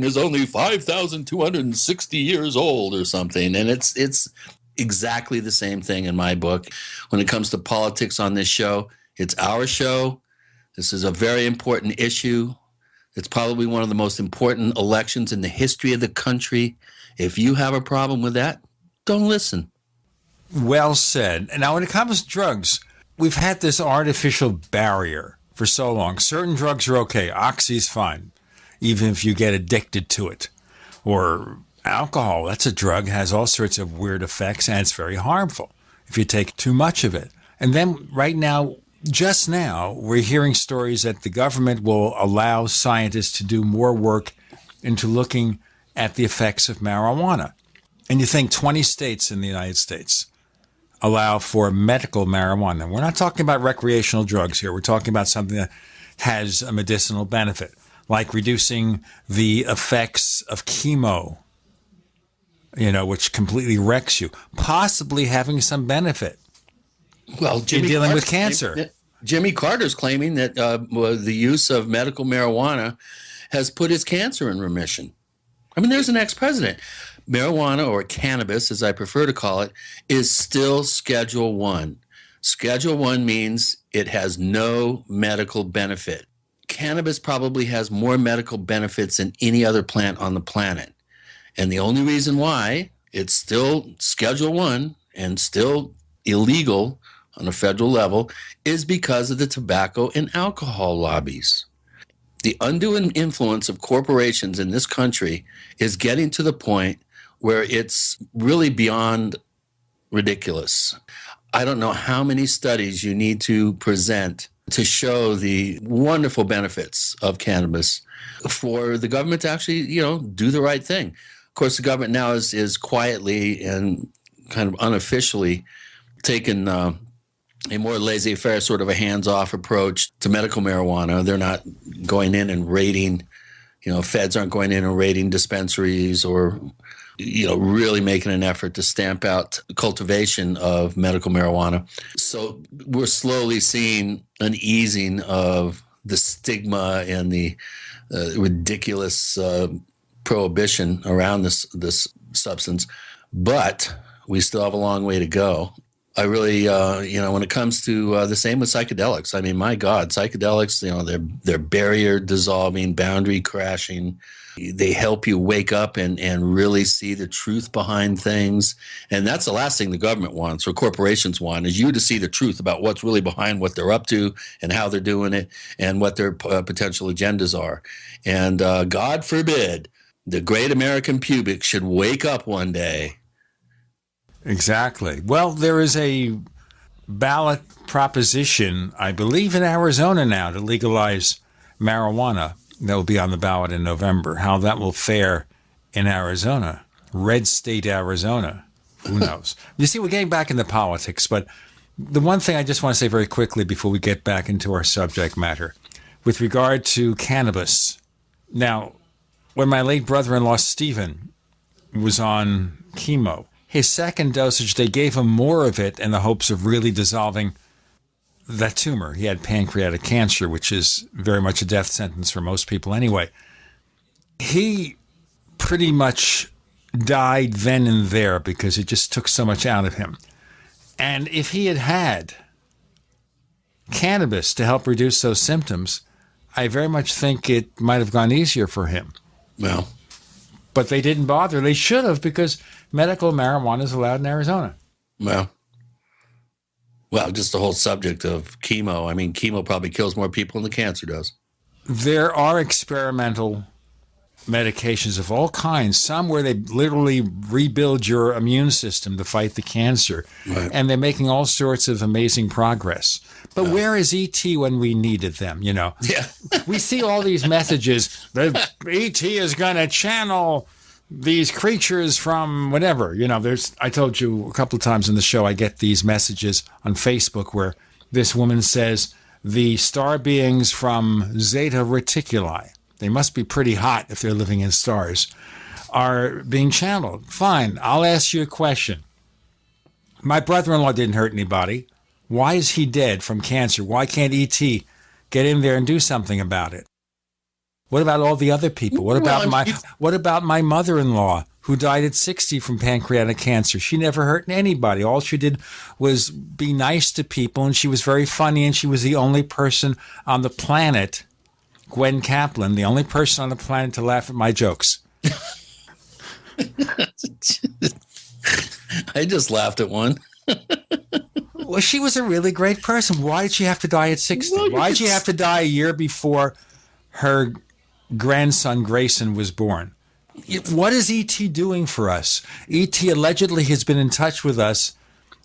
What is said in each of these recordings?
is only 5,260 years old or something. And it's exactly the same thing in my book. When it comes to politics on this show, it's our show. This is a very important issue. It's probably one of the most important elections in the history of the country. If you have a problem with that, don't listen. Well said. Now, when it comes to drugs, we've had this artificial barrier for so long. Certain drugs are okay. Oxy's fine, even if you get addicted to it. Or alcohol, that's a drug, has all sorts of weird effects, and it's very harmful if you take too much of it. And then right now, just now, we're hearing stories that the government will allow scientists to do more work into looking at the effects of marijuana. And you think 20 states in the United States allow for medical marijuana. We're not talking about recreational drugs here. We're talking about something that has a medicinal benefit, like reducing the effects of chemo, which completely wrecks you, possibly having some benefit. Well, you're dealing with cancer. Jimmy Carter's claiming that the use of medical marijuana has put his cancer in remission. I mean, there's an ex-president. Marijuana, or cannabis, as I prefer to call it, is still Schedule 1. Schedule 1 means it has no medical benefit. Cannabis probably has more medical benefits than any other plant on the planet. And the only reason why it's still Schedule 1 and still illegal on a federal level is because of the tobacco and alcohol lobbies. The undue influence of corporations in this country is getting to the point where it's really beyond ridiculous. I don't know how many studies you need to present to show the wonderful benefits of cannabis for the government to actually, do the right thing. Of course, the government now is quietly and kind of unofficially taken a more laissez-faire, sort of a hands-off approach to medical marijuana. They're not going in and raiding, feds aren't going in and raiding dispensaries or, really making an effort to stamp out cultivation of medical marijuana. So we're slowly seeing an easing of the stigma and the ridiculous prohibition around this substance. But we still have a long way to go. I really, when it comes to the same with psychedelics, I mean, my God, psychedelics, they're barrier dissolving, boundary crashing. They help you wake up and really see the truth behind things. And that's the last thing the government wants or corporations want, is you to see the truth about what's really behind what they're up to and how they're doing it and what their potential agendas are. And God forbid the great American pubic should wake up one day. Exactly. Well, there is a ballot proposition, I believe, in Arizona now to legalize marijuana. That will be on the ballot in November. How that will fare in Arizona, red state Arizona, who knows? You see, we're getting back into politics, but the one thing I just want to say very quickly before we get back into our subject matter, with regard to cannabis. Now, when my late brother-in-law, Stephen, was on chemo, his second dosage, they gave him more of it in the hopes of really dissolving that tumor. He had pancreatic cancer, which is very much a death sentence for most people anyway. He pretty much died then and there because it just took so much out of him. And if he had had cannabis to help reduce those symptoms, I very much think it might have gone easier for him. Well, but they didn't bother. They should have, because medical marijuana is allowed in Arizona. Well, just the whole subject of chemo. I mean, chemo probably kills more people than the cancer does. There are experimental medications of all kinds, some where they literally rebuild your immune system to fight the cancer. Right. And they're making all sorts of amazing progress. But where is E.T. when we needed them, Yeah. We see all these messages that E.T. is going to channel these creatures from whatever. I told you a couple of times in the show, I get these messages on Facebook where this woman says the star beings from Zeta Reticuli, they must be pretty hot if they're living in stars, are being channeled. Fine, I'll ask you a question. My brother-in-law didn't hurt anybody. Why is he dead from cancer? Why can't E.T. get in there and do something about it? What about all the other people? What Well, about my mother-in-law who died at 60 from pancreatic cancer? She never hurt anybody. All she did was be nice to people, and she was very funny, and she was the only person on the planet, Gwen Kaplan, the only person on the planet to laugh at my jokes. I just laughed at one. Well, she was a really great person. Why did she have to die at 60? Why did she have to die a year before her grandson Grayson was born? What is E.T. doing for us? E.T. allegedly has been in touch with us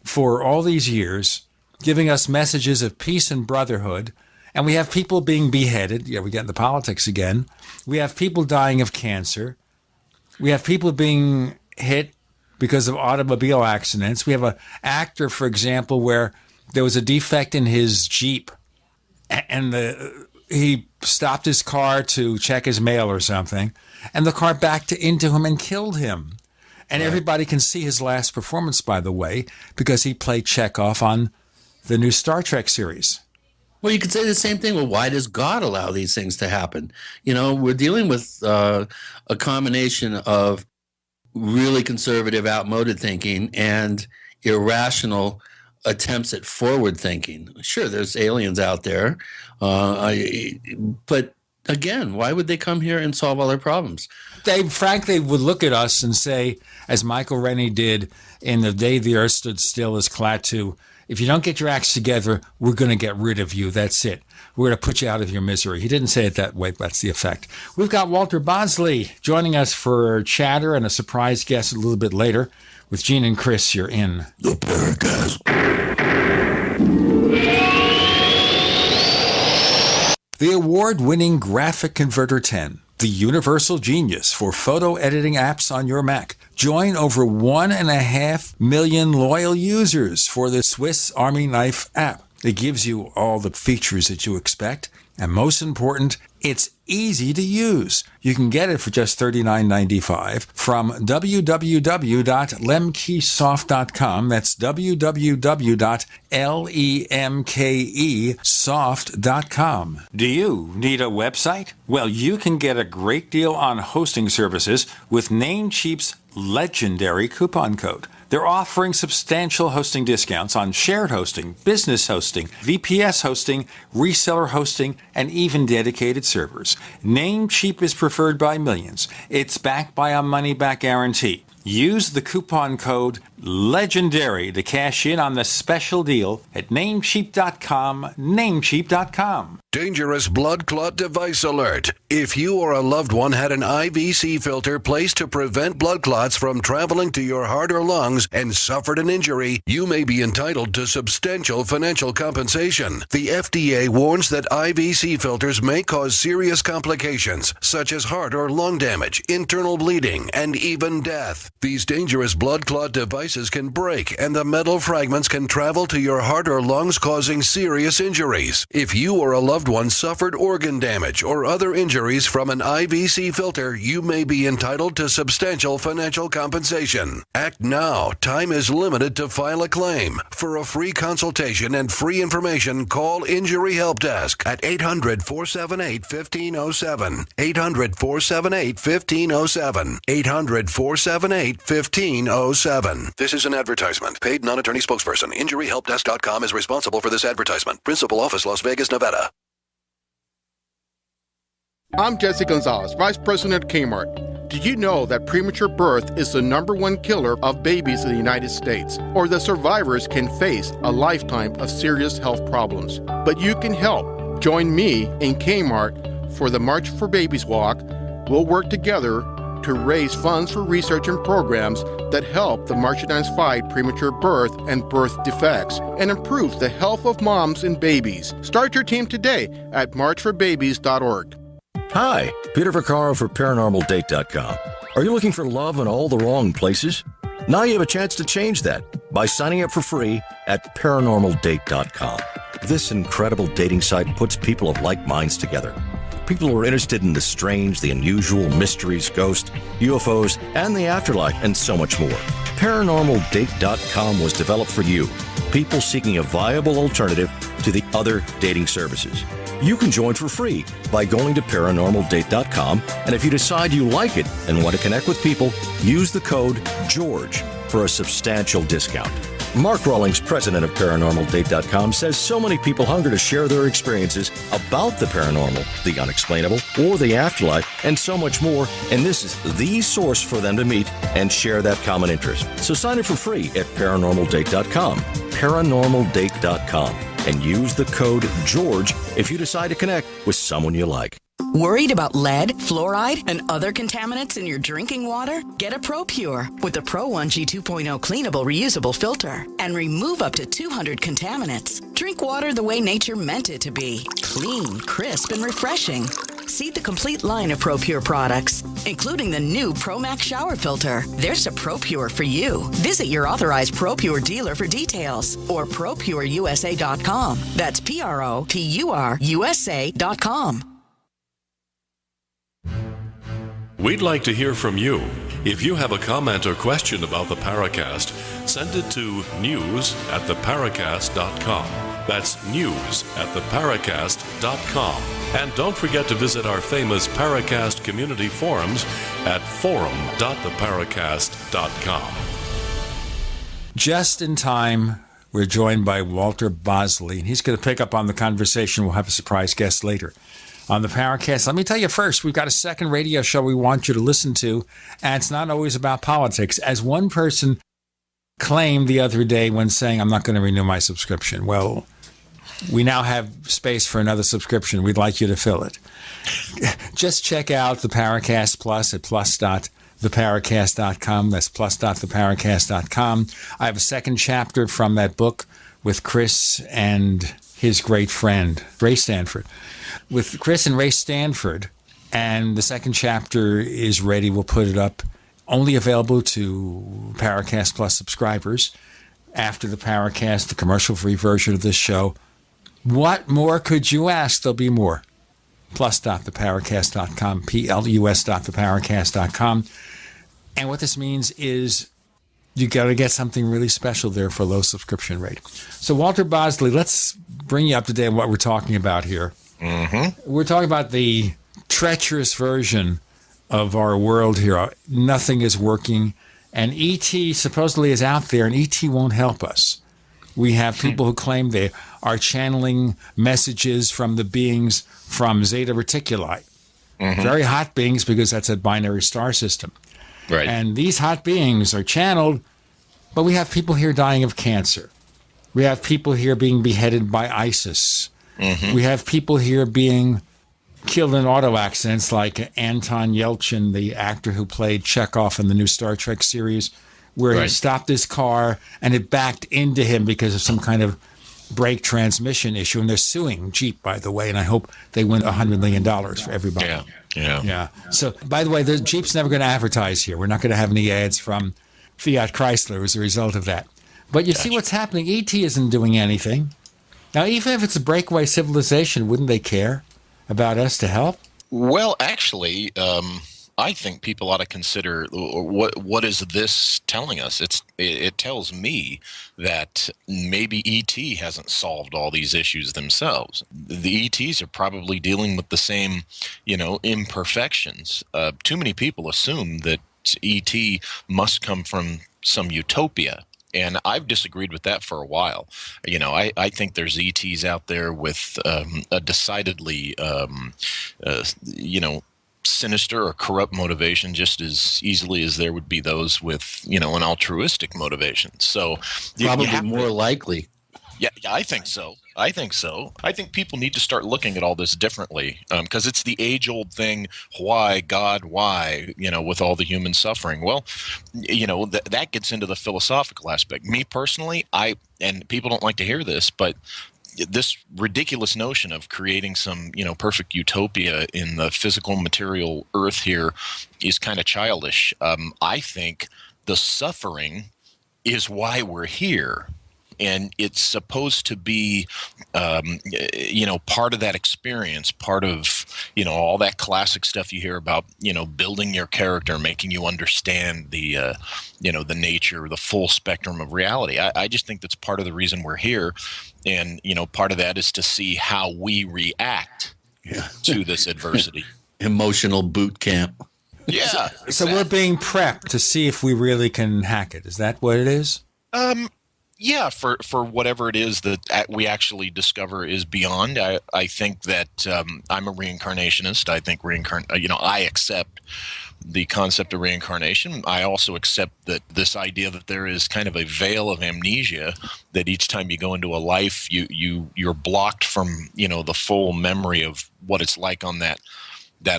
for all these years, giving us messages of peace and brotherhood. And we have people being beheaded. Yeah, we get into politics again. We have people dying of cancer. We have people being hit because of automobile accidents. We have an actor, for example, where there was a defect in his Jeep, and he stopped his car to check his mail or something, and the car backed into him and killed him. And everybody can see his last performance, by the way, because he played Chekhov on the new Star Trek series. Well, you could say the same thing. Well, why does God allow these things to happen? You know, we're dealing with a combination of really conservative, outmoded thinking and irrational attempts at forward thinking. Sure, there's aliens out there, but again, why would they come here and solve all our problems? They frankly would look at us and say, as Michael Rennie did in The Day the Earth Stood Still as Klaatu, if you don't get your acts together, we're going to get rid of you. That's it. We're going to put you out of your misery. He didn't say it that way, but that's the effect. We've got Walter Bosley joining us for chatter and a surprise guest a little bit later. With Gene and Chris, you're in The Paracast. The award-winning Graphic Converter 10, the universal genius for photo editing apps on your Mac. Join over 1.5 million loyal users for the Swiss Army Knife app. It gives you all the features that you expect, and most important, it's easy to use. You can get it for just $39.95 from www.lemkesoft.com. That's www.lemkesoft.com. Do you need a website? Well, you can get a great deal on hosting services with Namecheap's legendary coupon code. They're offering substantial hosting discounts on shared hosting, business hosting, VPS hosting, reseller hosting, and even dedicated servers. Namecheap is preferred by millions. It's backed by a money-back guarantee. Use the coupon code LEGENDARY to cash in on the special deal at Namecheap.com, Namecheap.com. Dangerous blood clot device alert. If you or a loved one had an IVC filter placed to prevent blood clots from traveling to your heart or lungs and suffered an injury, you may be entitled to substantial financial compensation. The FDA warns that IVC filters may cause serious complications, such as heart or lung damage, internal bleeding, and even death. These dangerous blood clot devices can break, and the metal fragments can travel to your heart or lungs, causing serious injuries. If you or a loved one suffered organ damage or other injuries from an IVC filter, you may be entitled to substantial financial compensation. Act now. Time is limited to file a claim. For a free consultation and free information, call Injury Help Desk at 800-478-1507. 800-478-1507. 800-478-1507. This is an advertisement. Paid non-attorney spokesperson. InjuryHelpDesk.com is responsible for this advertisement. Principal office, Las Vegas, Nevada. I'm Jesse Gonzalez, Vice President at Kmart. Did you know that premature birth is the #1 killer of babies in the United States, or that survivors can face a lifetime of serious health problems? But you can help. Join me in Kmart for the March for Babies Walk. We'll work together to raise funds for research and programs that help the marginalized fight premature birth and birth defects and improve the health of moms and babies. Start your team today at marchforbabies.org. Hi, Peter Vaccaro for ParanormalDate.com. Are you looking for love in all the wrong places? Now you have a chance to change that by signing up for free at ParanormalDate.com. This incredible dating site puts people of like minds together. People who are interested in the strange, the unusual, mysteries, ghosts, UFOs, and the afterlife, and so much more. ParanormalDate.com was developed for you, people seeking a viable alternative to the other dating services. You can join for free by going to paranormaldate.com, and if you decide you like it and want to connect with people, use the code GEORGE for a substantial discount. Mark Rawlings, president of ParanormalDate.com, says so many people hunger to share their experiences about the paranormal, the unexplainable, or the afterlife, and so much more, and this is the source for them to meet and share that common interest. So sign up for free at ParanormalDate.com, ParanormalDate.com, and use the code GEORGE if you decide to connect with someone you like. Worried about lead, fluoride, and other contaminants in your drinking water? Get a ProPure with the Pro 1G 2.0 cleanable reusable filter and remove up to 200 contaminants. Drink water the way nature meant it to be. Clean, crisp, and refreshing. See the complete line of ProPure products, including the new ProMax shower filter. There's a ProPure for you. Visit your authorized ProPure dealer for details or ProPureUSA.com. That's ProPureUSA.com. We'd like to hear from you. If you have a comment or question about the Paracast, send it to news@theparacast.com. That's news@theparacast.com. And don't forget to visit our famous Paracast community forums at forum.theparacast.com. Just in time, we're joined by Walter Bosley, and he's going to pick up on the conversation. We'll have a surprise guest later on the Paracast. Let me tell you first, we've got a second radio show we want you to listen to, and it's not always about politics. As one person claimed the other day when saying, I'm not going to renew my subscription. Well, we now have space for another subscription. We'd like you to fill it. Just check out the Paracast Plus at plus.theparacast.com. That's plus.theparacast.com. I have a second chapter from that book with Chris and his great friend, Ray Stanford. With Chris and Ray Stanford, and the second chapter is ready. We'll put it up, only available to Paracast Plus subscribers. After the Paracast, the commercial-free version of this show. What more could you ask? There'll be more. Plus.theparacast.com, plus.theparacast.com. And what this means is you got to get something really special there for a low subscription rate. So, Walter Bosley, let's bring you up to date on what we're talking about here. Mm-hmm. We're talking about the treacherous version of our world here. Nothing is working, and E.T. supposedly is out there, and E.T. won't help us. We have people who claim they are channeling messages from the beings from Zeta Reticuli. Mm-hmm. Very hot beings, because that's a binary star system. Right. And these hot beings are channeled, but we have people here dying of cancer. We have people here being beheaded by ISIS. Mm-hmm. We have people here being killed in auto accidents, like Anton Yelchin, the actor who played Chekhov in the new Star Trek series, where he stopped his car and it backed into him because of some kind of brake transmission issue. And they're suing Jeep, by the way, and I hope they win $100 million for everybody. Yeah. So, by the way, the Jeep's never going to advertise here. We're not going to have any ads from Fiat Chrysler as a result of that. But you see what's happening. E.T. isn't doing anything. Now, even if it's a breakaway civilization, wouldn't they care about us to help? Well, actually, I think people ought to consider what is this telling us. It tells me that maybe ET hasn't solved all these issues themselves. The ETs are probably dealing with the same, imperfections. Too many people assume that ET must come from some utopia. And I've disagreed with that for a while. I think there's ETs out there with a decidedly, sinister or corrupt motivation, just as easily as there would be those with, an altruistic motivation. So probably more likely. Yeah, I think so. I think people need to start looking at all this differently, because it's the age-old thing, why, God, why, with all the human suffering. Well, that gets into the philosophical aspect. Me personally, and people don't like to hear this, but this ridiculous notion of creating some, perfect utopia in the physical material earth here is kind of childish. I think the suffering is why we're here. and it's supposed to be, part of that experience, part of, all that classic stuff you hear about, building your character, making you understand the nature, the full spectrum of reality. I just think that's part of the reason we're here. And, part of that is to see how we react to this adversity. Emotional boot camp. Yeah. So we're being prepped to see if we really can hack it. Is that what it is? Yeah, for whatever it is that we actually discover is beyond. I think that I'm a reincarnationist. I think I accept the concept of reincarnation. I also accept that this idea that there is kind of a veil of amnesia, that each time you go into a life, you're blocked from the full memory of what it's like on that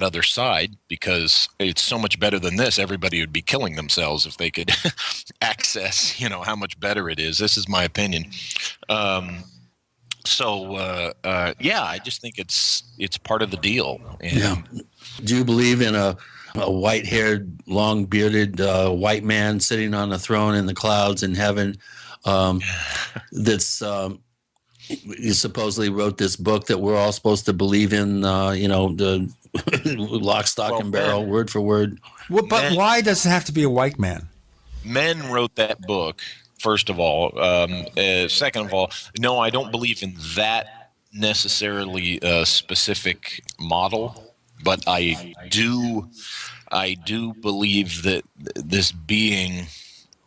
other side, because it's so much better than this. Everybody would be killing themselves if they could access, how much better it is. This is my opinion. I just think it's part of the deal. And Do you believe in a white-haired, long-bearded white man sitting on a throne in the clouds in heaven that's he supposedly wrote this book that we're all supposed to believe in, the lock, stock, and barrel, word for word. Well, but why does it have to be a white man? Men wrote that book, first of all. Second of all, no, I don't believe in that necessarily specific model, but I do believe that this being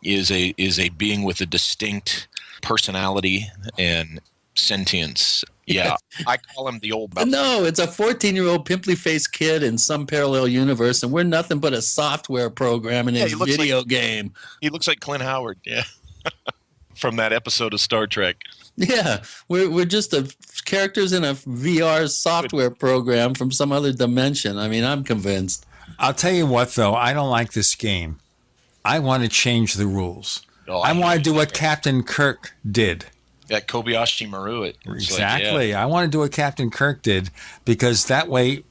is a being with a distinct personality and sentience. Yeah, I call him the old. No, it's a 14-year-old pimply-faced kid in some parallel universe, and we're nothing but a software program in his video game. He looks like Clint Howard, from that episode of Star Trek. Yeah, we're just characters in a VR software program from some other dimension. I mean, I'm convinced. I'll tell you what, though, I don't like this game. I want to change the rules. I want to do what Captain Kirk did. That Kobayashi Maru. Exactly. I want to do what Captain Kirk did, because that way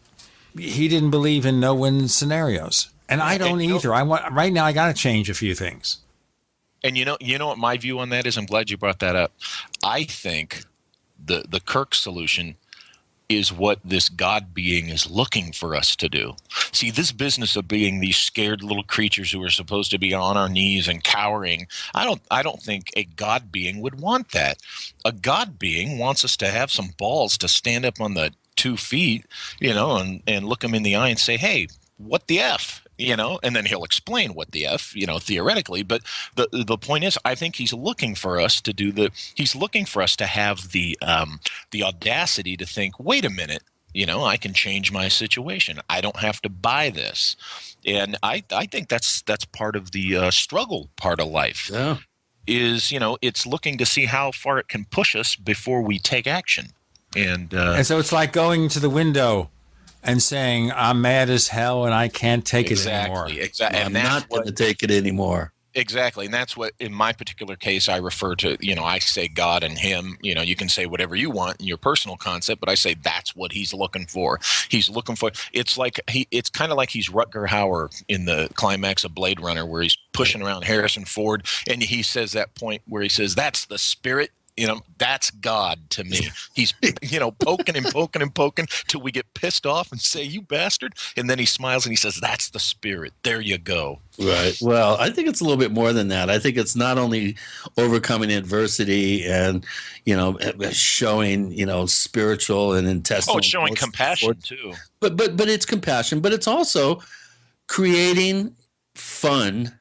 he didn't believe in no-win scenarios. And I don't either. Right now I got to change a few things. And you know what my view on that is? I'm glad you brought that up. I think the Kirk solution is what this God being is looking for us to do. See, this business of being these scared little creatures who are supposed to be on our knees and cowering, I don't think a God being would want that. A God being wants us to have some balls to stand up on the 2 feet, and look him in the eye and say, hey, what the F? And then he'll explain what the F, theoretically. But the point is, I think he's looking for us to he's looking for us to have the audacity to think, wait a minute, I can change my situation. I don't have to buy this. And I think that's part of the struggle part of life. Yeah. Is, it's looking to see how far it can push us before we take action. And so it's like going to the window and saying, I'm mad as hell and I can't take it anymore. Exactly. I'm not going to take it anymore. Exactly. And that's what, in my particular case, I refer to, I say God and him. You can say whatever you want in your personal concept, but I say that's what he's looking for. He's looking for, it's kind of like he's Rutger Hauer in the climax of Blade Runner, where he's pushing around Harrison Ford. And he says that point where he says, that's the spirit. That's God to me. He's, poking and poking and poking till we get pissed off and say, you bastard. And then he smiles and he says, that's the spirit. There you go. Right. Well, I think it's a little bit more than that. I think it's not only overcoming adversity and, showing, spiritual and intestinal. Oh, it's showing compassion too. But it's compassion, but it's also creating fun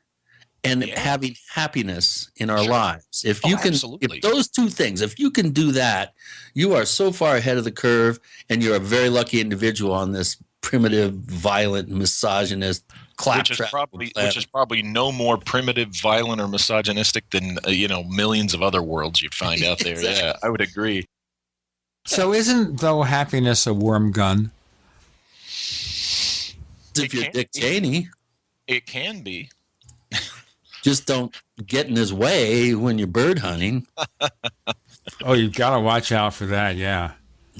and having happiness in our lives. If you can, if those two things, if you can do that, you are so far ahead of the curve, and you're a very lucky individual on this primitive, violent, misogynist claptrap. Which is probably no more primitive, violent, or misogynistic than millions of other worlds you'd find out there. Exactly. Yeah, I would agree. So isn't, though, happiness a worm gun? If you're Dick Cheney, it can be. Just don't get in his way when you're bird hunting. Oh, you've got to watch out for that, yeah.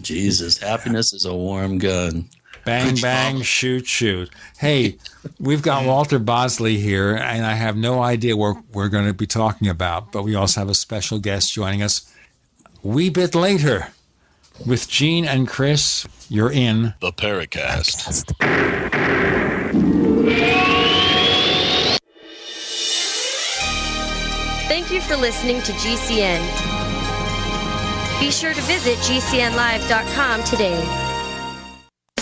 Jesus, happiness is a warm gun. Bang, bang, shoot, shoot. Hey, we've got Walter Bosley here, and I have no idea what we're going to be talking about, but we also have a special guest joining us a wee bit later. With Gene and Chris, you're in The Paracast. Thank you for listening to GCN. Be sure to visit GCNlive.com today.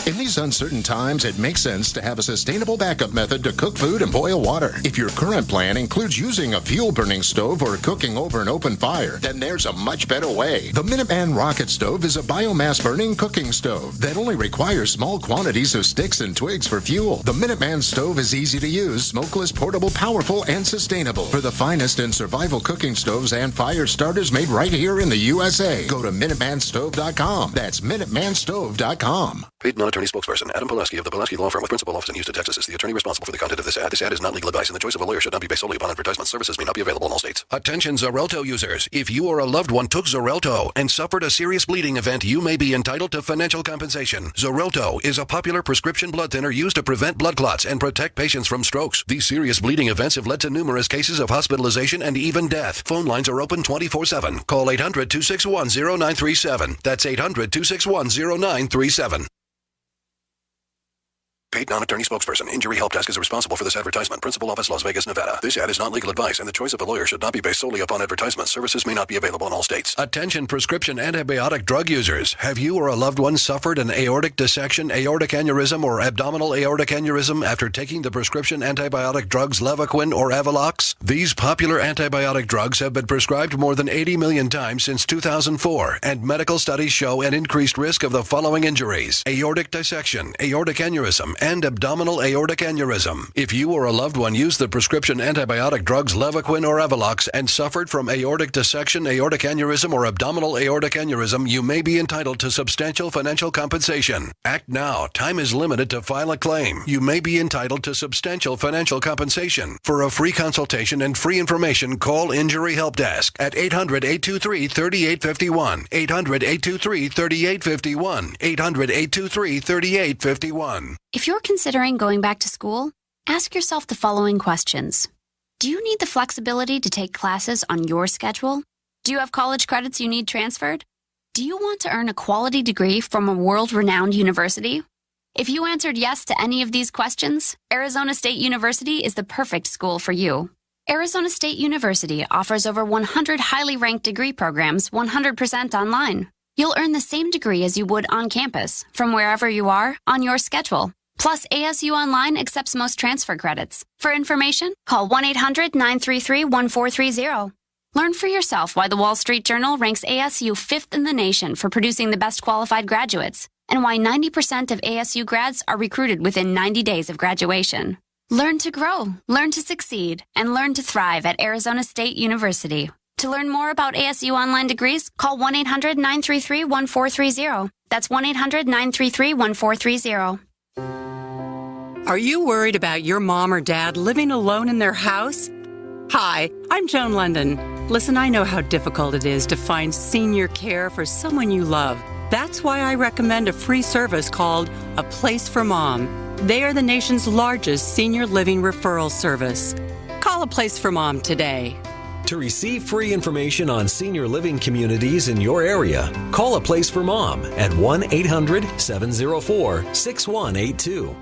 In these uncertain times, it makes sense to have a sustainable backup method to cook food and boil water. If your current plan includes using a fuel-burning stove or cooking over an open fire, then there's a much better way. The Minuteman Rocket Stove is a biomass-burning cooking stove that only requires small quantities of sticks and twigs for fuel. The Minuteman Stove is easy to use, smokeless, portable, powerful, and sustainable. For the finest in survival cooking stoves and fire starters made right here in the USA, go to MinutemanStove.com. That's MinutemanStove.com. Paid non-attorney spokesperson Adam Pulaski of the Pulaski Law Firm with principal office in Houston, Texas is the attorney responsible for the content of this ad. This ad is not legal advice, and the choice of a lawyer should not be based solely upon advertisement. Services may not be available in all states. Attention Xarelto users. If you or a loved one took Xarelto and suffered a serious bleeding event, you may be entitled to financial compensation. Xarelto is a popular prescription blood thinner used to prevent blood clots and protect patients from strokes. These serious bleeding events have led to numerous cases of hospitalization and even death. Phone lines are open 24/7. Call 800-261-0937. That's 800-261-0937. Paid non-attorney spokesperson. Injury Help Desk is responsible for this advertisement. Principal office, Las Vegas, Nevada. This ad is not legal advice, and the choice of a lawyer should not be based solely upon advertisement. Services may not be available in all states. Attention prescription antibiotic drug users. Have you or a loved one suffered an aortic dissection, aortic aneurysm, or abdominal aortic aneurysm after taking the prescription antibiotic drugs Levaquin or Avelox? These popular antibiotic drugs have been prescribed more than 80 million times since 2004, and medical studies show an increased risk of the following injuries: aortic dissection, aortic aneurysm, and abdominal aortic aneurysm. If you or a loved one used the prescription antibiotic drugs Levaquin or Avelox and suffered from aortic dissection, aortic aneurysm, or abdominal aortic aneurysm, you may be entitled to substantial financial compensation. Act now. Time is limited to file a claim. You may be entitled to substantial financial compensation. For a free consultation and free information, call Injury Help Desk at 800-823-3851, 800-823-3851, 800-823-3851. If you're considering going back to school, ask yourself the following questions. Do you need the flexibility to take classes on your schedule? Do you have college credits you need transferred? Do you want to earn a quality degree from a world-renowned university? If you answered yes to any of these questions, Arizona State University is the perfect school for you. Arizona State University offers over 100 highly ranked degree programs 100% online. You'll earn the same degree as you would on campus, from wherever you are, on your schedule. Plus, ASU Online accepts most transfer credits. For information, call 1-800-933-1430. Learn for yourself why the Wall Street Journal ranks ASU 5th in the nation for producing the best qualified graduates, and why 90% of ASU grads are recruited within 90 days of graduation. Learn to grow, learn to succeed, and learn to thrive at Arizona State University. To learn more about ASU Online degrees, call 1-800-933-1430. That's 1-800-933-1430. Are you worried about your mom or dad living alone in their house? Hi, I'm Joan London. Listen, I know how difficult it is to find senior care for someone you love. That's why I recommend a free service called A Place for Mom. They are the nation's largest senior living referral service. Call A Place for Mom today. To receive free information on senior living communities in your area, call A Place for Mom at 1-800-704-6182.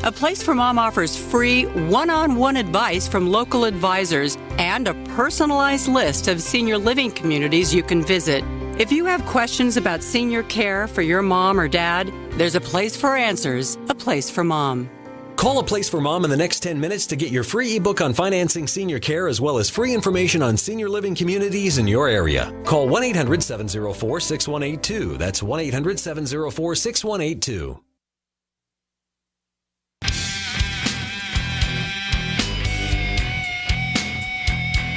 A Place for Mom offers free one-on-one advice from local advisors and a personalized list of senior living communities you can visit. If you have questions about senior care for your mom or dad, there's a place for answers, A Place for Mom. Call A Place for Mom in the next 10 minutes to get your free ebook on financing senior care as well as free information on senior living communities in your area. Call 1-800-704-6182. That's 1-800-704-6182.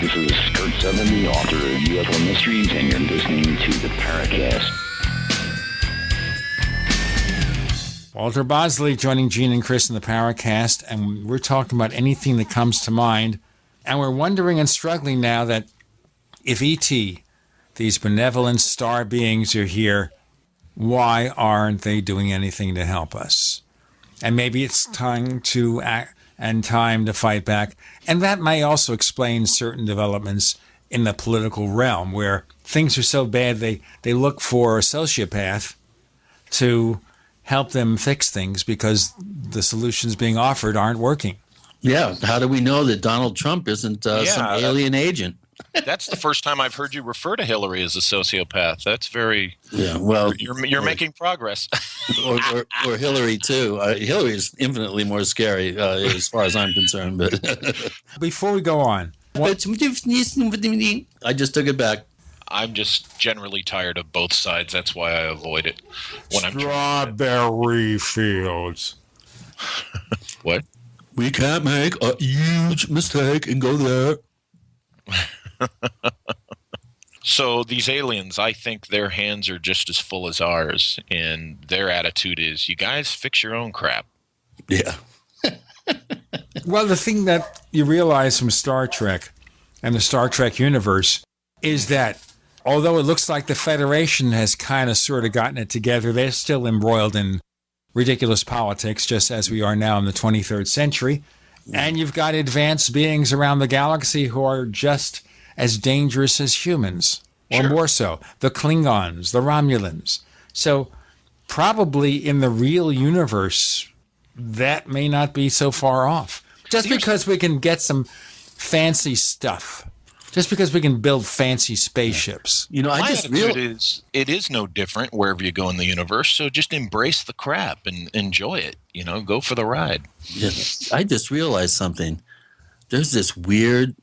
This is Kurt Seven, the author of UFO Mysteries, and you're listening to the Paracast. Walter Bosley joining Gene and Chris in the Paracast, and we're talking about anything that comes to mind. And we're wondering and struggling now that if E.T., these benevolent star beings are here, why aren't they doing anything to help us? And maybe it's time to act and time to fight back. And that may also explain certain developments in the political realm where things are so bad they look for a sociopath to help them fix things because the solutions being offered aren't working. Yeah. How do we know that Donald Trump isn't some alien agent? That's the first time I've heard you refer to Hillary as a sociopath. That's very. Yeah. Well, you're making progress. or Hillary too. Hillary is infinitely more scary as far as I'm concerned. But before we go on, I just took it back. I'm just generally tired of both sides. That's why I avoid it when Strawberry fields. What? We can't make a huge mistake and go there. So these aliens, I think their hands are just as full as ours, and their attitude is, you guys fix your own crap. Yeah. Well, the thing that you realize from Star Trek and the Star Trek universe is that although it looks like the Federation has kind of sort of gotten it together, they're still embroiled in ridiculous politics, just as we are now in the 23rd century. And you've got advanced beings around the galaxy who are just as dangerous as humans, or more so. The Klingons, the Romulans. So probably in the real universe, that may not be so far off. Just because we can get some fancy stuff. Just because we can build fancy spaceships. You know, I just realized it is no different wherever you go in the universe. So just embrace the crap and enjoy it. You know, go for the ride. Yeah, I just realized something. There's this weird,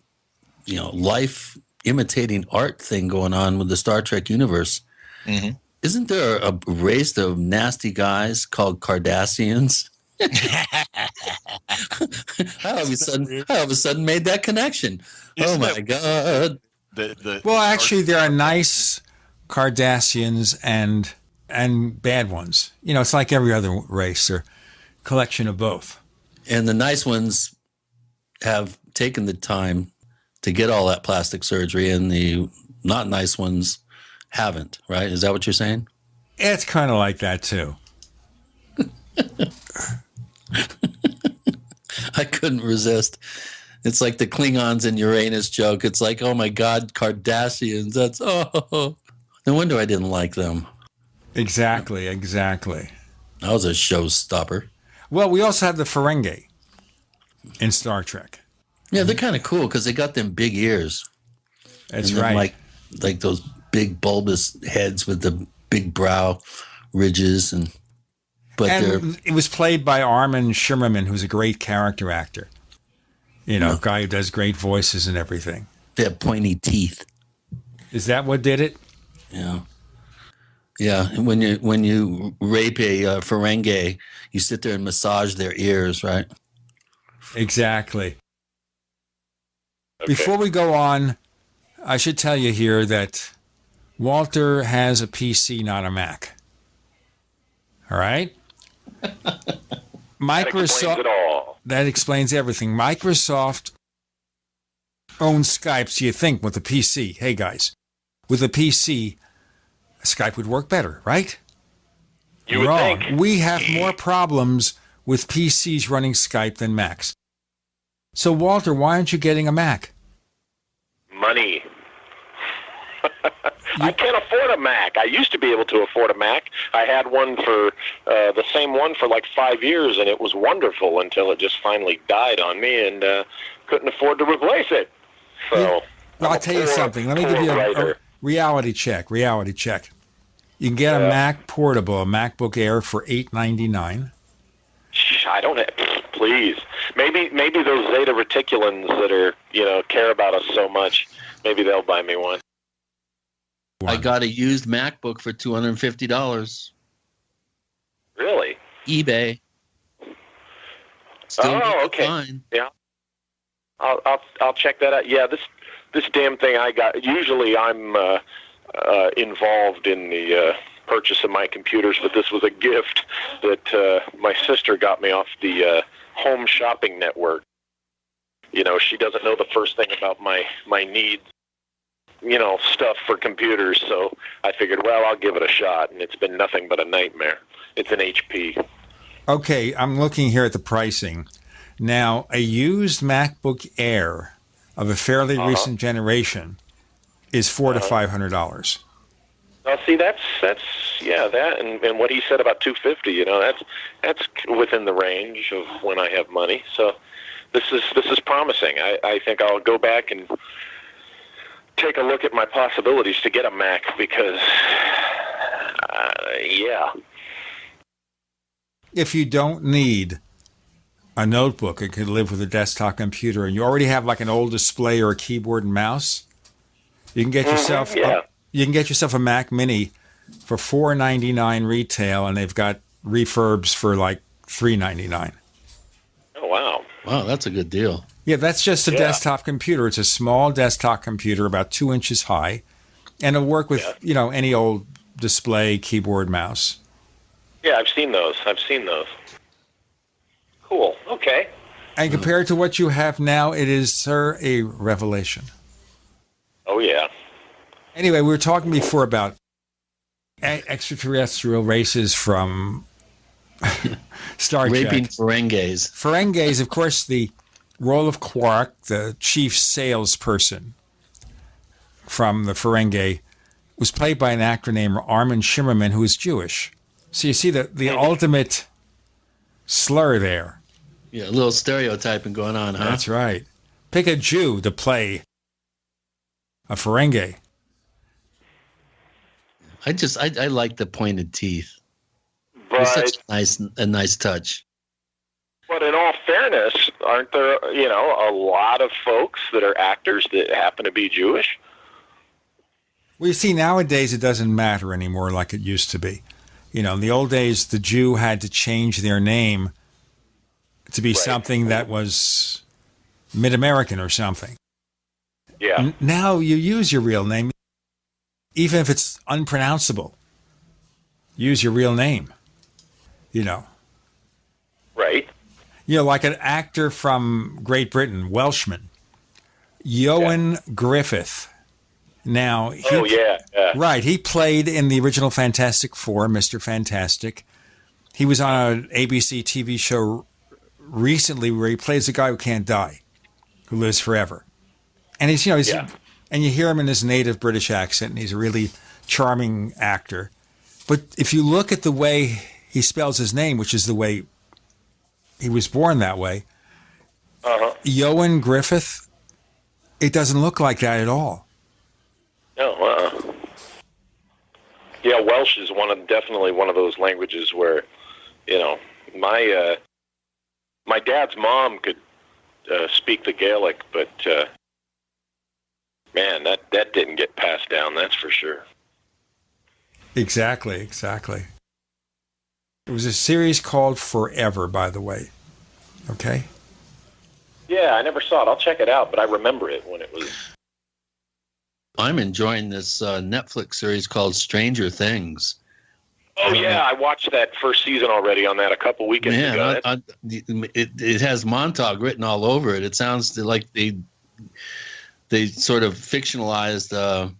life imitating art thing going on with the Star Trek universe. Mm-hmm. Isn't there a race of nasty guys called Cardassians? I all of a sudden made that connection. Oh my God. Well, actually, there are nice Cardassians and bad ones. It's like every other race or collection of both. And the nice ones have taken the time to get all that plastic surgery, and the not nice ones haven't, right? Is that what you're saying? It's kind of like that, too. I couldn't resist. It's like the Klingons in Uranus joke. It's like, oh my God, Cardassians. No wonder I didn't like them. Exactly. That was a showstopper. Well, we also have the Ferengi in Star Trek. Yeah, they're kind of cool because they got them big ears. That's right. Like those big bulbous heads with the big brow ridges And it was played by Armin Shimmerman, who's a great character actor. A guy who does great voices and everything. They have pointy teeth. Is that what did it? Yeah. Yeah. And when you rape a Ferengi, you sit there and massage their ears, right? Exactly. Okay. Before we go on, I should tell you here that Walter has a PC, not a Mac. All right? Microsoft. That explains everything. Microsoft owns Skype, so you think with a PC, hey guys, with a PC, Skype would work better, right? You would think. We have more problems with PCs running Skype than Macs. So, Walter, why aren't you getting a Mac? Money. I can't afford a Mac. I used to be able to afford a Mac. I had one for the same one for like 5 years, and it was wonderful until it just finally died on me, and couldn't afford to replace it. So, I'll tell you something. Let me give you a reality check. You can get a Mac Portable, a MacBook Air for $899. I don't have, please. Maybe those Zeta Reticulans that are, care about us so much, maybe they'll buy me one. I got a used MacBook for $250. Really? eBay. Still okay. Fine. Yeah. I'll check that out. Yeah, this damn thing I got. Usually I'm involved in the purchase of my computers, but this was a gift that my sister got me off the Home Shopping Network. She doesn't know the first thing about my needs. stuff for computers. So I figured, well, I'll give it a shot, and it's been nothing but a nightmare. It's an HP. Okay, I'm looking here at the pricing. Now, a used MacBook Air of a fairly recent generation is $400 to $500. Now, see, that's that, and what he said about $250. That's within the range of when I have money. So this is promising. I think I'll go back and take a look at my possibilities to get a Mac because, If you don't need a notebook, it could live with a desktop computer, and you already have like an old display or a keyboard and mouse, you can get yourself a Mac Mini for $499 retail, and they've got refurbs for like $399. Oh wow! Wow, that's a good deal. Yeah, that's just a desktop computer. It's a small desktop computer, about 2 inches high, and it'll work with any old display, keyboard, mouse. Yeah, I've seen those. Cool. Okay. And compared to what you have now, it is, sir, a revelation. Oh, yeah. Anyway, we were talking before about extraterrestrial races from Star Trek. Raping Ferengis. Ferengis, of course, the role of Quark, the chief salesperson from the Ferengi, was played by an actor named Armin Shimmerman, who is Jewish. So you see the ultimate slur there. Yeah, a little stereotyping going on, huh? That's right. Pick a Jew to play a Ferengi. I like the pointed teeth. But, it's such a nice touch. But in all fairness, aren't there, a lot of folks that are actors that happen to be Jewish? Well, you see, nowadays it doesn't matter anymore like it used to be. In the old days, the Jew had to change their name to be something that was mid-American or something. Yeah. Now you use your real name, even if it's unpronounceable. Use your real name, Right. Like an actor from Great Britain, Welshman, Ioan Griffith. Now, right, he played in the original Fantastic Four, Mr. Fantastic. He was on an ABC TV show recently where he plays a guy who can't die, who lives forever. And and you hear him in his native British accent, and he's a really charming actor. But if you look at the way he spells his name, which is the way he was born that way, Ioan Griffith, it doesn't look like that at all. No, Yeah, Welsh is definitely one of those languages where, my dad's mom could speak the Gaelic, but man, that didn't get passed down. That's for sure. Exactly. It was a series called Forever, by the way. Okay. Yeah, I never saw it. I'll check it out, but I remember it when it was. I'm enjoying this Netflix series called Stranger Things. Oh, yeah, I watched that first season already on that a couple weekends ago. It has Montauk written all over it. It sounds like they sort of fictionalized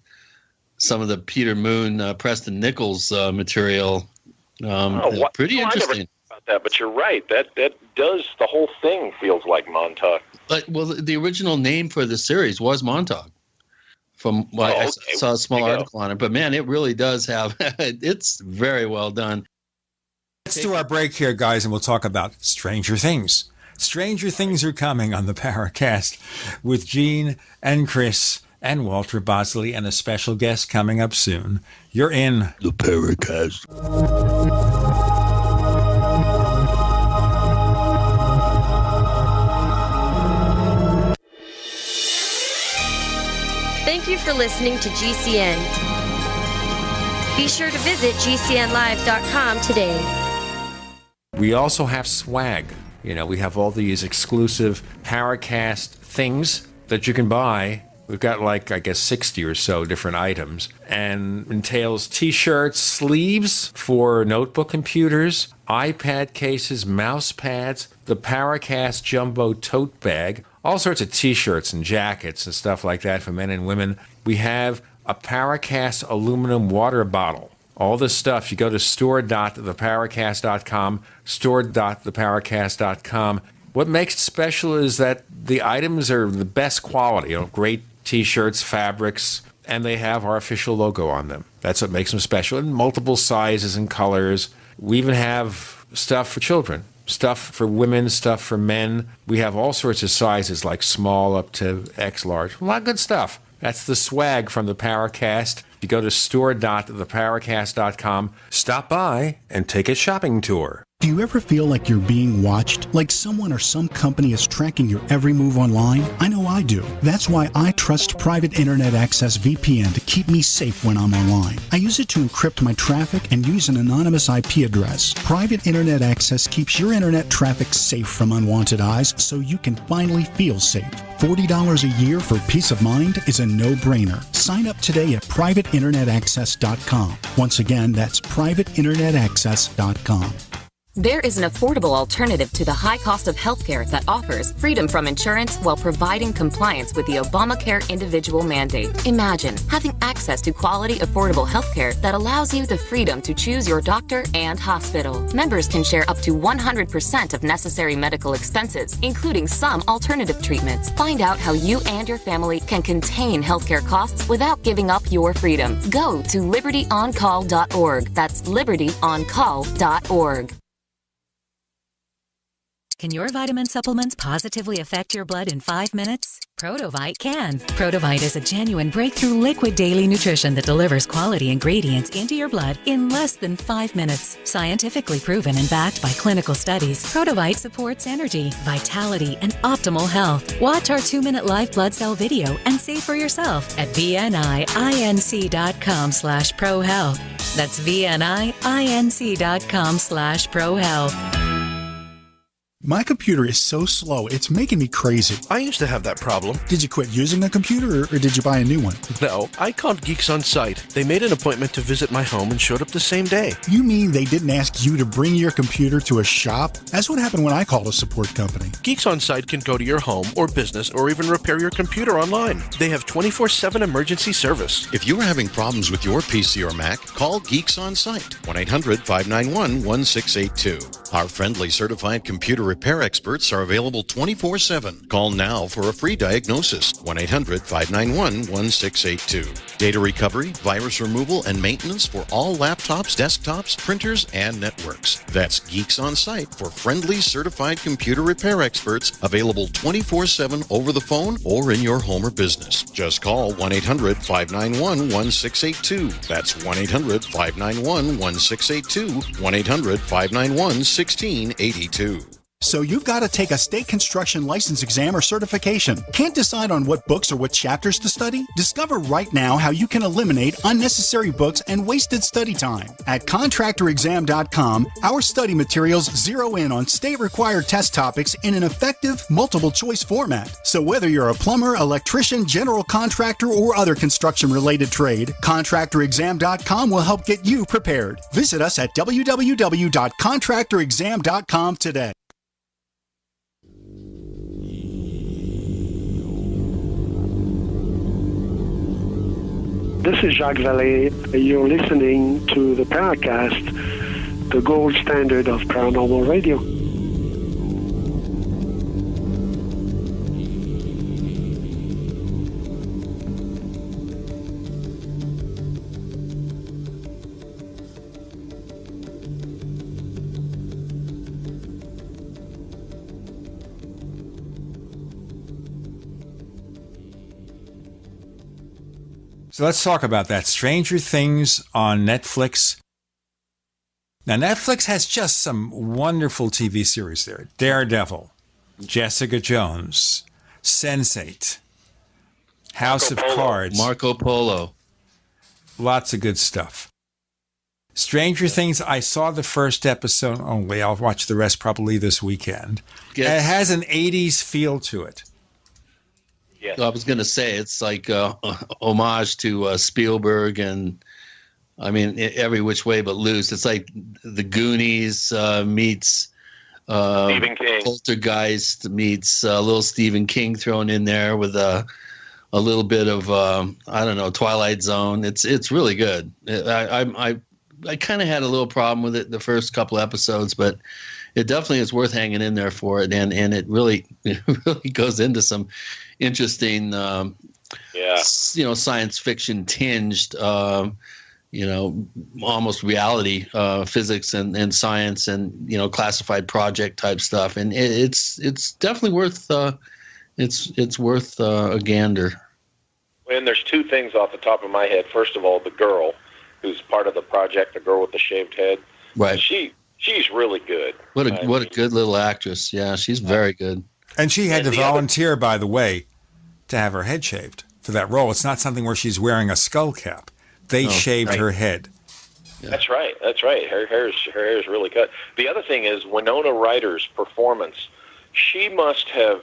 some of the Peter Moon, Preston Nichols material. Pretty interesting. I never thought about that, but you're right. That does, the whole thing feels like Montauk. But the original name for the series was Montauk. I saw a small article on it, but man, it really does have. It's very well done. Let's do our break here, guys, and we'll talk about Stranger Things. Stranger Things are coming on the Paracast with Gene and Chris and Walter Bosley and a special guest coming up soon. You're in the Paracast. Thank you for listening to GCN. Be sure to visit GCNlive.com today. We also have swag. We have all these exclusive Paracast things that you can buy. We've got 60 or so different items, and entails t-shirts, sleeves for notebook computers, iPad cases, mouse pads, the Paracast Jumbo tote bag, all sorts of T-shirts and jackets and stuff like that for men and women. We have a Paracast aluminum water bottle. All this stuff, you go to store.theparacast.com, store.theparacast.com. What makes it special is that the items are the best quality, great T-shirts, fabrics, and they have our official logo on them. That's what makes them special, in multiple sizes and colors. We even have stuff for children, stuff for women, stuff for men. We have all sorts of sizes, like small up to X large. A lot of good stuff. That's the swag from the Paracast. You go to store.theparacast.com, stop by, and take a shopping tour. Do you ever feel like you're being watched? Like someone or some company is tracking your every move online? I know I do. That's why I trust Private Internet Access VPN to keep me safe when I'm online. I use it to encrypt my traffic and use an anonymous IP address. Private Internet Access keeps your internet traffic safe from unwanted eyes so you can finally feel safe. $40 a year for peace of mind is a no-brainer. Sign up today at privateinternetaccess.com. Once again, that's privateinternetaccess.com. There is an affordable alternative to the high cost of healthcare that offers freedom from insurance while providing compliance with the Obamacare individual mandate. Imagine having access to quality, affordable healthcare that allows you the freedom to choose your doctor and hospital. Members can share up to 100% of necessary medical expenses, including some alternative treatments. Find out how you and your family can contain healthcare costs without giving up your freedom. Go to libertyoncall.org. That's libertyoncall.org. Can your vitamin supplements positively affect your blood in 5 minutes? Protovite can. Protovite is a genuine breakthrough liquid daily nutrition that delivers quality ingredients into your blood in less than 5 minutes. Scientifically proven and backed by clinical studies, Protovite supports energy, vitality, and optimal health. Watch our 2-minute live blood cell video and see for yourself at vninc.com/prohealth. That's vninc.com/prohealth. My computer is so slow, it's making me crazy. I used to have that problem. Did you quit using a computer or did you buy a new one? No, I called Geeks On Site. They made an appointment to visit my home and showed up the same day. You mean they didn't ask you to bring your computer to a shop? That's what happened when I called a support company. Geeks On Site can go to your home or business or even repair your computer online. They have 24/7 emergency service. If you are having problems with your PC or Mac, call Geeks On Site, 1-800-591-1682. Our friendly certified computer repair experts are available 24/7. Call now for a free diagnosis, 1-800-591-1682. Data recovery, virus removal, and maintenance for all laptops, desktops, printers, and networks. That's Geeks On Site for friendly certified computer repair experts, available 24/7 over the phone or in your home or business. Just call 1-800-591-1682. That's 1-800-591-1682, 1-800-591-1682. So you've got to take a state construction license exam or certification. Can't decide on what books or what chapters to study? Discover right now how you can eliminate unnecessary books and wasted study time. At contractorexam.com, our study materials zero in on state-required test topics in an effective, multiple-choice format. So whether you're a plumber, electrician, general contractor, or other construction-related trade, contractorexam.com will help get you prepared. Visit us at www.contractorexam.com today. This is Jacques Vallée. You're listening to the Paracast, the gold standard of paranormal radio. So let's talk about that. Stranger Things on Netflix. Now, Netflix has just some wonderful TV series there. Daredevil, Jessica Jones, Sense8, House of Cards. Marco Polo. Lots of good stuff. Stranger Things, I saw the first episode only. I'll watch the rest probably this weekend. It has an 80s feel to it. Yes. I was going to say it's like homage to Spielberg and, I mean, every which way but loose. It's like the Goonies meets Stephen King. Poltergeist meets little Stephen King thrown in there with a little bit of I don't know, Twilight Zone. It's really good. I kind of had a little problem with it the first couple episodes, but it definitely is worth hanging in there for it, and it really goes into some interesting science fiction tinged almost reality physics and science and classified project type stuff, and it's definitely worth it's worth a gander. And there's two things off the top of my head. First of all, the girl who's part of the project, the girl with the shaved head, right? She's really good. What a good little actress. Yeah, she's very good. And she had to volunteer, by the way, to have her head shaved for that role. It's not something where she's wearing a skull cap. They shaved her head. Yeah. That's right. Her hair is really cut. The other thing is Winona Ryder's performance. She must have,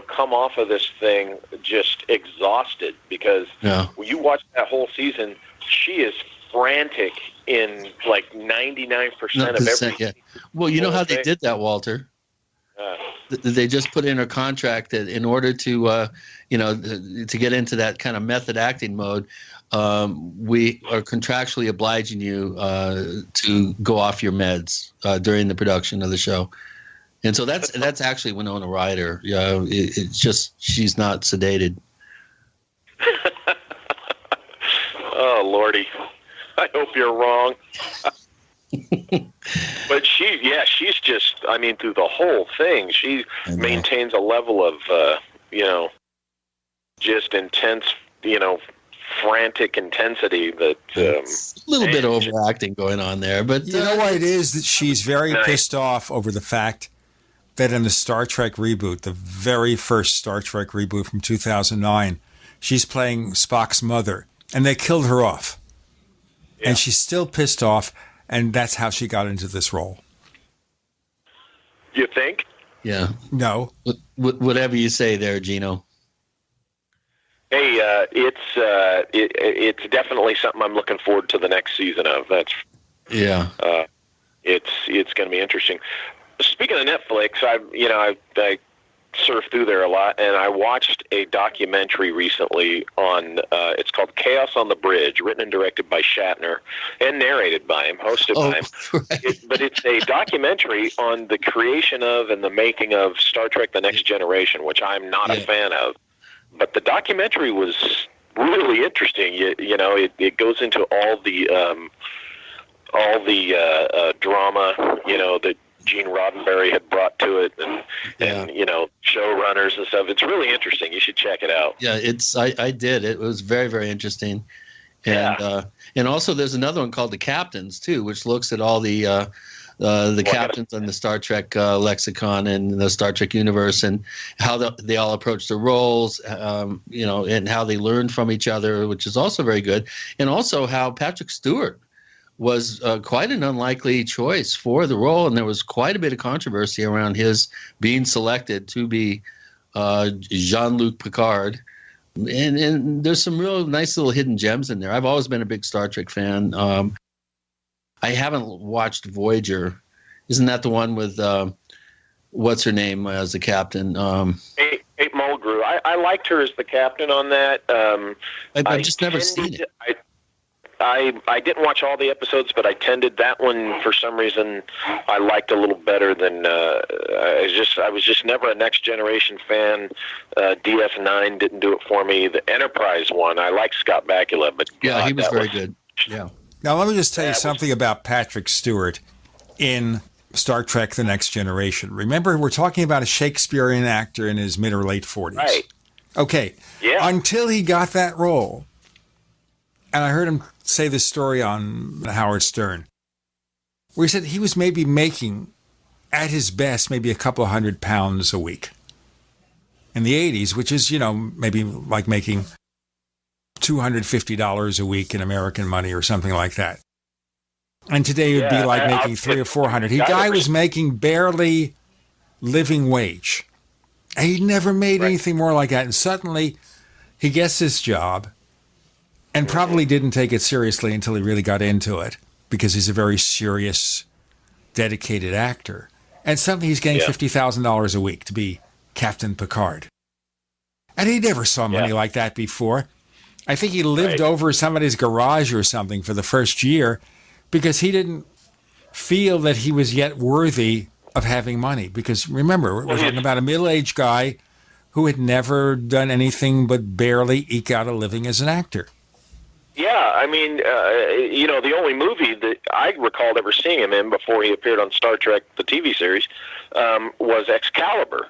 come off of this thing just exhausted, because when you watch that whole season, she is frantic in like 99% of everything. Yeah. Well, you know how they did that, Walter? They just put in a contract that in order to, to get into that kind of method acting mode, we are contractually obliging you to go off your meds during the production of the show. And so that's actually Winona Ryder. It's just she's not sedated. Oh, Lordy. I hope you're wrong. But she's just, through the whole thing, she maintains a level of, just intense, frantic intensity that... a little bit overacting going on there, but... You know what it is? That she's very pissed off over the fact that in the Star Trek reboot, the very first Star Trek reboot from 2009, she's playing Spock's mother, and they killed her off. Yeah. And she's still pissed off, and that's how she got into this role. You think? Yeah. No. Whatever you say there, Gino. Hey, it's definitely something I'm looking forward to the next season of. It's going to be interesting. Speaking of Netflix, I surf through there a lot, and I watched a documentary recently on it's called Chaos on the Bridge, written and directed by Shatner and narrated by him, hosted by him. Right. But it's a documentary on the creation of and the making of Star Trek The Next Generation, which I'm not a fan of. But the documentary was really interesting. It goes into all the drama, that Gene Roddenberry had brought to it, and showrunners and stuff. It's really interesting. You should check it out. Yeah, I did. It was very, very interesting. And also there's another one called The Captains too, which looks at all the captains on the Star Trek lexicon and the Star Trek universe, and how they all approach their roles, and how they learn from each other, which is also very good. And also how Patrick Stewart was quite an unlikely choice for the role, and there was quite a bit of controversy around his being selected to be Jean-Luc Picard. And there's some real nice little hidden gems in there. I've always been a big Star Trek fan. I haven't watched Voyager. Isn't that the one with what's her name as the captain? Kate Mulgrew. I liked her as the captain on that. I've just never seen it. I didn't watch all the episodes, but I tended that one for some reason I liked a little better than I was just never a Next Generation fan. DS9 didn't do it for me. The Enterprise one, I like Scott Bakula, but he was very good. Yeah. Now let me just tell you something about Patrick Stewart in Star Trek: The Next Generation. Remember, we're talking about a Shakespearean actor in his mid or late 40s. Right. Okay. Yeah. Until he got that role. And I heard him say this story on Howard Stern, where he said he was maybe making, at his best, maybe a couple £100 a week in the 80s, which is, maybe like making $250 a week in American money or something like that. And today it would be like making $300 or $400. The guy was making barely living wage. And he never made anything more like that. And suddenly he gets this job. And probably didn't take it seriously until he really got into it, because he's a very serious, dedicated actor. And suddenly he's getting $50,000 a week to be Captain Picard. And he never saw money like that before. I think he lived over somebody's garage or something for the first year because he didn't feel that he was yet worthy of having money. Because remember, we're talking about a middle-aged guy who had never done anything but barely eke out a living as an actor. Yeah, I mean, the only movie that I recalled ever seeing him in before he appeared on Star Trek, the TV series, was Excalibur.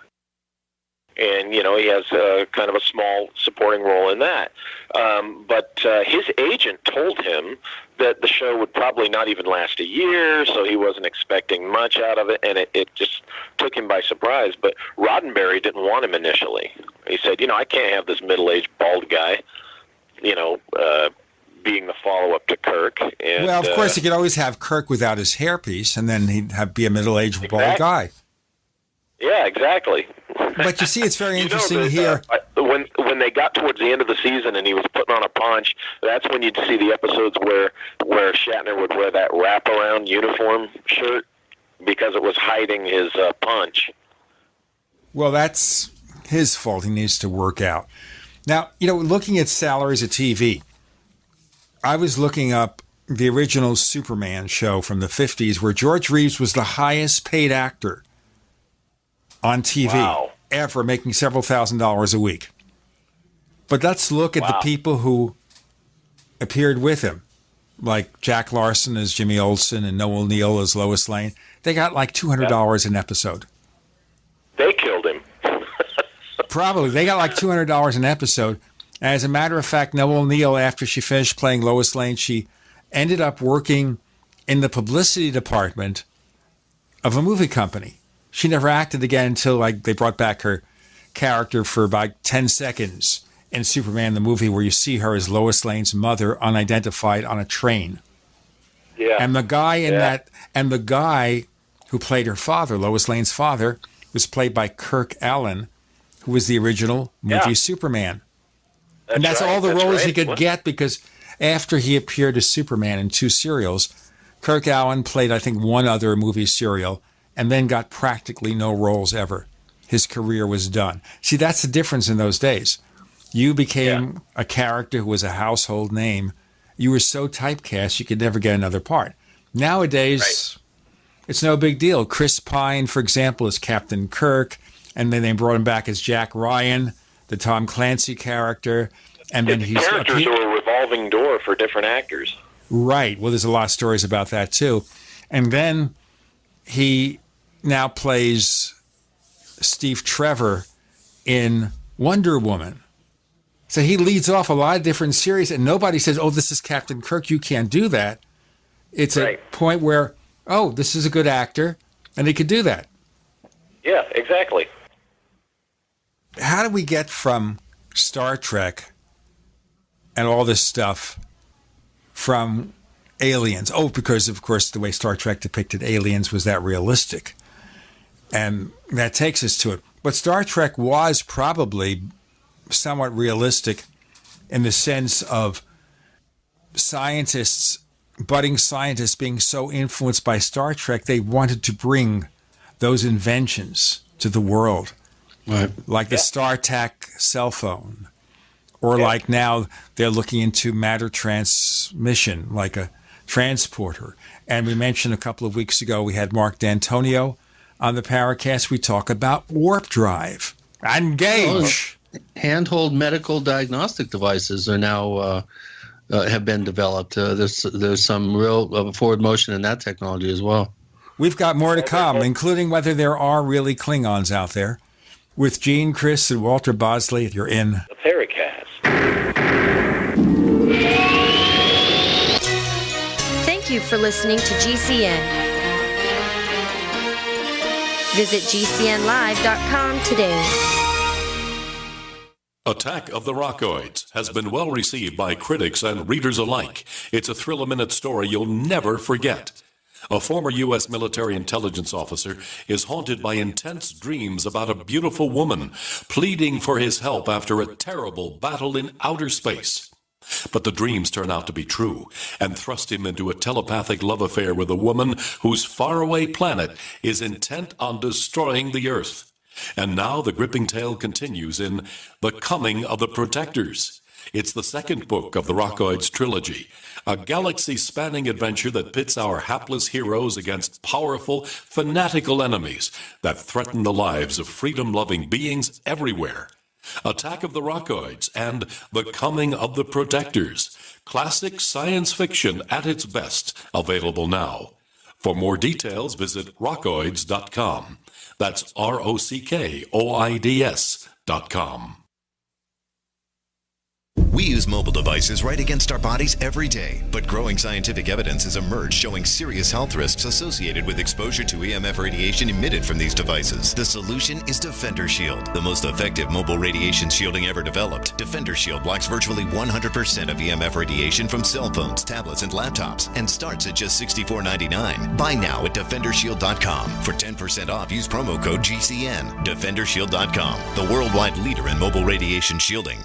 And, he has kind of a small supporting role in that. But his agent told him that the show would probably not even last a year, so he wasn't expecting much out of it, and it just took him by surprise. But Roddenberry didn't want him initially. He said, I can't have this middle-aged bald guy, being the follow-up to Kirk. And, well, of course, you could always have Kirk without his hairpiece, and then he'd be a middle-aged bald guy. Yeah, exactly. But you see, it's very interesting here. When they got towards the end of the season and he was putting on a paunch, that's when you'd see the episodes where Shatner would wear that wraparound uniform shirt because it was hiding his paunch. Well, that's his fault. He needs to work out. Now, looking at salaries of TV, I was looking up the original Superman show from the 50s where George Reeves was the highest paid actor on TV ever, making several $1,000s a week. But let's look at the people who appeared with him, like Jack Larson as Jimmy Olsen and Noel Neill as Lois Lane. They got like $200 an episode. They killed him. Probably. They got like $200 an episode. As a matter of fact, Noel Neill, after she finished playing Lois Lane, she ended up working in the publicity department of a movie company. She never acted again until they brought back her character for about 10 seconds in Superman the movie, where you see her as Lois Lane's mother, unidentified, on a train. Yeah. And the guy who played her father, Lois Lane's father, was played by Kirk Allen, who was the original movie Superman. And that's all the roles he could get, because after he appeared as Superman in 2 serials, Kirk Allen played, I think, 1 other movie serial, and then got practically no roles ever. His career was done. See, that's the difference in those days. You became a character who was a household name. You were so typecast, you could never get another part. Nowadays, it's no big deal. Chris Pine, for example, is Captain Kirk, and then they brought him back as Jack Ryan, the Tom Clancy character. And then his characters are a revolving door for different actors. Right. Well, there's a lot of stories about that, too. And then he now plays Steve Trevor in Wonder Woman. So he leads off a lot of different series, and nobody says, this is Captain Kirk, you can't do that. It's a point where, this is a good actor, and he could do that. Yeah, exactly. How do we get from Star Trek and all this stuff from aliens? Because, of course, the way Star Trek depicted aliens was that realistic. And that takes us to it. But Star Trek was probably somewhat realistic in the sense of budding scientists being so influenced by Star Trek, they wanted to bring those inventions to the world. Right. Like the StarTAC cell phone. Or like now they're looking into matter transmission, like a transporter. And we mentioned a couple of weeks ago, we had Mark D'Antonio on the Paracast. We talk about warp drive. Engage! Handheld medical diagnostic devices are now have been developed. There's some real forward motion in that technology as well. We've got more to come, including whether there are really Klingons out there. With Gene, Chris, and Walter Bosley, you're in the Paracast. Thank you for listening to GCN. Visit GCNlive.com today. Attack of the Rockoids has been well received by critics and readers alike. It's a thrill-a-minute story you'll never forget. A former U.S. military intelligence officer is haunted by intense dreams about a beautiful woman pleading for his help after a terrible battle in outer space. But the dreams turn out to be true and thrust him into a telepathic love affair with a woman whose faraway planet is intent on destroying the Earth. And now the gripping tale continues in The Coming of the Protectors. It's the second book of the Rockoids trilogy, a galaxy-spanning adventure that pits our hapless heroes against powerful, fanatical enemies that threaten the lives of freedom-loving beings everywhere. Attack of the Rockoids and The Coming of the Protectors. Classic science fiction at its best, available now. For more details, visit rockoids.com. That's ROCKOIDS.com. We use mobile devices right against our bodies every day, but growing scientific evidence has emerged showing serious health risks associated with exposure to EMF radiation emitted from these devices. The solution is Defender Shield, the most effective mobile radiation shielding ever developed. Defender Shield blocks virtually 100% of EMF radiation from cell phones, tablets, and laptops, and starts at just $64.99. Buy now at DefenderShield.com. For 10% off, use promo code GCN. DefenderShield.com, the worldwide leader in mobile radiation shielding.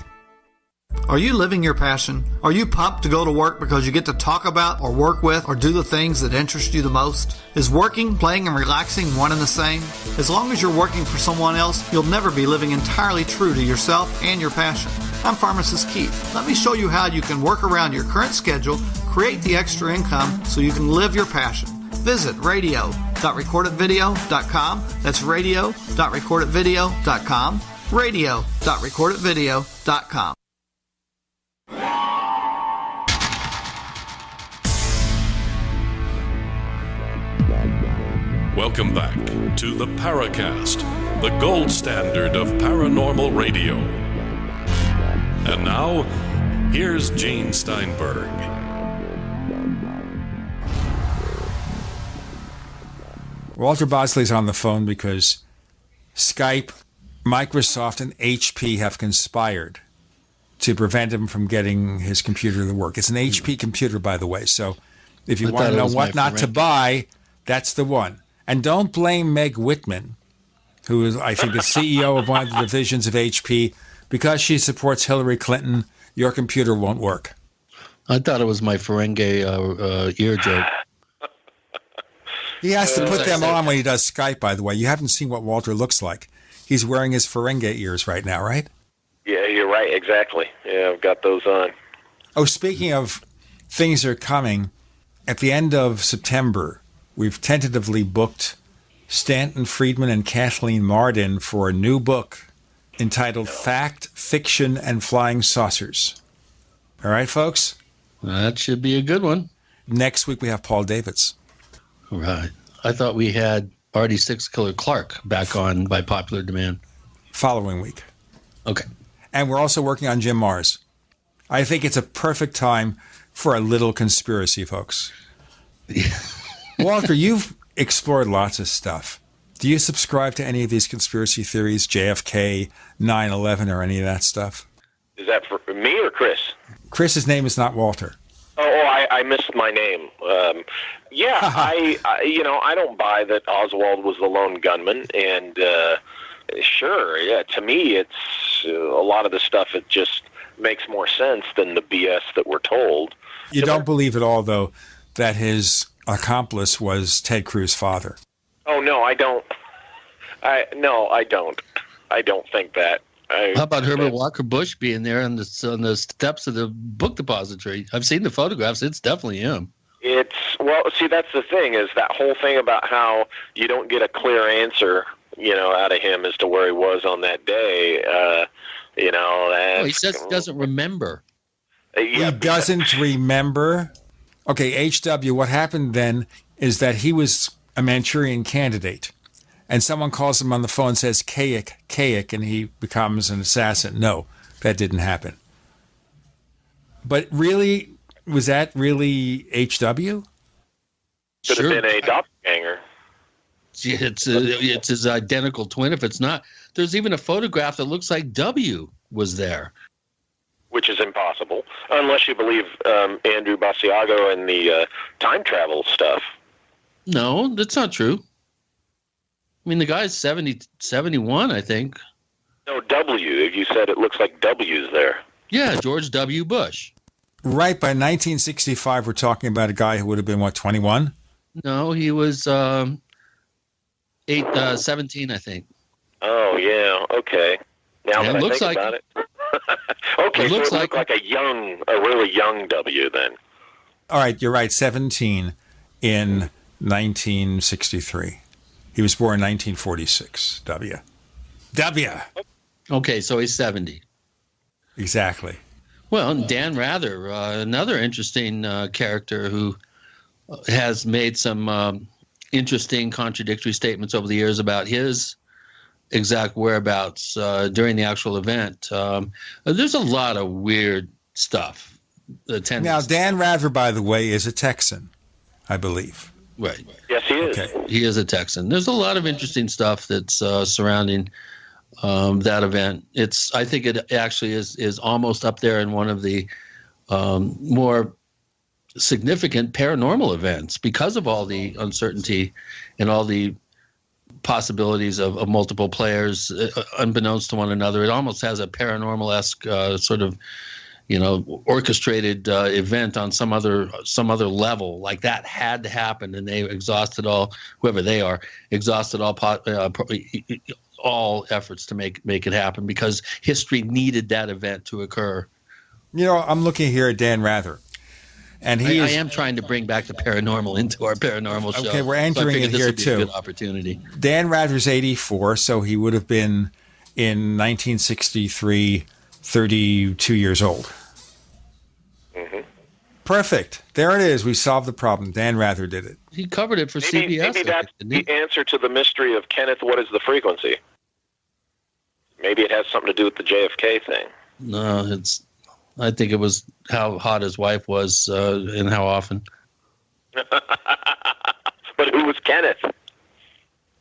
Are you living your passion? Are you pumped to go to work because you get to talk about or work with or do the things that interest you the most? Is working, playing, and relaxing one and the same? As long as you're working for someone else, you'll never be living entirely true to yourself and your passion. I'm Pharmacist Keith. Let me show you how you can work around your current schedule, create the extra income so you can live your passion. Visit radio.recordedvideo.com. That's radio.recordedvideo.com. radio.recordedvideo.com. Welcome back to the Paracast, the gold standard of paranormal radio. And now, here's Gene Steinberg. Walter Bosley's on the phone because Skype, Microsoft, and HP have conspired to prevent him from getting his computer to work. It's an HP computer, by the way, so if you want to know what not to buy, that's the one. And don't blame Meg Whitman, who is, I think, the CEO of one of the divisions of HP. Because she supports Hillary Clinton, your computer won't work. I thought it was my Ferengi ear joke. He has to put them on when he does Skype, by the way. You haven't seen what Walter looks like. He's wearing his Ferengi ears right now, right? Yeah, you're right. Exactly. Yeah, I've got those on. Oh, speaking of things are coming, at the end of September, we've tentatively booked Stanton Friedman and Kathleen Marden for a new book entitled Fact, Fiction, and Flying Saucers. All right, folks? That should be a good one. Next week, we have Paul Davids. Right. I thought we had Artie Six Killer Clark back on by popular demand. Following week. Okay. And we're also working on Jim Mars. I think it's a perfect time for a little conspiracy, folks. Walter, you've explored lots of stuff. Do you subscribe to any of these conspiracy theories, JFK, 9/11, or any of that stuff? Is that for me or Chris? Chris's name is not Walter. I missed my name. I don't buy that Oswald was the lone gunman, and sure, yeah, to me, it's a lot of the stuff. It just makes more sense than the BS that we're told. You don't believe at all, though, that his accomplice was Ted Cruz's father? Oh no, I don't. I don't. I don't think that. How about Herbert Walker Bush being there on the steps of the book depository? I've seen the photographs. It's definitely him. See, that's the thing, is that whole thing about how you don't get a clear answer, out of him as to where he was on that day. He says he doesn't remember. He doesn't remember? Okay, H.W., what happened then is that he was a Manchurian candidate. And someone calls him on the phone and says, Kayik, and he becomes an assassin. No, that didn't happen. But really, was that really H.W.? Could have been a doppelganger. It's his identical twin. If it's not, there's even a photograph that looks like W was there. Which is impossible, unless you believe Andrew Basiago and the time travel stuff. No, that's not true. I mean, the guy's 71, I think. No, W. You said it looks like W's there. Yeah, George W. Bush. Right, by 1965, we're talking about a guy who would have been, 21? No, he was 17, I think. Oh, yeah, okay. Now Yeah, that it I looks think like about it. Okay, it so looks it looked like a really young W then. All right, you're right, 17 in 1963. He was born in 1946, W. Okay, so he's 70. Exactly. Well, and Dan Rather, another interesting character who has made some interesting contradictory statements over the years about his exact whereabouts during the actual event. There's a lot of weird stuff. Now, Dan Rather, by the way, is a Texan, I believe. Right. Yes, he is. Okay. He is a Texan. There's a lot of interesting stuff that's surrounding that event. I think it actually is almost up there in one of the more significant paranormal events because of all the uncertainty and all the possibilities of multiple players unbeknownst to one another. It almost has a paranormal-esque sort of, orchestrated event on some other level. Like that had to happen, and they exhausted all all efforts to make it happen because history needed that event to occur. I'm looking here at Dan Rather, and I am trying to bring back the paranormal into our paranormal show. Okay, we're entering it here this would be too. A good opportunity. Dan Rather's 84, so he would have been in 1963 32 years old. Mm-hmm. Perfect. There it is. We solved the problem. Dan Rather did it. He covered it for CBS. Maybe that's the answer to the mystery of Kenneth. What is the frequency? Maybe it has something to do with the JFK thing. No, I think it was how hot his wife was and how often. But who was Kenneth?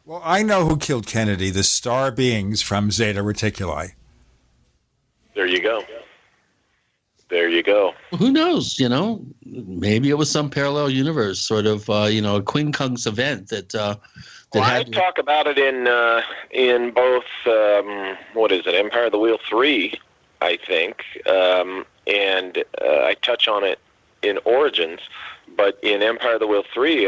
Well, I know who killed Kennedy, the star beings from Zeta Reticuli. There you go. There you go. Who knows? Maybe it was some parallel universe, sort of, a quincunx event that. I talk about it in both. What is it? Empire of the Wheel 3, I think, and I touch on it in Origins. But in Empire of the Wheel 3,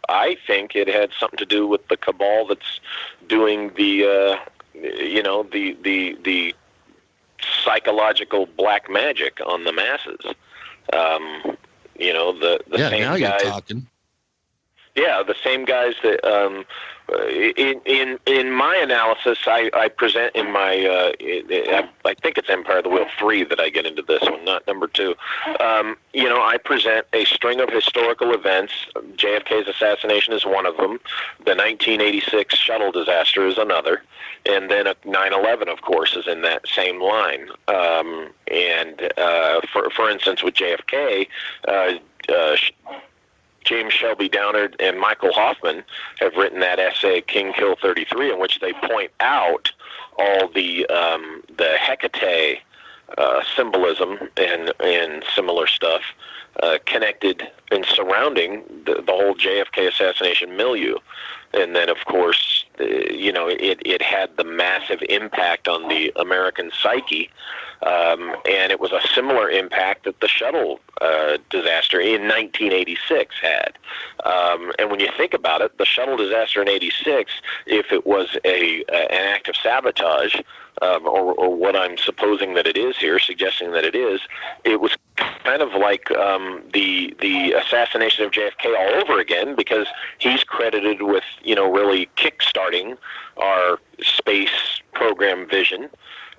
I think it had something to do with the cabal that's doing the psychological black magic on the masses. The same now guys. You're talking. Yeah, the same guys that in my analysis I present in my I think it's Empire of the Wheel 3 that I get into this one, not number 2. I present a string of historical events. JFK's assassination is one of them. The 1986 shuttle disaster is another, and then 9/11, of course, is in that same line. For instance, with JFK. James Shelby Downard and Michael Hoffman have written that essay, King Kill 33, in which they point out all the Hecate symbolism and similar stuff connected and surrounding the whole JFK assassination milieu. And then, of course, it had the massive impact on the American psyche, and it was a similar impact that the shuttle disaster in 1986 had. And when you think about it, the shuttle disaster in 86, if it was an act of sabotage, or what I'm supposing that it is here, suggesting that it was kind of like the assassination of JFK all over again, because he's credited with, really kickstarting our space program vision.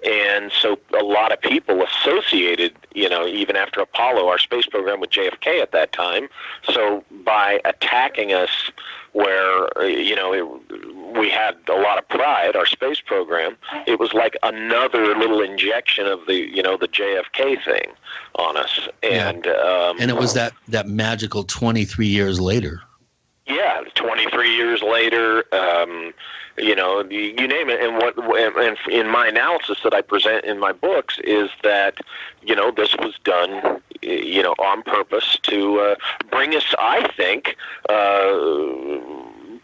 And so a lot of people associated, even after Apollo, our space program with JFK at that time. So by attacking us where, we had a lot of pride, our space program, it was like another little injection of the, the JFK thing on us. And and it was that magical 23 years later. Yeah, 23 years later, you name it. And in my analysis that I present in my books is that, this was done, on purpose to bring us, I think,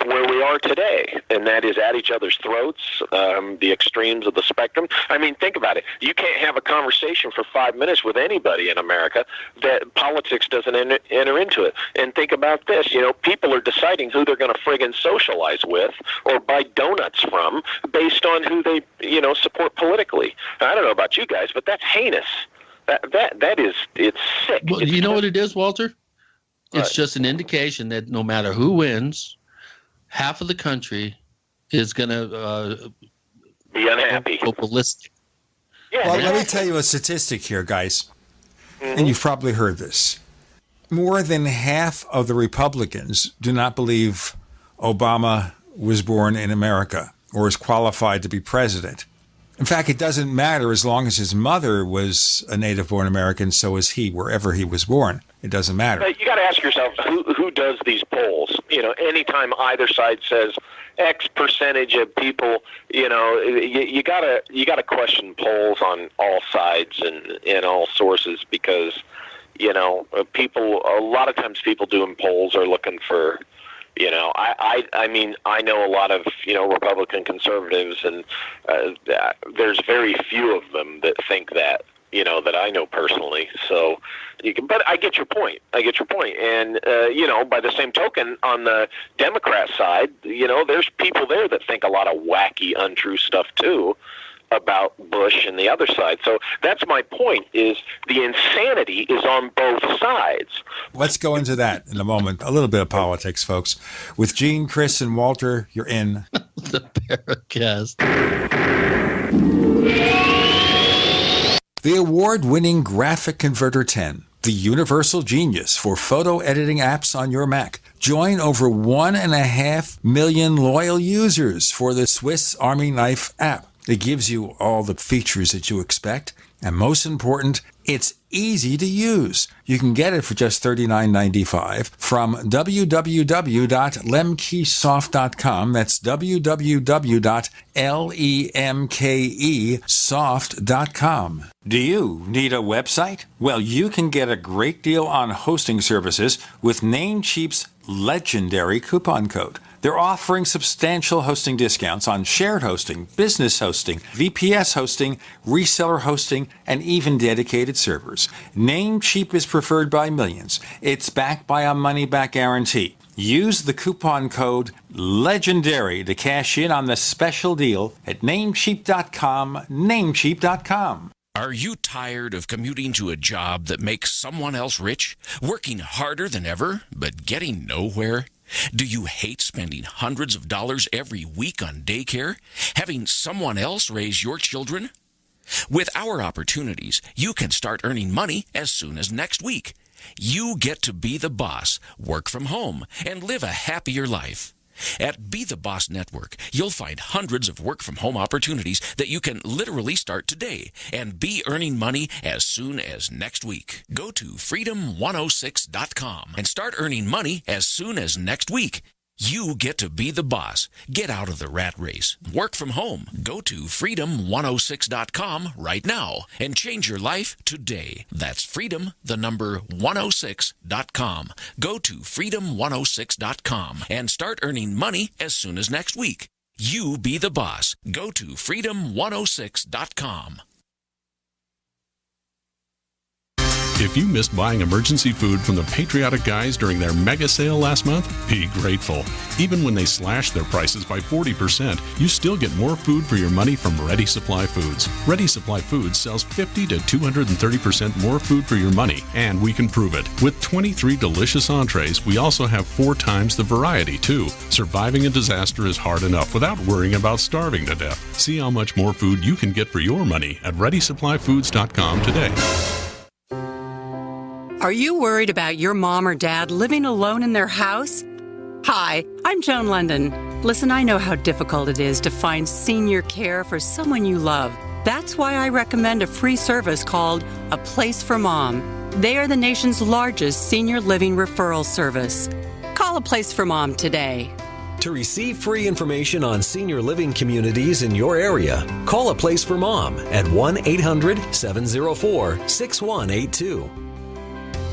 where we are today, and that is at each other's throats, the extremes of the spectrum. I mean, think about it. You can't have a conversation for 5 minutes with anybody in America that politics doesn't enter into it. And think about this. People are deciding who they're going to friggin' socialize with or buy donuts from based on who they, support politically. I don't know about you guys, but that's heinous. It's sick. Well, you know what it is, Walter? It's just an indication that no matter who wins, half of the country is going to be unhappy. Go ballistic. Yeah, well, let me tell you a statistic here, guys, and you've probably heard this. More than half of the Republicans do not believe Obama was born in America or is qualified to be president. In fact, it doesn't matter as long as his mother was a native-born American, so is he, wherever he was born. It doesn't matter. But you got to ask yourself, who does these polls? Anytime either side says X percentage of people, you gotta question polls on all sides and all sources because, people, a lot of times people doing polls are looking for, I know a lot of, Republican conservatives, and there's very few of them that think that, that I know personally. So, but I get your point. And, by the same token, on the Democrat side, there's people there that think a lot of wacky, untrue stuff too about Bush and the other side. So that's my point, is the insanity is on both sides. Let's go into that in a moment. A little bit of politics, folks. With Gene, Chris, and Walter, you're in the Paracast. The award-winning Graphic Converter 10, the universal genius for photo editing apps on your Mac. Join over 1.5 million loyal users for the Swiss Army Knife app. It gives you all the features that you expect, and most important, it's easy to use. You can get it for just $39.95 from www.lemkesoft.com. That's www.lemkesoft.com. Do you need a website? Well, you can get a great deal on hosting services with Namecheap's legendary coupon code. They're offering substantial hosting discounts on shared hosting, business hosting, VPS hosting, reseller hosting, and even dedicated servers. Namecheap is preferred by millions. It's backed by a money-back guarantee. Use the coupon code LEGENDARY to cash in on the special deal at Namecheap.com, Namecheap.com. Are you tired of commuting to a job that makes someone else rich? Working harder than ever, but getting nowhere? Do you hate spending hundreds of dollars every week on daycare? Having someone else raise your children? With our opportunities, you can start earning money as soon as next week. You get to be the boss, work from home, and live a happier life. At Be the Boss Network, you'll find hundreds of work-from-home opportunities that you can literally start today and be earning money as soon as next week. Go to freedom106.com and start earning money as soon as next week. You get to be the boss. Get out of the rat race. Work from home. Go to freedom106.com right now and change your life today. That's freedom106.com. Go to freedom106.com and start earning money as soon as next week. You be the boss. Go to freedom106.com. If you missed buying emergency food from the Patriotic Guys during their mega sale last month, be grateful. Even when they slashed their prices by 40%, you still get more food for your money from Ready Supply Foods. Ready Supply Foods sells 50 to 230% more food for your money, and we can prove it. With 23 delicious entrees, we also have 4 times the variety, too. Surviving a disaster is hard enough without worrying about starving to death. See how much more food you can get for your money at ReadySupplyFoods.com today. Are you worried about your mom or dad living alone in their house? Hi, I'm Joan London. Listen, I know how difficult it is to find senior care for someone you love. That's why I recommend a free service called A Place for Mom. They are the nation's largest senior living referral service. Call A Place for Mom today. To receive free information on senior living communities in your area, call A Place for Mom at 1-800-704-6182.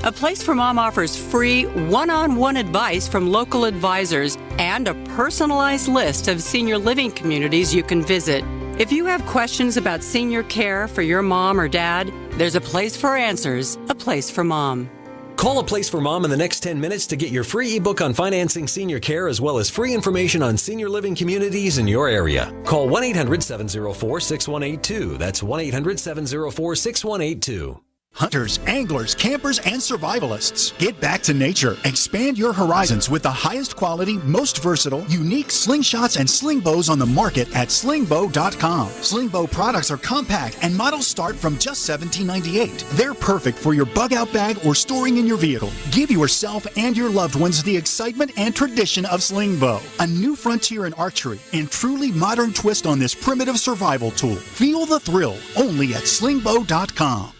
A Place for Mom offers free one-on-one advice from local advisors and a personalized list of senior living communities you can visit. If you have questions about senior care for your mom or dad, there's a place for answers, A Place for Mom. Call A Place for Mom in the next 10 minutes to get your free ebook on financing senior care as well as free information on senior living communities in your area. Call 1-800-704-6182. That's 1-800-704-6182. Hunters, anglers, campers, and survivalists. Get back to nature. Expand your horizons with the highest quality, most versatile, unique slingshots and sling bows on the market at slingbow.com. Slingbow products are compact and models start from just $17.98. They're perfect for your bug out bag or storing in your vehicle. Give yourself and your loved ones the excitement and tradition of Slingbow, a new frontier in archery and truly modern twist on this primitive survival tool. Feel the thrill only at slingbow.com.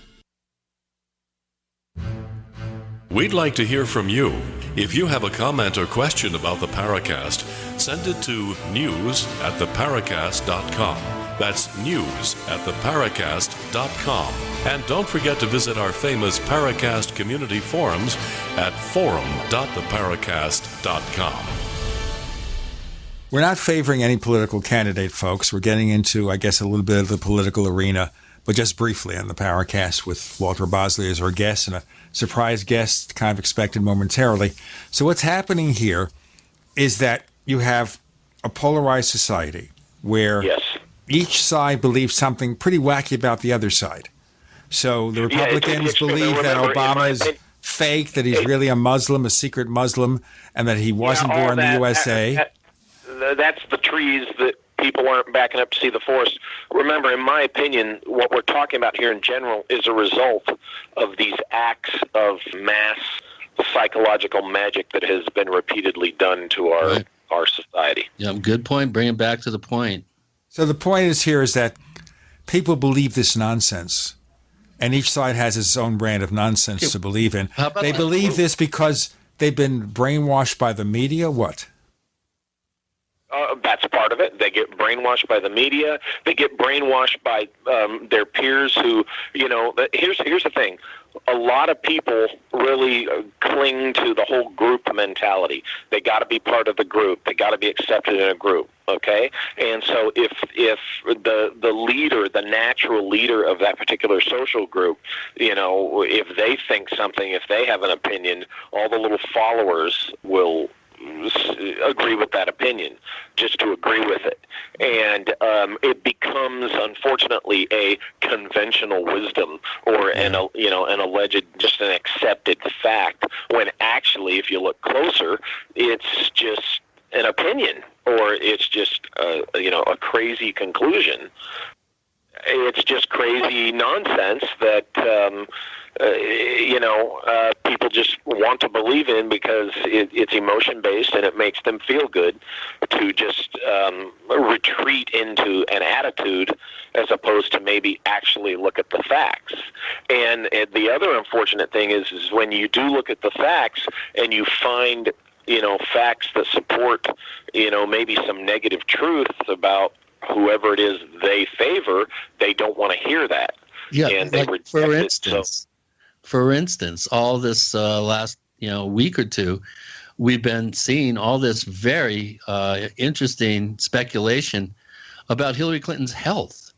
We'd like to hear from you. If you have a comment or question about the Paracast, send it to news@theparacast.com. That's news@theparacast.com. And don't forget to visit our famous Paracast community forums at forum.theparacast.com. We're not favoring any political candidate, folks. We're getting into, I guess, a little bit of the political arena, but just briefly on the Paracast with Walter Bosley as our guest and a surprise guest kind of expected momentarily. So what's happening here is that you have a polarized society where each side believes something pretty wacky about the other side. So the Republicans believe that Obama is fake, that he's really a Muslim, a secret Muslim, and that he wasn't born in the USA. That's the trees that people aren't backing up to see the forest. Remember, in my opinion, what we're talking about here in general is a result of these acts of mass psychological magic that has been repeatedly done to our society. Yeah, good point. Bring it back to the point. So the point is that people believe this nonsense, and each side has its own brand of nonsense to believe in. They believe this because they've been brainwashed by the media. What? That's part of it. They get brainwashed by the media. They get brainwashed by their peers who, here's the thing. A lot of people really cling to the whole group mentality. They got to be part of the group. They got to be accepted in a group. Okay? And so if the leader, the natural leader of that particular social group, if they think something, if they have an opinion, all the little followers will agree with that opinion, just to agree with it. And it becomes, unfortunately, a conventional wisdom or an alleged, just an accepted fact, when actually, if you look closer, it's just an opinion, or it's just a crazy conclusion. It's just crazy nonsense that people just want to believe in because it's emotion-based and it makes them feel good to just retreat into an attitude as opposed to maybe actually look at the facts. And the other unfortunate thing is when you do look at the facts and you find, facts that support, maybe some negative truth about whoever it is they favor, they don't want to hear that. Yeah, and they like for instance, all this last week or two, we've been seeing all this very interesting speculation about Hillary Clinton's health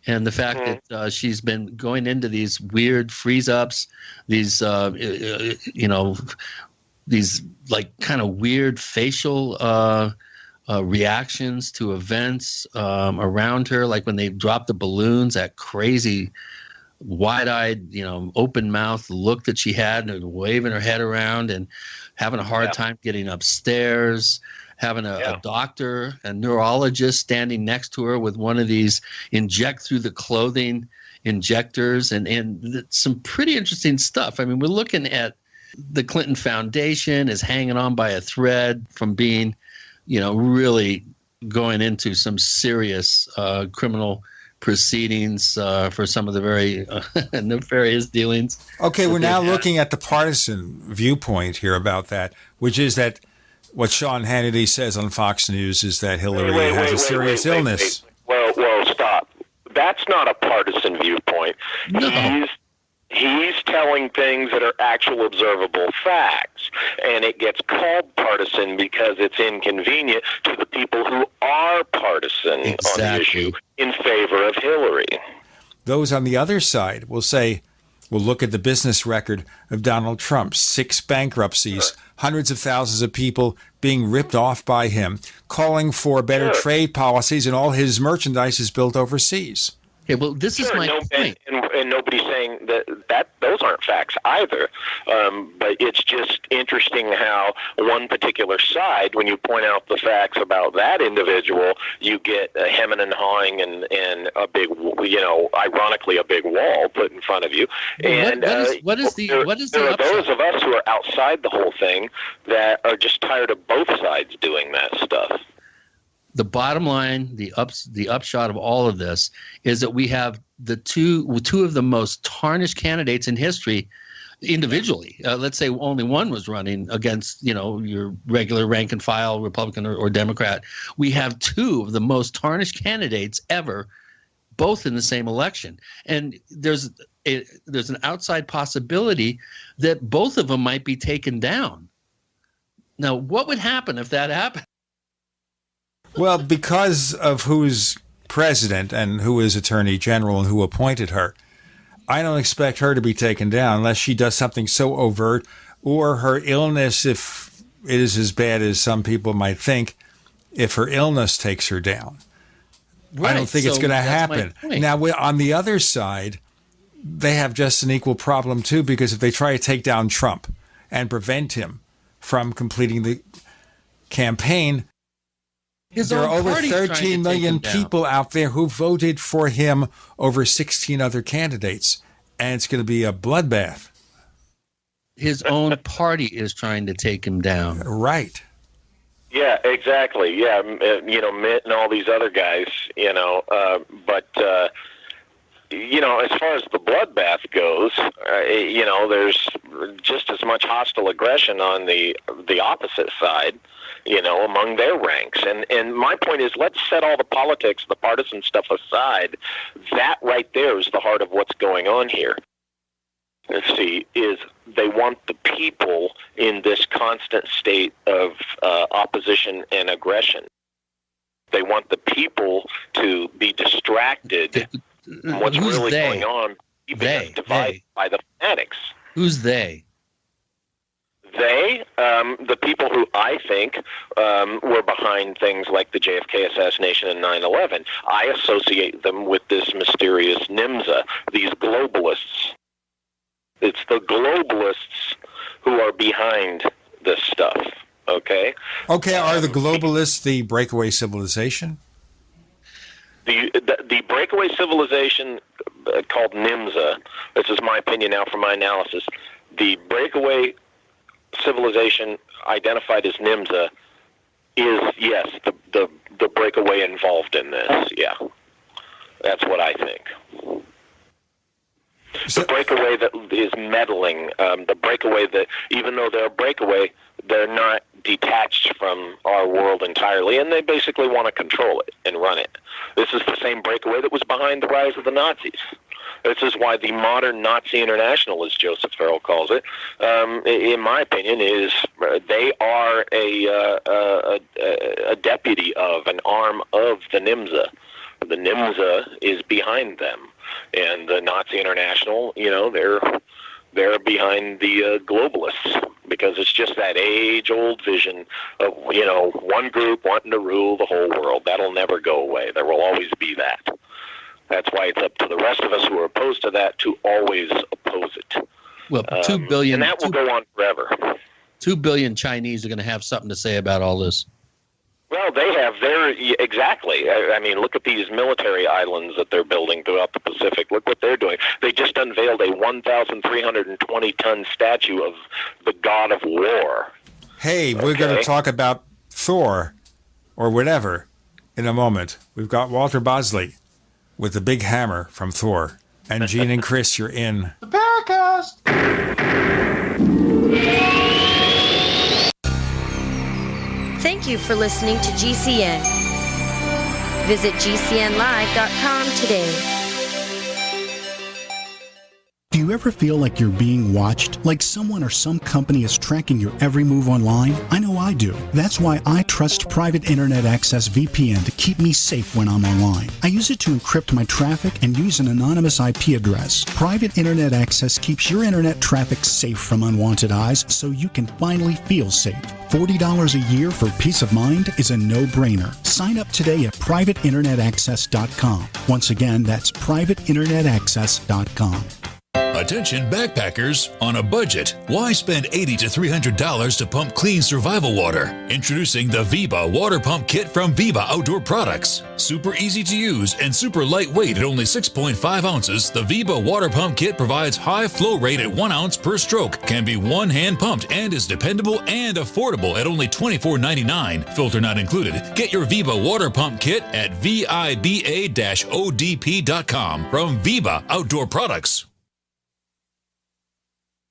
and the fact that she's been going into these weird freeze-ups, these these like kind of weird facial reactions to events around her, like when they dropped the balloons, that crazy wide-eyed, open mouth look that she had, and waving her head around and having a hard time getting upstairs, having a doctor, a neurologist standing next to her with one of these inject through the clothing injectors, and some pretty interesting stuff. I mean, we're looking at the Clinton Foundation is hanging on by a thread from being, really going into some serious criminal proceedings for some of the very nefarious dealings. Okay, we're now looking at the partisan viewpoint here about that, which is that what Sean Hannity says on Fox News is that Hillary has a serious illness. Well, stop. That's not a partisan viewpoint. No. He's telling things that are actual observable facts. And it gets called partisan because it's inconvenient to the people who are partisan on the issue in favor of Hillary. Those on the other side will say, well, look at the business record of Donald Trump. 6 bankruptcies, hundreds of thousands of people being ripped off by him, calling for better trade policies, and all his merchandise is built overseas. Okay, well, this is my point. And nobody's saying that those aren't facts either. But it's just interesting how one particular side, when you point out the facts about that individual, you get a hemming and hawing and a big, ironically, a big wall put in front of you. And what is the there are upside? those of us who are outside the whole thing that are just tired of both sides doing that stuff. The bottom line, the upshot of all of this is that we have the two of the most tarnished candidates in history individually. Let's say only one was running against, your regular rank and file Republican or Democrat. We have 2 of the most tarnished candidates ever, both in the same election. And there's an outside possibility that both of them might be taken down. Now, what would happen if that happened? Well, because of who's president and who is attorney general and who appointed her, I don't expect her to be taken down unless she does something so overt, or her illness, if it is as bad as some people might think, if her illness takes her down. Right. I don't think it's going to happen. Now, on the other side, they have just an equal problem, too, because if they try to take down Trump and prevent him from completing the campaign, there are over 13 million people out there who voted for him over 16 other candidates, and it's going to be a bloodbath. His own party is trying to take him down. Right. Yeah, exactly. Yeah, Mitt and all these other guys, but as far as the bloodbath goes, there's just as much hostile aggression on the opposite side, among their ranks. And my point is, let's set all the politics, the partisan stuff aside. That right there is the heart of what's going on here. Let's see, is they want the people in this constant state of opposition and aggression. They want the people to be distracted from what's really going on, even divided by the fanatics. Who's they? They, the people who I think were behind things like the JFK assassination and 9/11. I associate them with this mysterious NIMSA, these globalists. It's the globalists who are behind this stuff, okay? Okay, are the globalists the breakaway civilization? The breakaway civilization called NIMSA, this is my opinion now from my analysis, the breakaway civilization identified as NIMSA is, yes, the breakaway involved in this, yeah. That's what I think. The breakaway that is meddling, the breakaway that, even though they're a breakaway, they're not detached from our world entirely, and they basically want to control it and run it. This is the same breakaway that was behind the rise of the Nazis. This is why the modern Nazi International, as Joseph Farrell calls it, in my opinion, is they are a deputy of, an arm of the NIMSA. The NIMSA is behind them. And the Nazi International, they're behind the globalists, because it's just that age-old vision of, one group wanting to rule the whole world. That'll never go away. There will always be that. That's why it's up to the rest of us who are opposed to that to always oppose it. Well, 2 billion... And that will go on forever. 2 billion Chinese are going to have something to say about all this. Well, they have exactly. I mean, look at these military islands that they're building throughout the Pacific. Look what they're doing. They just unveiled a 1,320-ton statue of the god of war. Hey, we're going to talk about Thor or whatever in a moment. We've got Walter Bosley with the big hammer from Thor. And Gene and Chris, you're in the Paracast. Thank you for listening to GCN. Visit GCNlive.com today. Do you ever feel like you're being watched? Like someone or some company is tracking your every move online? I know I do. That's why I trust Private Internet Access VPN to keep me safe when I'm online. I use it to encrypt my traffic and use an anonymous IP address. Private Internet Access keeps your internet traffic safe from unwanted eyes so you can finally feel safe. $40 a year for peace of mind is a no-brainer. Sign up today at privateinternetaccess.com. Once again, that's privateinternetaccess.com. Attention backpackers on a budget. Why spend $80 to $300 to pump clean survival water? Introducing the Viva Water Pump Kit from Viva Outdoor Products. Super easy to use and super lightweight at only 6.5 ounces, the Viva Water Pump Kit provides high flow rate at 1 ounce per stroke, can be one-hand pumped, and is dependable and affordable at only $24.99. Filter not included. Get your Viva Water Pump Kit at viba-odp.com from Viva Outdoor Products.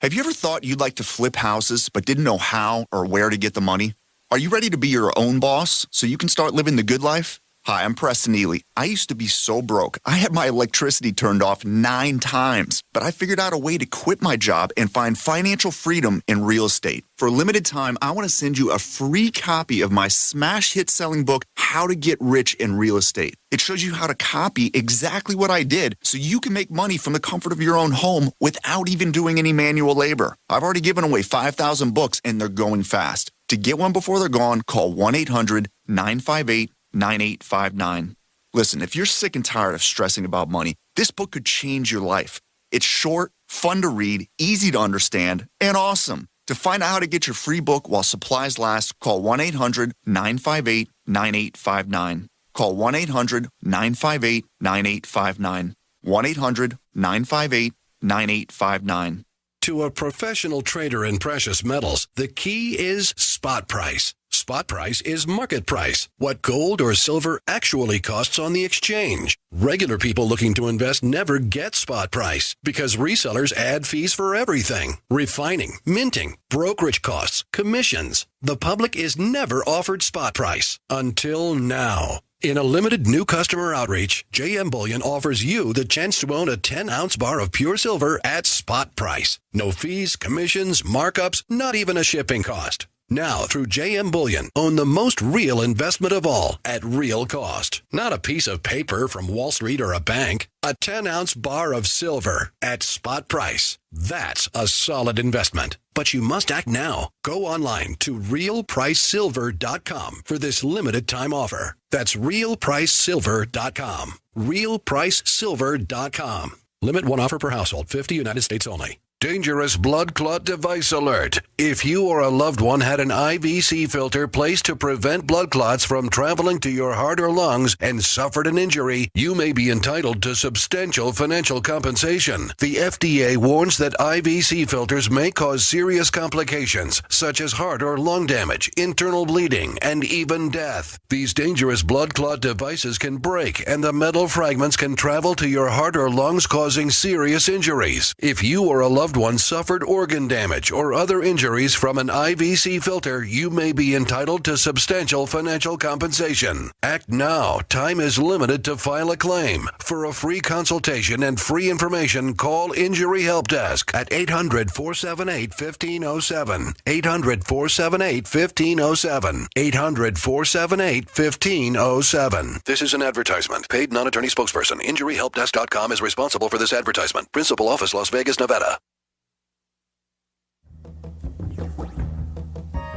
Have you ever thought you'd like to flip houses but didn't know how or where to get the money? Are you ready to be your own boss so you can start living the good life? Hi, I'm Preston Ely. I used to be so broke. I had my electricity turned off 9 times, but I figured out a way to quit my job and find financial freedom in real estate. For a limited time, I want to send you a free copy of my smash hit selling book, How to Get Rich in Real Estate. It shows you how to copy exactly what I did so you can make money from the comfort of your own home without even doing any manual labor. I've already given away 5,000 books and they're going fast. To get one before they're gone, call 1-800-958-9859. Listen, if you're sick and tired of stressing about money, this book could change your life. It's short, fun to read, easy to understand, and awesome. To find out how to get your free book while supplies last, call 1-800-958-9859. Call 1-800-958-9859. 1-800-958-9859. To a professional trader in precious metals, the key is spot price. Spot price is market price, what gold or silver actually costs on the exchange. Regular people looking to invest never get spot price because resellers add fees for everything. Refining, minting, brokerage costs, commissions. The public is never offered spot price until now. In a limited new customer outreach, JM Bullion offers you the chance to own a 10-ounce bar of pure silver at spot price. No fees, commissions, markups, not even a shipping cost. Now, through JM Bullion, own the most real investment of all at real cost. Not a piece of paper from Wall Street or a bank. A 10-ounce bar of silver at spot price. That's a solid investment. But you must act now. Go online to realpricesilver.com for this limited time offer. That's realpricesilver.com. realpricesilver.com. Limit 1 offer per household, 50 United States only. Dangerous blood clot device alert. If you or a loved one had an IVC filter placed to prevent blood clots from traveling to your heart or lungs and suffered an injury, you may be entitled to substantial financial compensation. The FDA warns that IVC filters may cause serious complications, such as heart or lung damage, internal bleeding, and even death. These dangerous blood clot devices can break, and the metal fragments can travel to your heart or lungs, causing serious injuries. If you or a loved one suffered organ damage or other injuries from an IVC filter, you may be entitled to substantial financial compensation. Act now. Time is limited to file a claim. For a free consultation and free information, call Injury Help Desk at 800-478-1507. 800-478-1507. 800-478-1507. This is an advertisement. Paid non-attorney spokesperson. InjuryHelpDesk.com is responsible for this advertisement. Principal office, Las Vegas, Nevada.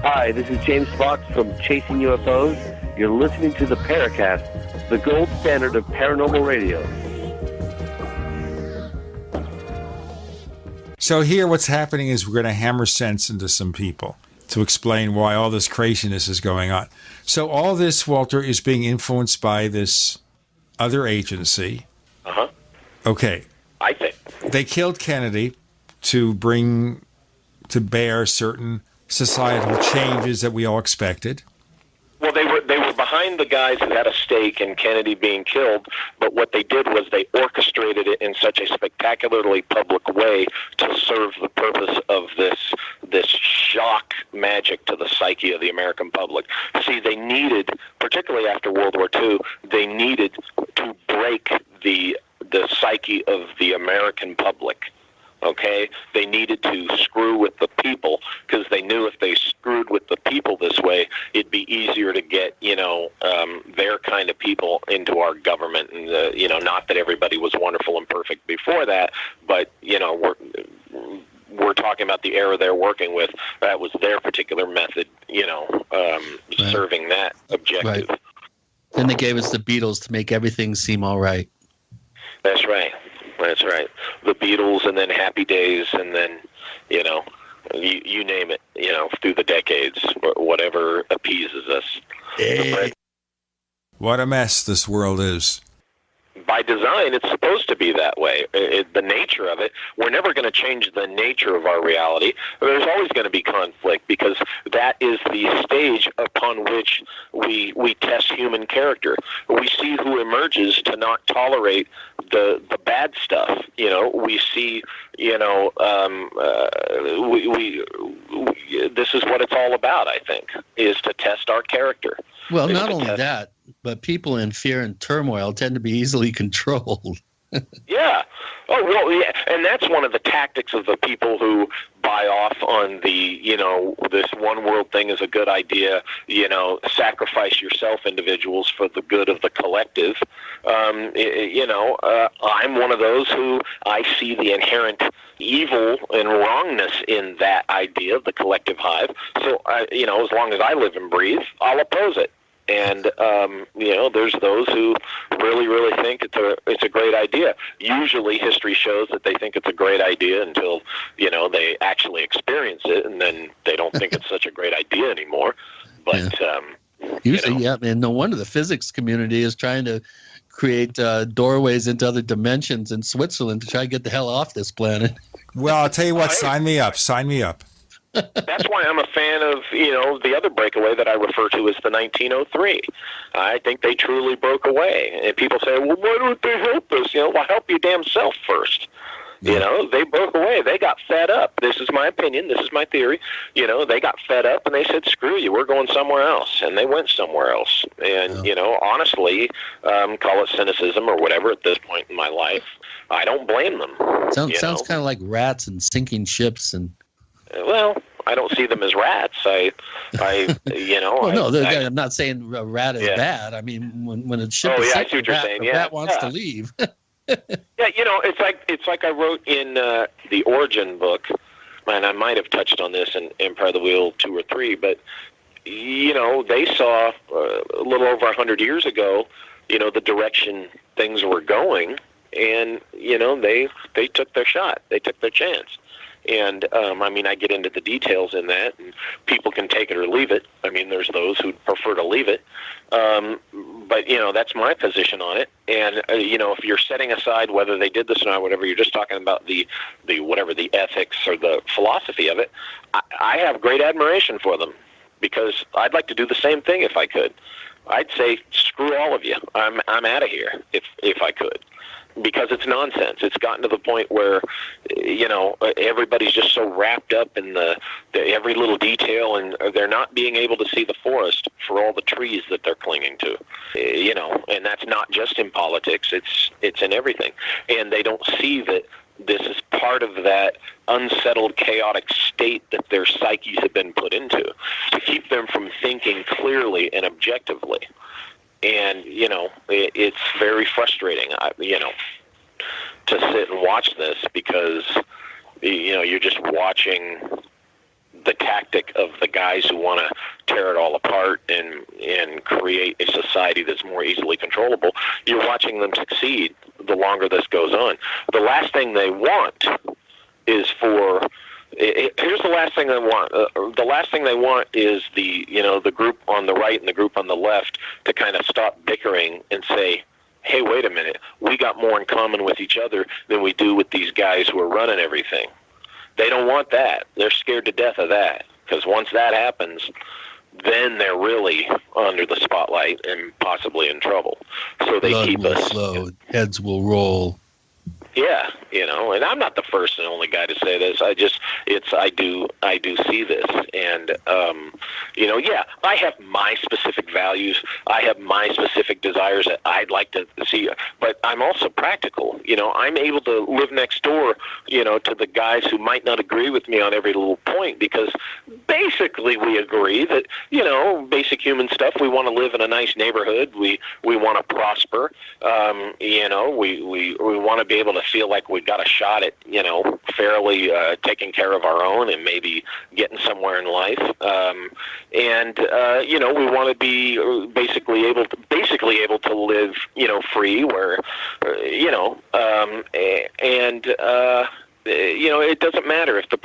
Hi, this is James Fox from Chasing UFOs. You're listening to the Paracast, the gold standard of paranormal radio. So here what's happening is we're going to hammer sense into some people to explain why all this craziness is going on. So all this, Walter, is being influenced by this other agency. Uh-huh. Okay. I think. They killed Kennedy to bring to bear certain societal changes that we all expected. Well, they were behind the guys who had a stake in Kennedy being killed, but what they did was they orchestrated it in such a spectacularly public way to serve the purpose of this shock magic to the psyche of the American public. See, they needed, particularly after World War II, they needed to break the psyche of the American public Okay, they needed to screw with the people because they knew if they screwed with the people this way, it'd be easier to get, their kind of people into our government. And, not that everybody was wonderful and perfect before that, but, we're talking about the era they're working with. That was their particular method, serving that objective. Right. Then they gave us the Beatles to make everything seem all right. That's right. That's right. The Beatles, and then Happy Days, and then, you name it, through the decades, whatever appeases us. What a mess this world is. By design, it's supposed to be that way. The nature of it, we're never going to change the nature of our reality. There's always going to be conflict because that is the stage upon which we test human character. We see who emerges to not tolerate the bad stuff. We see, this is what it's all about, I think, is to test our character. Well, not only that, but people in fear and turmoil tend to be easily controlled. Yeah. Oh, well, yeah. And that's one of the tactics of the people who buy off on the, this one world thing is a good idea, sacrifice yourself individuals for the good of the collective. I'm one of those who I see the inherent evil and wrongness in that idea of the collective hive. So, as long as I live and breathe, I'll oppose it. And, there's those who really, really think it's a great idea. Usually history shows that they think it's a great idea until, they actually experience it, and then they don't think it's such a great idea anymore. But, usually, and no wonder the physics community is trying to create doorways into other dimensions in Switzerland to try to get the hell off this planet. Well, I'll tell you what, sign me up. Sign me up. That's why I'm a fan of, the other breakaway that I refer to as the 1903. I think they truly broke away. And people say, well, why don't they help us? Well, help your damn self first. They broke away. They got fed up. This is my opinion. This is my theory. They got fed up and they said, screw you, we're going somewhere else. And they went somewhere else. And, honestly, call it cynicism or whatever at this point in my life, I don't blame them. Sounds kind of like rats and sinking ships and... Well, I don't see them as rats. I'm not saying a rat is bad. I mean, when a ship is sinking, the rat wants to leave. It's like I wrote in the Origin book, and I might have touched on this in Empire of the Wheel 2 or 3, but, they saw a little over 100 years ago, the direction things were going, and, they took their shot. They took their chance. And, I get into the details in that, and people can take it or leave it. I mean, there's those who prefer to leave it. But, that's my position on it. And, if you're setting aside whether they did this or not, whatever, you're just talking about the ethics or the philosophy of it, I have great admiration for them because I'd like to do the same thing if I could. I'd say, screw all of you. I'm out of here if I could. Because it's nonsense. It's gotten to the point where, everybody's just so wrapped up in the every little detail, and they're not being able to see the forest for all the trees that they're clinging to. And that's not just in politics. It's in everything. And they don't see that this is part of that unsettled, chaotic state that their psyches have been put into to keep them from thinking clearly and objectively. And, it's very frustrating, to sit and watch this because, you're just watching the tactic of the guys who want to tear it all apart and create a society that's more easily controllable. You're watching them succeed the longer this goes on. The last thing they want is here's the last thing they want. The last thing they want is the group on the right and the group on the left to kind of stop bickering and say, hey, wait a minute, we got more in common with each other than we do with these guys who are running everything. They don't want that. They're scared to death of that because once that happens, then they're really under the spotlight and possibly in trouble. So they Blood keep will us. Flow, heads will roll. Yeah, and I'm not the first and only guy to say this. I do see this, and yeah, I have my specific values. I have my specific desires that I'd like to see, but I'm also practical. I'm able to live next door, to the guys who might not agree with me on every little point, because basically we agree that, basic human stuff. We want to live in a nice neighborhood. We want to prosper. We want to be able to feel like we got a shot at, fairly taking care of our own and maybe getting somewhere in life. We want to be basically able to live, free, where, it doesn't matter if the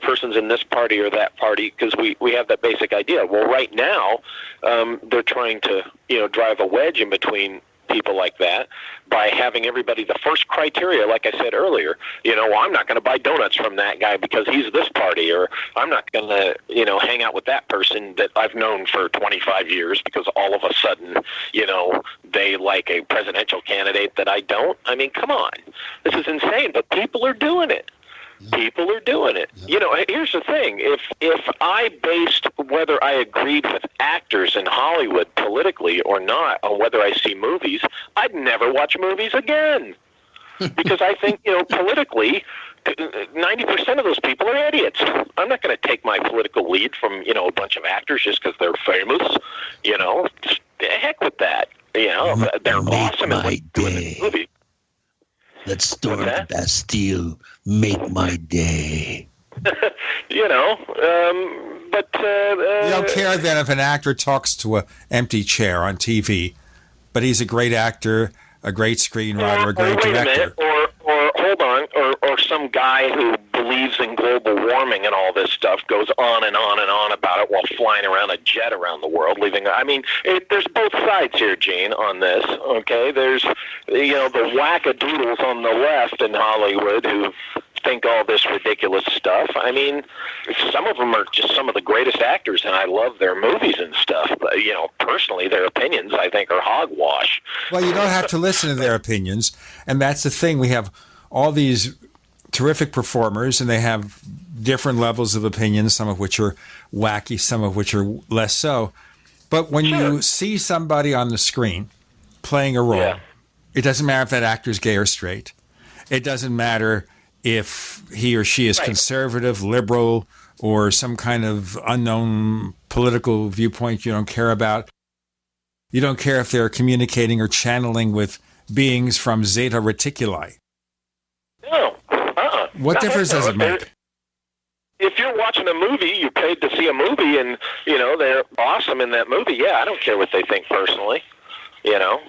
person's in this party or that party, because we have that basic idea. Well, right now, they're trying to, drive a wedge in between people like that by having everybody, the first criteria, like I said earlier, well, I'm not going to buy donuts from that guy because he's this party, or I'm not going to, hang out with that person that I've known for 25 years because all of a sudden, they like a presidential candidate that I don't. I mean, come on. This is insane, but people are doing it. People are doing it. Here's the thing. If I based whether I agreed with actors in Hollywood politically or not on whether I see movies, I'd never watch movies again. Because I think, politically, 90% of those people are idiots. I'm not going to take my political lead from, a bunch of actors just because they're famous. Just the heck with that. They're awesome at what they're doing in movies. Let's storm the Bastille. Make my day. But you don't care then if an actor talks to an empty chair on TV, but he's a great actor, a great screenwriter, a great director. Or hold on, or some guy who believes in global warming and all this stuff goes on and on and on about it while flying around a jet around the world, leaving. I mean, there's both sides here, Gene, on this. Okay, there's the wackadoodles on the left in Hollywood who think all this ridiculous stuff. I mean, some of them are just some of the greatest actors, and I love their movies and stuff. But, personally, their opinions, I think, are hogwash. Well, you don't have to listen to their opinions, and that's the thing. We have all these terrific performers, and they have different levels of opinions, some of which are wacky, some of which are less so. But when you see somebody on the screen playing a role, it doesn't matter if that actor is gay or straight. It doesn't matter if he or she is conservative, liberal, or some kind of unknown political viewpoint you don't care about. You don't care if they're communicating or channeling with beings from Zeta Reticuli. No. What difference does it make? If you're watching a movie, you paid to see a movie, and, they're awesome in that movie, I don't care what they think personally, at all.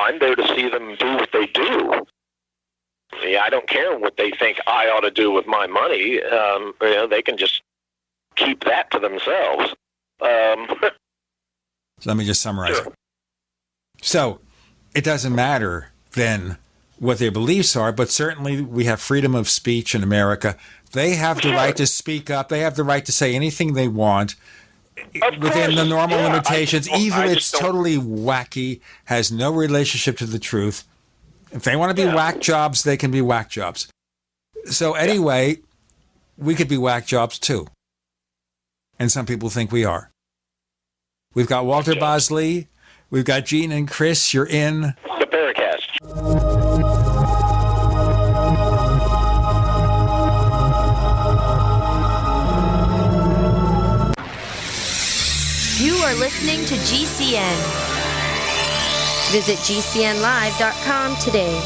I'm there to see them do what they do. I don't care what they think I ought to do with my money. They can just keep that to themselves. So let me just summarize it. So it doesn't matter then what their beliefs are, but certainly we have freedom of speech in America. They have the right to speak up. They have the right to say anything they want within the normal limitations, even if it's totally wacky, has no relationship to the truth. If they want to be whack jobs, they can be whack jobs. So anyway, we could be whack jobs too. And some people think we are. We've got Walter Bosley. We've got Gene and Chris. You're in the Paracast. You are listening to GCN. Visit GCNlive.com today.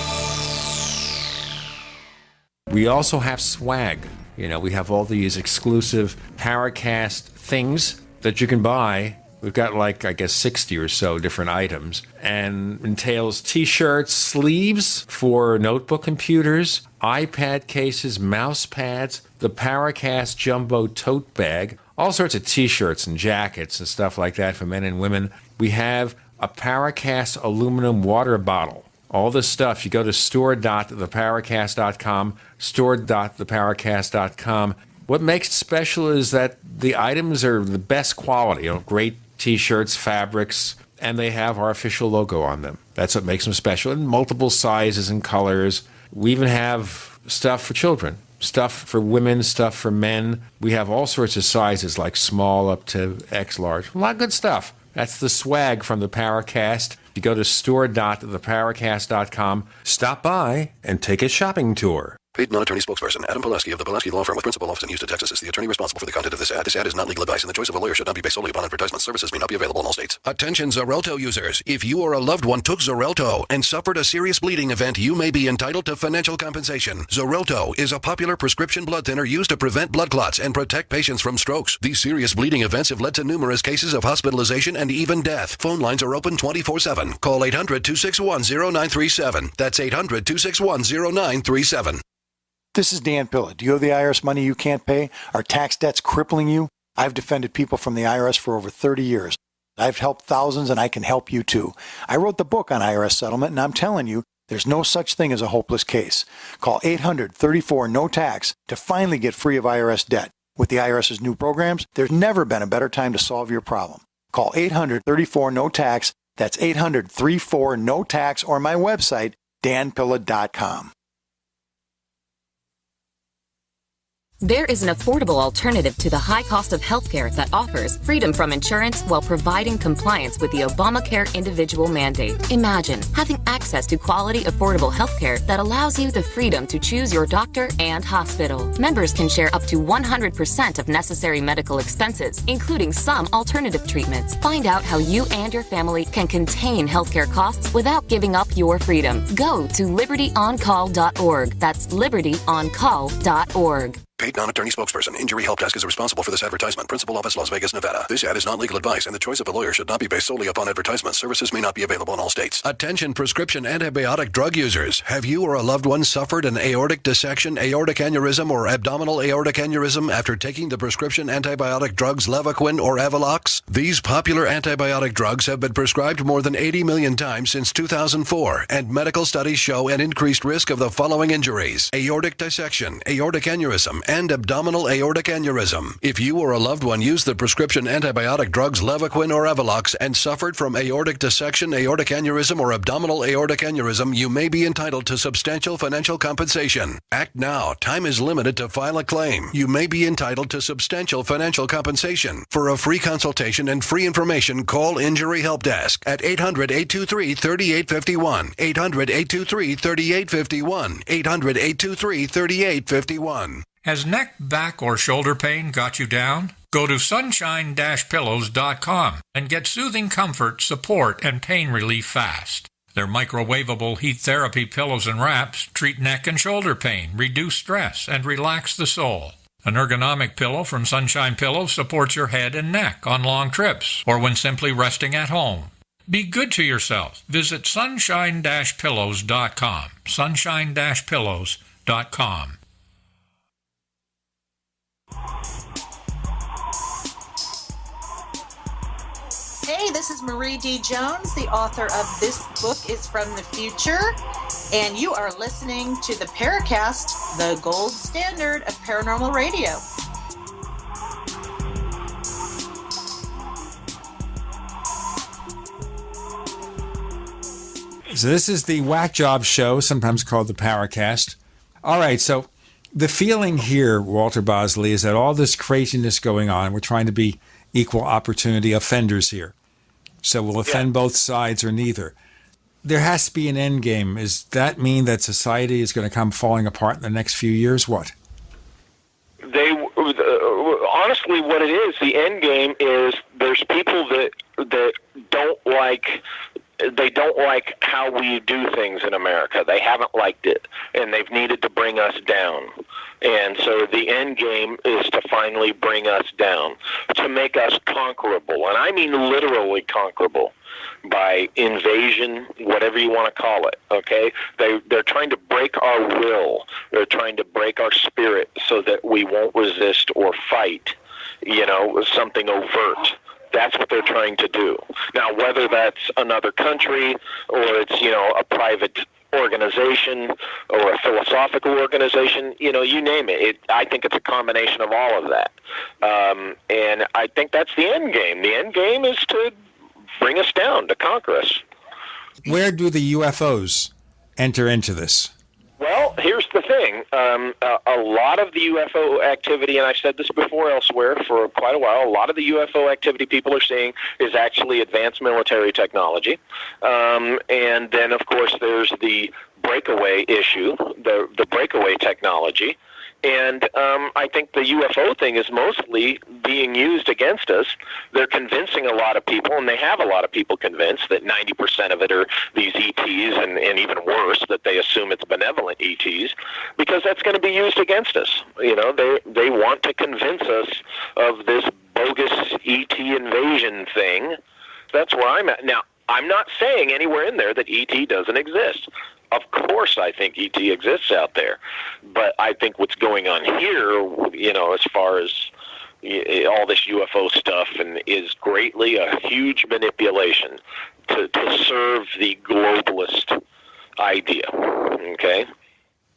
We also have swag. We have all these exclusive Paracast things that you can buy. We've got 60 or so different items, and entails t-shirts, sleeves for notebook computers, iPad cases, mouse pads, the Paracast Jumbo tote bag, all sorts of t-shirts and jackets and stuff like that for men and women. We have a Paracast aluminum water bottle. All this stuff, you go to store.theparacast.com, store.theparacast.com. What makes it special is that the items are the best quality, great t-shirts, fabrics, and they have our official logo on them. That's what makes them special, in multiple sizes and colors. We even have stuff for children, stuff for women, stuff for men. We have all sorts of sizes, like small up to X large. A lot of good stuff. That's the swag from the Paracast. If you go to store.theparacast.com, stop by and take a shopping tour. Paid non-attorney spokesperson Adam Pulaski of the Pulaski Law Firm with principal office in Houston, Texas is the attorney responsible for the content of this ad. This ad is not legal advice, and the choice of a lawyer should not be based solely upon advertisement. Services may not be available in all states. Attention Xarelto users. If you or a loved one took Xarelto and suffered a serious bleeding event, you may be entitled to financial compensation. Xarelto is a popular prescription blood thinner used to prevent blood clots and protect patients from strokes. These serious bleeding events have led to numerous cases of hospitalization and even death. Phone lines are open 24/7. Call 800-261-0937. That's 800-261-0937. This is Dan Pilla. Do you owe the IRS money you can't pay? Are tax debts crippling you? I've defended people from the IRS for over 30 years. I've helped thousands, and I can help you too. I wrote the book on IRS settlement, and I'm telling you, there's no such thing as a hopeless case. Call 800-34-NO-TAX to finally get free of IRS debt. With the IRS's new programs, there's never been a better time to solve your problem. Call 800-34-NO-TAX. That's 800-34-NO-TAX, or my website, danpilla.com. There is an affordable alternative to the high cost of healthcare that offers freedom from insurance while providing compliance with the Obamacare individual mandate. Imagine having access to quality, affordable healthcare that allows you the freedom to choose your doctor and hospital. Members can share up to 100% of necessary medical expenses, including some alternative treatments. Find out how you and your family can contain healthcare costs without giving up your freedom. Go to libertyoncall.org. That's libertyoncall.org. Paid non-attorney spokesperson. Injury Help Desk is responsible for this advertisement. Principal office, Las Vegas, Nevada. This ad is not legal advice, and the choice of a lawyer should not be based solely upon advertisement. Services may not be available in all states. Attention prescription antibiotic drug users. Have you or a loved one suffered an aortic dissection, aortic aneurysm, or abdominal aortic aneurysm after taking the prescription antibiotic drugs Levaquin or Avelox? These popular antibiotic drugs have been prescribed more than 80 million times since 2004, and medical studies show an increased risk of the following injuries: aortic dissection, aortic aneurysm, and abdominal aortic aneurysm. If you or a loved one used the prescription antibiotic drugs Levaquin or Avelox and suffered from aortic dissection, aortic aneurysm, or abdominal aortic aneurysm, you may be entitled to substantial financial compensation. Act now. Time is limited to file a claim. You may be entitled to substantial financial compensation. For a free consultation and free information, call Injury Help Desk at 800-823-3851. 800-823-3851. 800-823-3851. Has neck, back, or shoulder pain got you down? Go to sunshine-pillows.com and get soothing comfort, support, and pain relief fast. Their microwavable heat therapy pillows and wraps treat neck and shoulder pain, reduce stress, and relax the soul. An ergonomic pillow from Sunshine Pillows supports your head and neck on long trips or when simply resting at home. Be good to yourself. Visit sunshine-pillows.com. sunshine-pillows.com. Hey, this is Marie D. Jones, the author of This Book is from the Future, and you are listening to the Paracast, the gold standard of paranormal radio. So this is the Whack Job Show, sometimes called the Paracast. All right, so the feeling here, Walter Bosley, is that all this craziness going on, we're trying to be equal opportunity offenders here. So we'll offend both sides or neither. There has to be an end game. Does that mean that society is going to come falling apart in the next few years? What? Honestly, what it is, the end game is there's people that don't like. They don't like how we do things in America. They haven't liked it, and they've needed to bring us down. And so the end game is to finally bring us down, to make us conquerable. And I mean literally conquerable by invasion, whatever you want to call it, okay? They're trying to break our will. They're trying to break our spirit so that we won't resist or fight, something overt. That's what they're trying to do. Now, whether that's another country or it's, a private organization or a philosophical organization, you name it. I think it's a combination of all of that. And I think that's the end game. The end game is to bring us down, to conquer us. Where do the UFOs enter into this? Well, here's the thing. A lot of the UFO activity, and I've said this before elsewhere for quite a while, a lot of the UFO activity people are seeing is actually advanced military technology. And then, of course, there's the breakaway issue, the breakaway technology. And I think the UFO thing is mostly being used against us. They're convincing a lot of people, and they have a lot of people convinced that 90% of it are these ETs, and even worse, that they assume it's benevolent ETs, because that's going to be used against us. You know, they want to convince us of this bogus ET invasion thing. That's where I'm at. Now, I'm not saying anywhere in there that ET doesn't exist. Of course I think ET exists out there. But I think what's going on here, you know, as far as all this UFO stuff, and is greatly a huge manipulation to serve the globalist idea. Okay?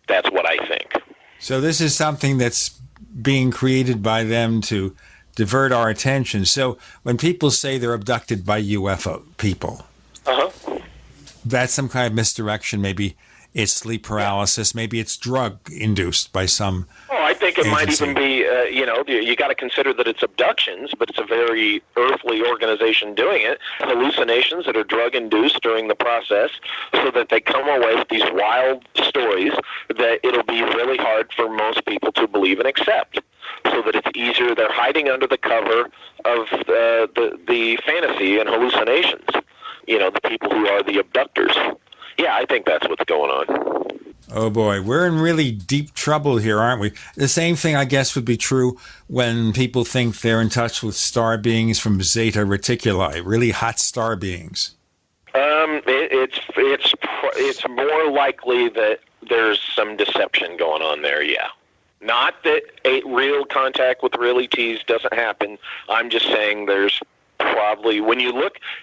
That's what I think. So this is something that's being created by them to divert our attention. So when people say they're abducted by UFO people, that's some kind of misdirection. Maybe it's sleep paralysis. Maybe it's drug-induced by some I think it might agency. even be, you got to consider that it's abductions, but it's a very earthly organization doing it. Hallucinations that are drug-induced during the process, so that they come away with these wild stories that it'll be really hard for most people to believe and accept. So that it's easier. They're hiding under the cover of the fantasy and hallucinations. You know, the people who are the abductors. Yeah, I think that's what's going on. Oh boy, we're in really deep trouble here, aren't we? The same thing, I guess, would be true when people think they're in touch with star beings from Zeta Reticuli, really hot star beings. It's more likely that there's some deception going on there, yeah. Not that a real contact with real ETs doesn't happen. I'm just saying there's probably,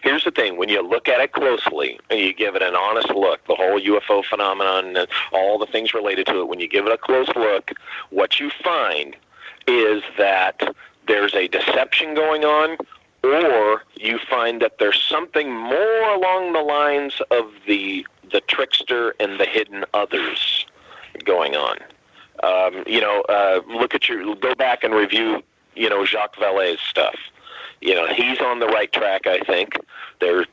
here's the thing, when you look at it closely and you give it an honest look, the whole UFO phenomenon and all the things related to it, when you give it a close look, what you find is that there's a deception going on, or you find that there's something more along the lines of the trickster and the hidden others going on. Go back and review, Jacques Vallée's stuff. He's on the right track, I think. There's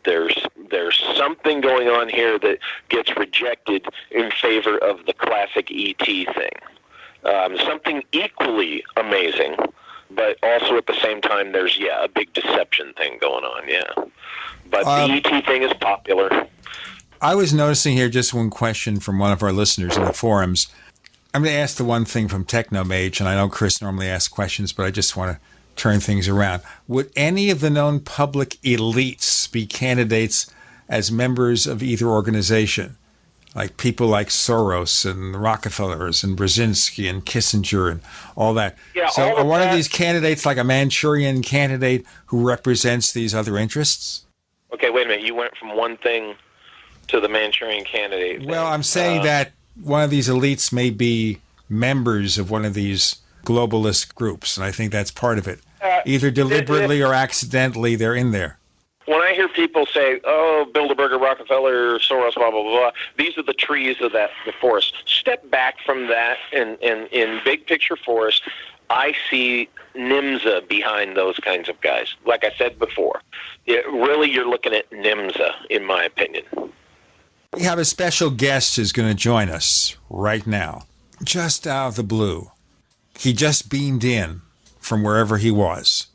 something going on here that gets rejected in favor of the classic ET thing. Something equally amazing, but also at the same time, there's, a big deception thing going on, But the ET thing is popular. I was noticing here just one question from one of our listeners in the forums. I'm going to ask the one thing from Technomage, and I know Chris normally asks questions, but I just want to turn things around. Would any of the known public elites be candidates as members of either organization? Like people like Soros and the Rockefellers and Brzezinski and Kissinger and all that. Yeah, so all are of one that. of these candidates like a Manchurian candidate who represents these other interests? Okay, wait a minute. You went from one thing to the Manchurian candidate thing. Well, I'm saying that one of these elites may be members of one of these globalist groups, and I think that's part of it. Either deliberately or accidentally, they're in there. When I hear people say, Bilderberger, Rockefeller, Soros, blah, blah, blah, these are the trees of the forest. Step back from that, and in big picture forest, I see NIMSA behind those kinds of guys. Like I said before, really you're looking at NIMSA, in my opinion. We have a special guest who's going to join us right now, just out of the blue. He just beamed in from wherever he was,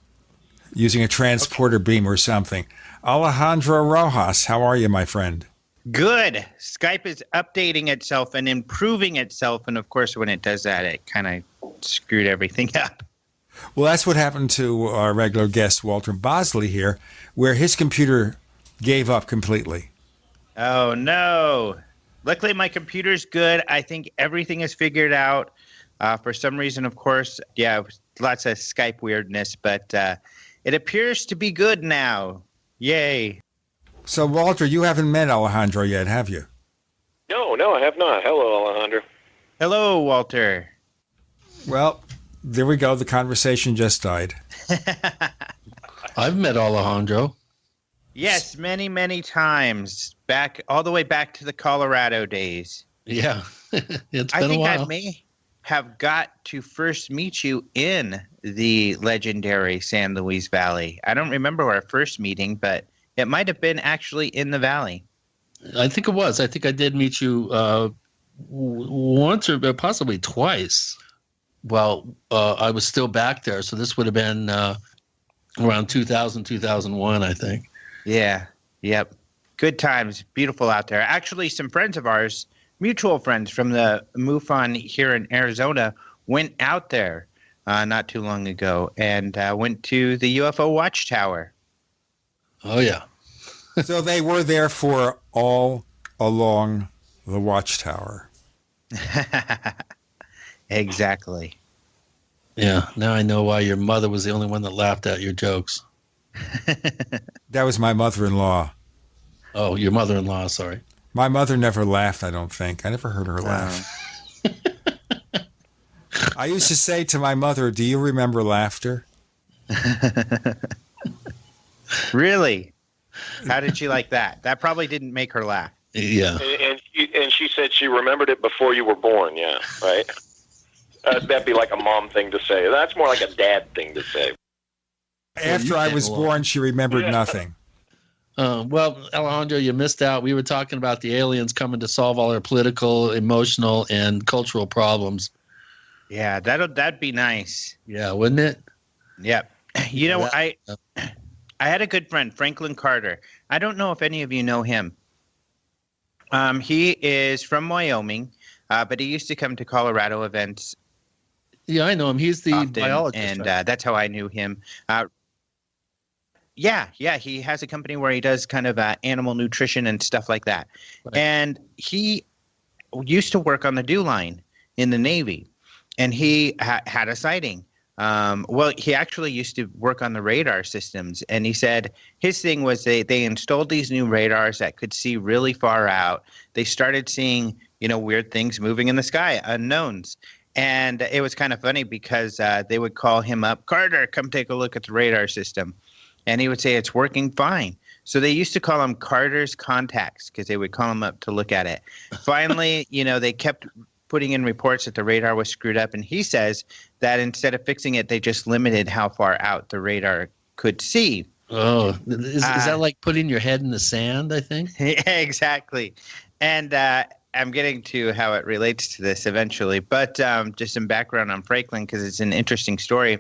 using a transporter beam or something. Alejandro Rojas, how are you, my friend? Good. Skype is updating itself and improving itself, and of course, when it does that, it kind of screwed everything up. Well, that's what happened to our regular guest, Walter Bosley here, where his computer gave up completely. Oh, no. Luckily, my computer's good. I think everything is figured out. For some reason, of course, lots of Skype weirdness, but it appears to be good now. Yay. So, Walter, you haven't met Alejandro yet, have you? No, I have not. Hello, Alejandro. Hello, Walter. Well, there we go. The conversation just died. I've met Alejandro. Yes, many, many times. All the way back to the Colorado days. Yeah, it's I been a think while. I may have got to first meet you in the legendary San Luis Valley. I don't remember our first meeting, but it might have been actually in the valley. I think it was. I think I did meet you once or possibly twice. Well, I was still back there, so this would have been around 2000, 2001, I think. Yeah. Yep. Good times. Beautiful out there. Actually, some friends of ours, mutual friends from the MUFON here in Arizona, went out there not too long ago and went to the UFO Watchtower. Oh, yeah. So they were there for all along the Watchtower. Exactly. Yeah. Now I know why your mother was the only one that laughed at your jokes. That was my mother-in-law. Oh, your mother-in-law, sorry. My mother never laughed, I don't think. I never heard her laugh. I used to say to my mother, do you remember laughter? Really? How did she like that? That probably didn't make her laugh. Yeah. And she said she remembered it before you were born, yeah, right? That'd be like a mom thing to say. That's more like a dad thing to say. After I was born, she remembered nothing. Well, Alejandro, you missed out. We were talking about the aliens coming to solve all our political, emotional, and cultural problems. Yeah, that'd be nice. Yeah, wouldn't it? Yep. You know, I had a good friend, Franklin Carter. I don't know if any of you know him. He is from Wyoming, but he used to come to Colorado events. Yeah, I know him. He's the biologist, and right? that's how I knew him. Yeah, he has a company where he does kind of animal nutrition and stuff like that. Right. And he used to work on the DEW line in the Navy, and he had a sighting. Well, he actually used to work on the radar systems, and he said his thing was they installed these new radars that could see really far out. They started seeing, weird things moving in the sky, unknowns. And it was kind of funny because they would call him up, Carter, come take a look at the radar system. And he would say, it's working fine. So they used to call him Carter's Contacts because they would call him up to look at it. Finally, they kept putting in reports that the radar was screwed up. And he says that instead of fixing it, they just limited how far out the radar could see. Oh, is that like putting your head in the sand, I think? Exactly. And I'm getting to how it relates to this eventually. But just some background on Franklin because it's an interesting story.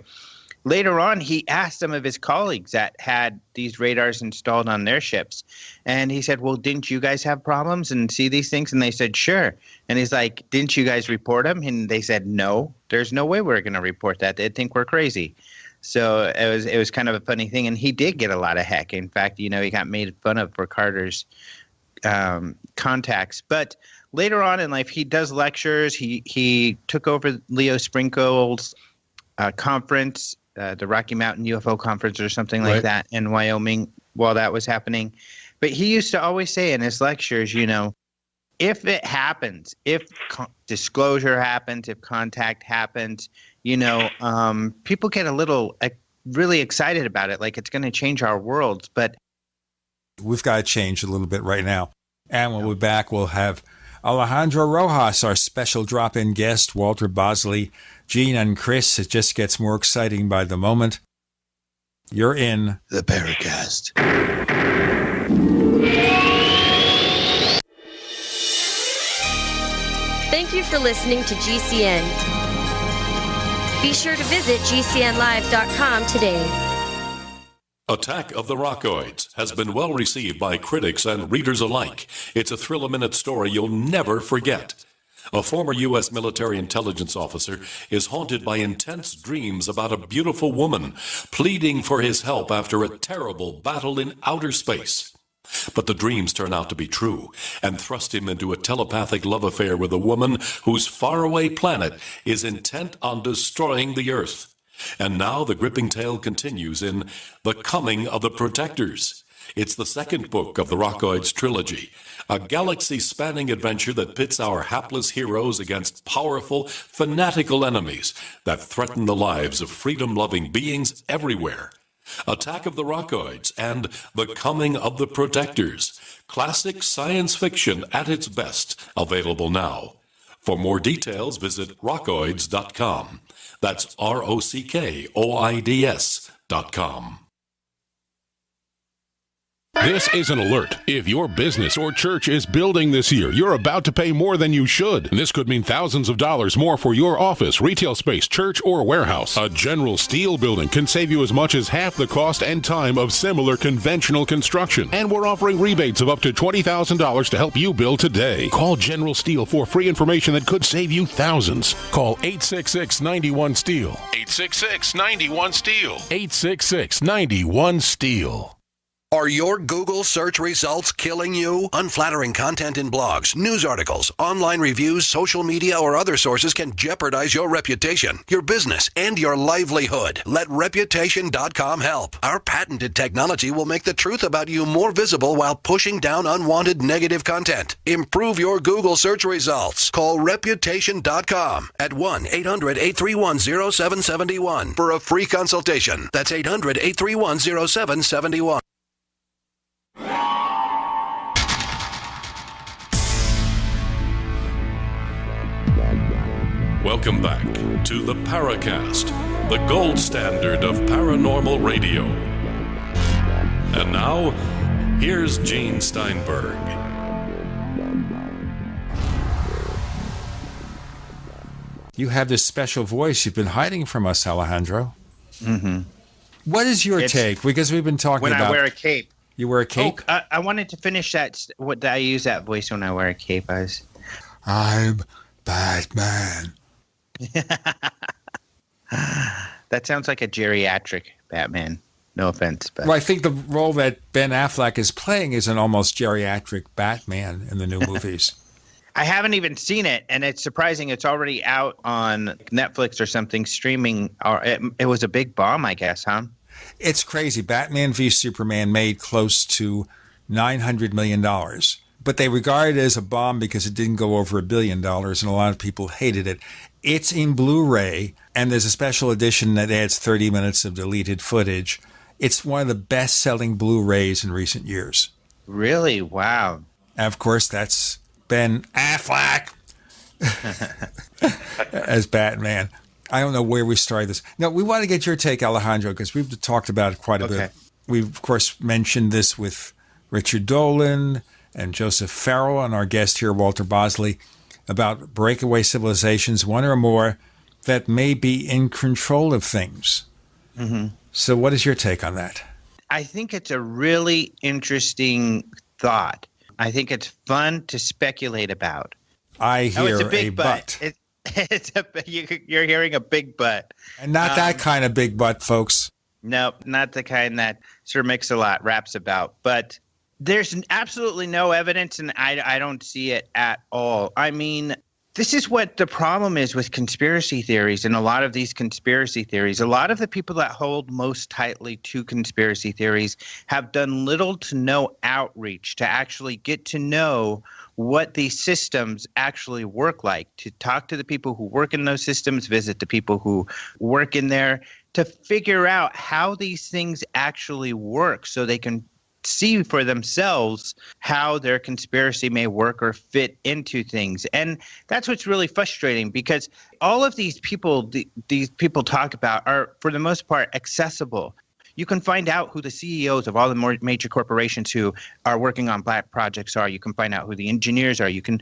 Later on, he asked some of his colleagues that had these radars installed on their ships. And he said, well, didn't you guys have problems and see these things? And they said, sure. And he's like, didn't you guys report them? And they said, no, there's no way we're going to report that. They'd think we're crazy. So it was kind of a funny thing. And he did get a lot of heck. In fact, he got made fun of for Carter's contacts. But later on in life, he does lectures. He took over Leo Sprinkle's conference, the Rocky Mountain UFO Conference or something like that in Wyoming while that was happening. But he used to always say in his lectures, if it happens, if disclosure happens, if contact happens, people get a little really excited about it, like it's going to change our worlds. But we've got to change a little bit right now. And when we're back, we'll have Alejandro Rojas, our special drop-in guest, Walter Bosley, Gene, and Chris. It just gets more exciting by the moment. You're in the Paracast. Thank you for listening to GCN. Be sure to visit GCNlive.com today. Attack of the Rockoids has been well received by critics and readers alike. It's a thrill-a-minute story you'll never forget. A former U.S. military intelligence officer is haunted by intense dreams about a beautiful woman pleading for his help after a terrible battle in outer space. But the dreams turn out to be true and thrust him into a telepathic love affair with a woman whose faraway planet is intent on destroying the Earth. And now the gripping tale continues in The Coming of the Protectors. It's the second book of the Rockoids trilogy, a galaxy-spanning adventure that pits our hapless heroes against powerful, fanatical enemies that threaten the lives of freedom-loving beings everywhere. Attack of the Rockoids, and The Coming of the Protectors. Classic science fiction at its best, available now. For more details, visit rockoids.com. That's ROCKOIDS.com. This is an alert. If your business or church is building this year, you're about to pay more than you should. This could mean thousands of dollars more for your office, retail space, church, or warehouse. A General Steel building can save you as much as half the cost and time of similar conventional construction. And we're offering rebates of up to $20,000 to help you build today. Call General Steel for free information that could save you thousands. Call 866-91-STEEL. 866-91-STEEL. 866-91-STEEL. Are your Google search results killing you? Unflattering content in blogs, news articles, online reviews, social media, or other sources can jeopardize your reputation, your business, and your livelihood. Let Reputation.com help. Our patented technology will make the truth about you more visible while pushing down unwanted negative content. Improve your Google search results. Call Reputation.com at 1-800-831-0771 for a free consultation. That's 800-831-0771. Welcome back to the Paracast, the gold standard of paranormal radio. And now, here's Gene Steinberg. You have this special voice you've been hiding from us, Alejandro. Mm-hmm. What is your take? Because we've been talking about... When I wear a cape. You wear a cape? Oh, I wanted to finish that. What I use that voice when I wear a cape. I'm Batman. That sounds like a geriatric Batman. No offense, but well, I think the role that Ben Affleck is playing is an almost geriatric Batman in the new movies. I haven't even seen it, and it's surprising. It's already out on Netflix or something streaming. It was a big bomb, I guess, huh? It's crazy. Batman v Superman made close to $900 million. But they regard it as a bomb because it didn't go over $1 billion, and a lot of people hated it. It's in Blu-ray, and there's a special edition that adds 30 minutes of deleted footage. It's one of the best-selling Blu-rays in recent years. Really? Wow. And of course, that's Ben Affleck as Batman. I don't know where we started this. No, we want to get your take, Alejandro, because we've talked about it quite a bit. We've, of course, mentioned this with Richard Dolan and Joseph Farrell and our guest here, Walter Bosley, about breakaway civilizations, one or more, that may be in control of things. Mm-hmm. So what is your take on that? I think it's a really interesting thought. I think it's fun to speculate about. I hear it's a big butt. You're hearing a big butt. And not that kind of big butt, folks. No, not the kind that Sir Mix-a-Lot raps about. But there's absolutely no evidence, and I don't see it at all. I mean, this is what the problem is with conspiracy theories, and a lot of these conspiracy theories. A lot of the people that hold most tightly to conspiracy theories have done little to no outreach to actually get to know what these systems actually work like, to talk to the people who work in those systems, visit the people who work in there, to figure out how these things actually work so they can see for themselves how their conspiracy may work or fit into things. And that's what's really frustrating, because all of these people these people talk about are, for the most part, accessible. You can find out who the CEOs of all the more major corporations who are working on black projects are. You can find out who the engineers are. You can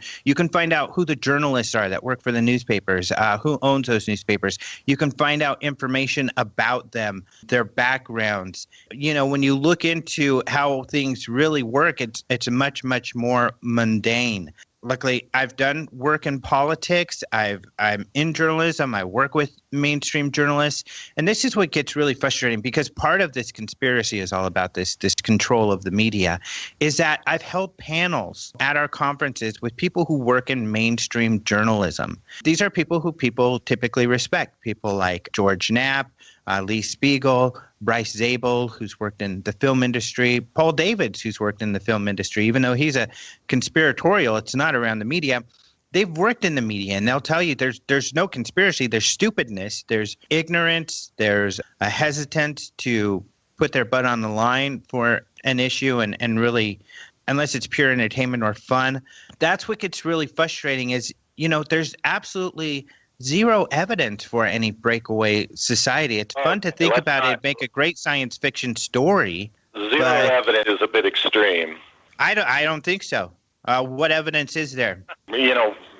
find out who the journalists are that work for the newspapers, who owns those newspapers. You can find out information about them, their backgrounds. You know, when you look into how things really work, it's much, much more mundane. Luckily, I've done work in politics. I'm in journalism. I work with mainstream journalists. And this is what gets really frustrating, because part of this conspiracy is all about this control of the media, is that I've held panels at our conferences with people who work in mainstream journalism. These are people who people typically respect, people like George Knapp, Lee Spiegel, Bryce Zabel, who's worked in the film industry, Paul Davids, who's worked in the film industry. Even though he's a conspiratorial, it's not around the media. They've worked in the media, and they'll tell you there's no conspiracy. There's stupidness. There's ignorance. There's a hesitance to put their butt on the line for an issue and really, unless it's pure entertainment or fun. That's what gets really frustrating is, there's absolutely zero evidence for any breakaway society. It's fun to think about it, make a great science fiction story. Zero evidence is a bit extreme. I don't think so. What evidence is there?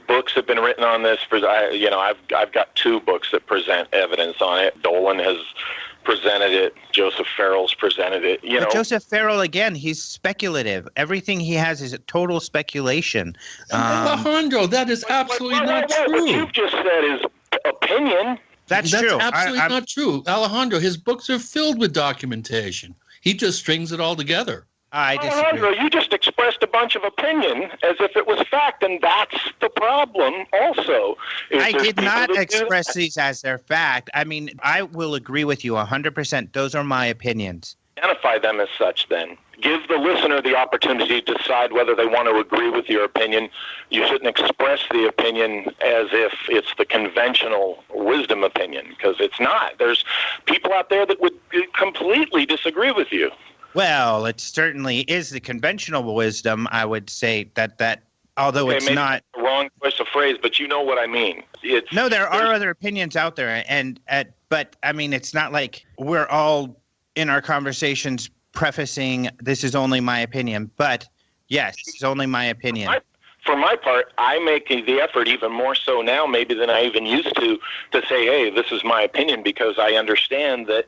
Books have been written on this. I've got 2 books that present evidence on it. Dolan has presented it. Joseph Farrell's presented it. But Joseph Farrell, again, he's speculative. Everything he has is a total speculation. Alejandro, that is absolutely not true. What you've just said is opinion. That's true. Absolutely not true. Alejandro, his books are filled with documentation. He just strings it all together. I disagree. Alejandro, you just expressed a bunch of opinion as if it was fact, and that's the problem also. I did not express these as their fact. I mean, I will agree with you 100%. Those are my opinions. Identify them as such, then. Give the listener the opportunity to decide whether they want to agree with your opinion. You shouldn't express the opinion as if it's the conventional wisdom opinion, because it's not. There's people out there that would completely disagree with you. Well, it certainly is the conventional wisdom. I would say that although it's maybe not the wrong choice of phrase, but you know what I mean. No, there are other opinions out there, but I mean, it's not like we're all in our conversations prefacing this is only my opinion. But yes, it's only my opinion. For my part, I make the effort even more so now maybe than I even used to say, hey, this is my opinion, because I understand that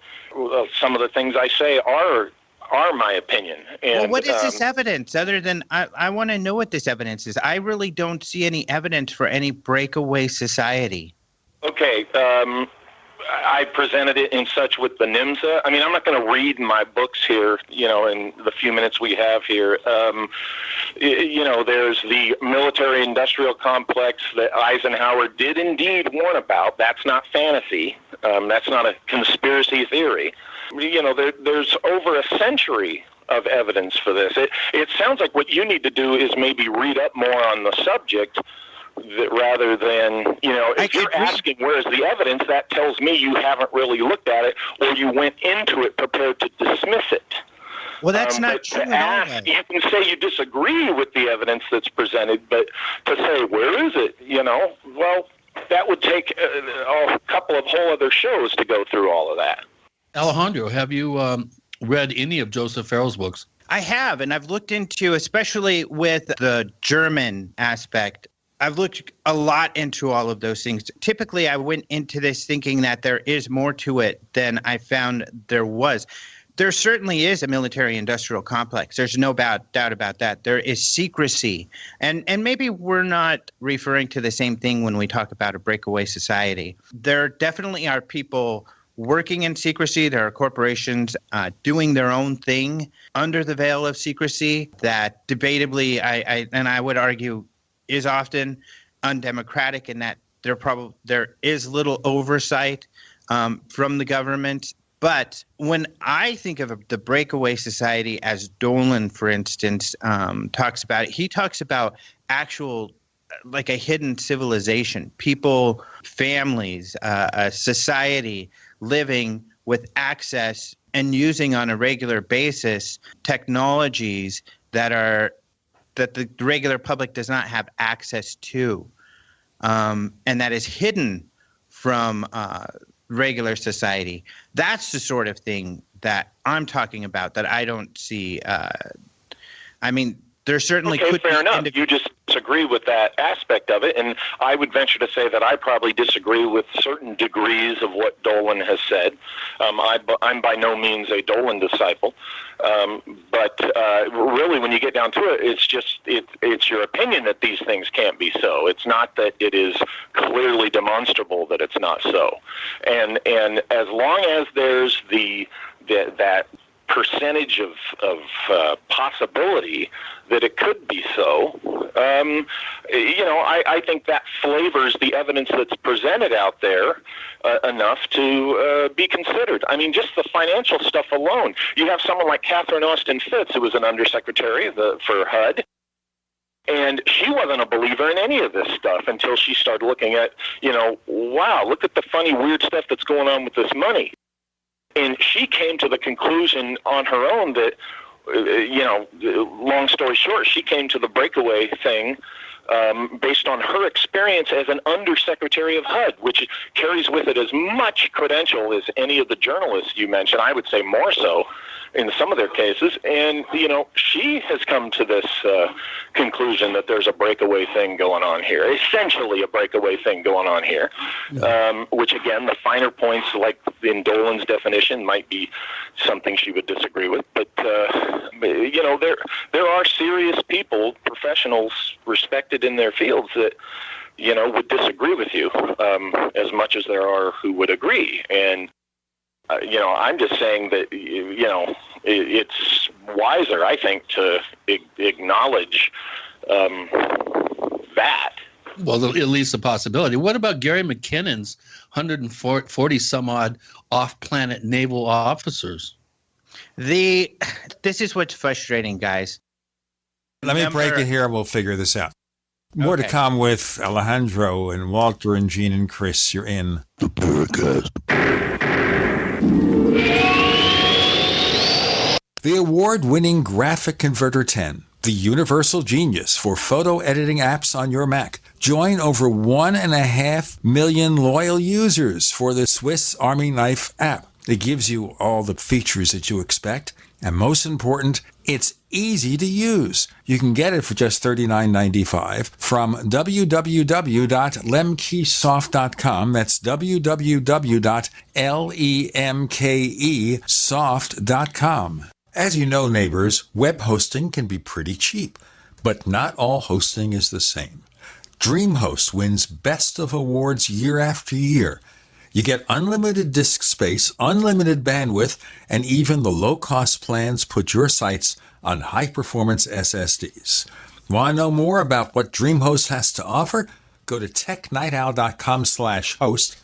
some of the things I say are my opinion. And, well, what is this evidence other than I want to know what this evidence is? I really don't see any evidence for any breakaway society. Okay. I presented it in such with the NIMSA. I mean, I'm not going to read my books here, in the few minutes we have here. There's the military-industrial complex that Eisenhower did indeed warn about. That's not fantasy. That's not a conspiracy theory. There's over a century of evidence for this. It sounds like what you need to do is maybe read up more on the subject rather than, if you're asking where's the evidence, that tells me you haven't really looked at it or you went into it prepared to dismiss it. Well, that's not true at all. You can say you disagree with the evidence that's presented, but to say, where is it, well, that would take a couple of whole other shows to go through all of that. Alejandro, have you read any of Joseph Farrell's books? I have, and I've looked into, especially with the German aspect, I've looked a lot into all of those things. Typically, I went into this thinking that there is more to it than I found there was. There certainly is a military-industrial complex. There's no doubt about that. There is secrecy. And maybe we're not referring to the same thing when we talk about a breakaway society. There definitely are people working in secrecy. There are corporations doing their own thing under the veil of secrecy that debatably, I would argue, is often undemocratic in that there is little oversight from the government. But when I think of the breakaway society, as Dolan, for instance, talks about it, he talks about actual, like a hidden civilization, people, families, a society living with access and using on a regular basis technologies that the regular public does not have access to, and that is hidden from regular society. That's the sort of thing that I'm talking about, that I don't see. I mean, there certainly could be. Fair enough. You just disagree with that aspect of it, and I would venture to say that I probably disagree with certain degrees of what Dolan has said. I'm by no means a Dolan disciple, but really, when you get down to it, it's your opinion that these things can't be so. It's not that it is clearly demonstrable that it's not so, and as long as there's that percentage of possibility that it could be so, I think that flavors the evidence that's presented out there enough to be considered. I mean, just the financial stuff alone. You have someone like Catherine Austin Fitts, who was an undersecretary for HUD, and she wasn't a believer in any of this stuff until she started looking at, wow, look at the funny, weird stuff that's going on with this money. And she came to the conclusion on her own that, long story short, she came to the breakaway thing based on her experience as an undersecretary of HUD, which carries with it as much credential as any of the journalists you mentioned. I would say more so in some of their cases. And, she has come to this conclusion that there's a breakaway thing going on here, essentially a breakaway thing going on here, which, again, the finer points, like in Dolan's definition, might be something she would disagree with. But, there are serious people, professionals, respected in their fields that, would disagree with you as much as there are who would agree. And, I'm just saying that, it's wiser, I think, to acknowledge that. Well, at least a possibility. What about Gary McKinnon's 140 some odd off-planet naval officers? This is what's frustrating, guys. Let me break it here and we'll figure this out. More to come with Alejandro and Walter and Gene and Chris. You're in the Paracast. The award-winning Graphic Converter 10, the universal genius for photo editing apps on your Mac. Join over 1.5 million loyal users for the Swiss Army Knife app. It gives you all the features that you expect, and most important, it's easy to use. You can get it for just $39.95 from www.lemkesoft.com. That's www.lemkesoft.com. As you know, neighbors, web hosting can be pretty cheap, but not all hosting is the same. DreamHost wins Best of Awards year after year. You get unlimited disk space, unlimited bandwidth, and even the low-cost plans put your sites on high-performance SSDs. Want to know more about what DreamHost has to offer? Go to technightowl.com/host.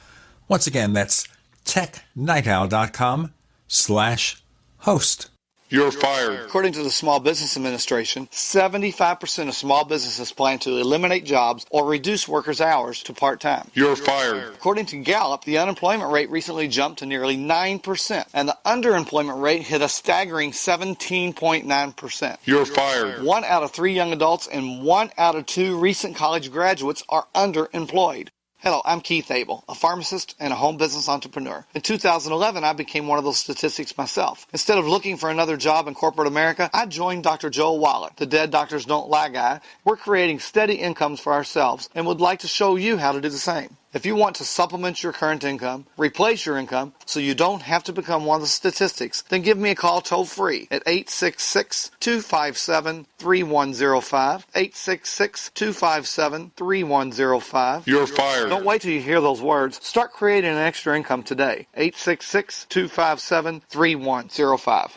Once again, that's technightowl.com/host. You're fired. According to the Small Business Administration, 75% of small businesses plan to eliminate jobs or reduce workers' hours to part-time. You're fired. According to Gallup, the unemployment rate recently jumped to nearly 9%, and the underemployment rate hit a staggering 17.9%. You're fired. 1 out of 3 young adults and 1 out of 2 recent college graduates are underemployed. Hello, I'm Keith Abel, a pharmacist and a home business entrepreneur. In 2011, I became one of those statistics myself. Instead of looking for another job in corporate America, I joined Dr. Joel Wallach, the Dead Doctors Don't Lie guy. We're creating steady incomes for ourselves and would like to show you how to do the same. If you want to supplement your current income, replace your income, so you don't have to become one of the statistics, then give me a call toll-free at 866-257-3105, 866-257-3105. You're fired. Don't wait till you hear those words. Start creating an extra income today. 866-257-3105.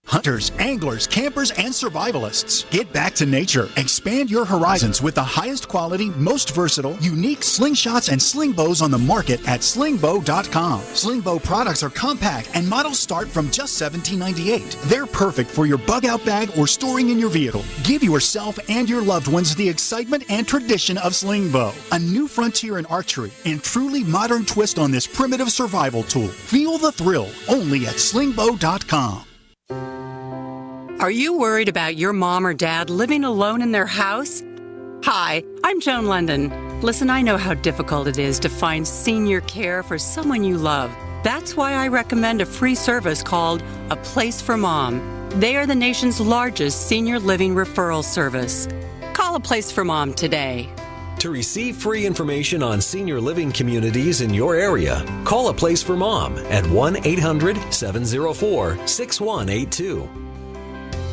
Hunters, anglers, campers, and survivalists. Get back to nature. Expand your horizons with the highest quality, most versatile, unique slingshots and sling bows on the market at slingbow.com. Slingbow products are compact and models start from just $17.98. They're perfect for your bug-out bag or storing in your vehicle. Give yourself and your loved ones the excitement and tradition of slingbow. A new frontier in archery and truly modern twist on this primitive survival tool. Feel the thrill only at slingbow.com. Are you worried about your mom or dad living alone in their house? Hi, I'm Joan London. Listen, I know how difficult it is to find senior care for someone you love. That's why I recommend a free service called A Place for Mom. They are the nation's largest senior living referral service. Call A Place for Mom today. To receive free information on senior living communities in your area, call A Place for Mom at 1-800-704-6182.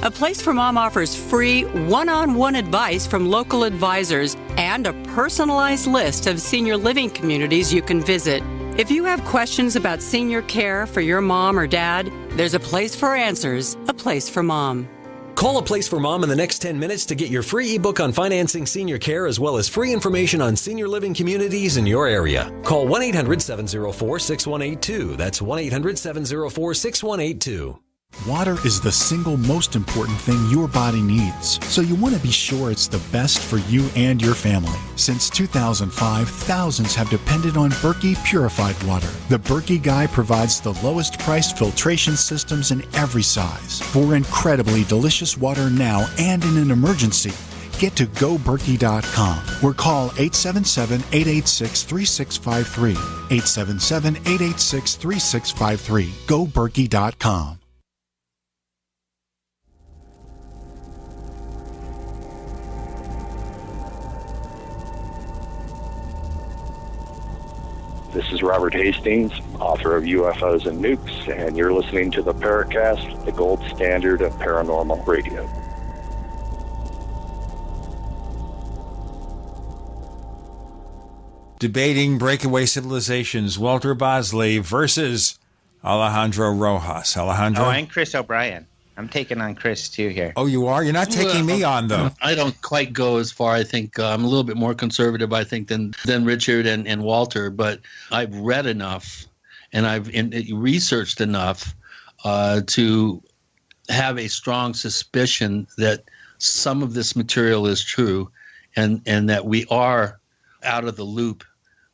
A Place for Mom offers free one-on-one advice from local advisors and a personalized list of senior living communities you can visit. If you have questions about senior care for your mom or dad, there's a place for answers, A Place for Mom. Call A Place for Mom in the next 10 minutes to get your free ebook on financing senior care as well as free information on senior living communities in your area. Call 1-800-704-6182. That's 1-800-704-6182. Water is the single most important thing your body needs, so you want to be sure it's the best for you and your family. Since 2005, thousands have depended on Berkey purified water. The Berkey Guy provides the lowest priced filtration systems in every size. For incredibly delicious water now and in an emergency, get to goberkey.com or call 877-886-3653. 877-886-3653. goberkey.com. This is Robert Hastings, author of UFOs and Nukes, and you're listening to the Paracast, the gold standard of paranormal radio. Debating breakaway civilizations, Walter Bosley versus Alejandro Rojas. Alejandro? Oh, and Chris O'Brien. I'm taking on Chris, too, here. Oh, you are? You're not taking me on, though. I don't quite go as far. I think I'm a little bit more conservative, I think, than Richard and Walter. But I've read enough and I've researched enough to have a strong suspicion that some of this material is true and that we are out of the loop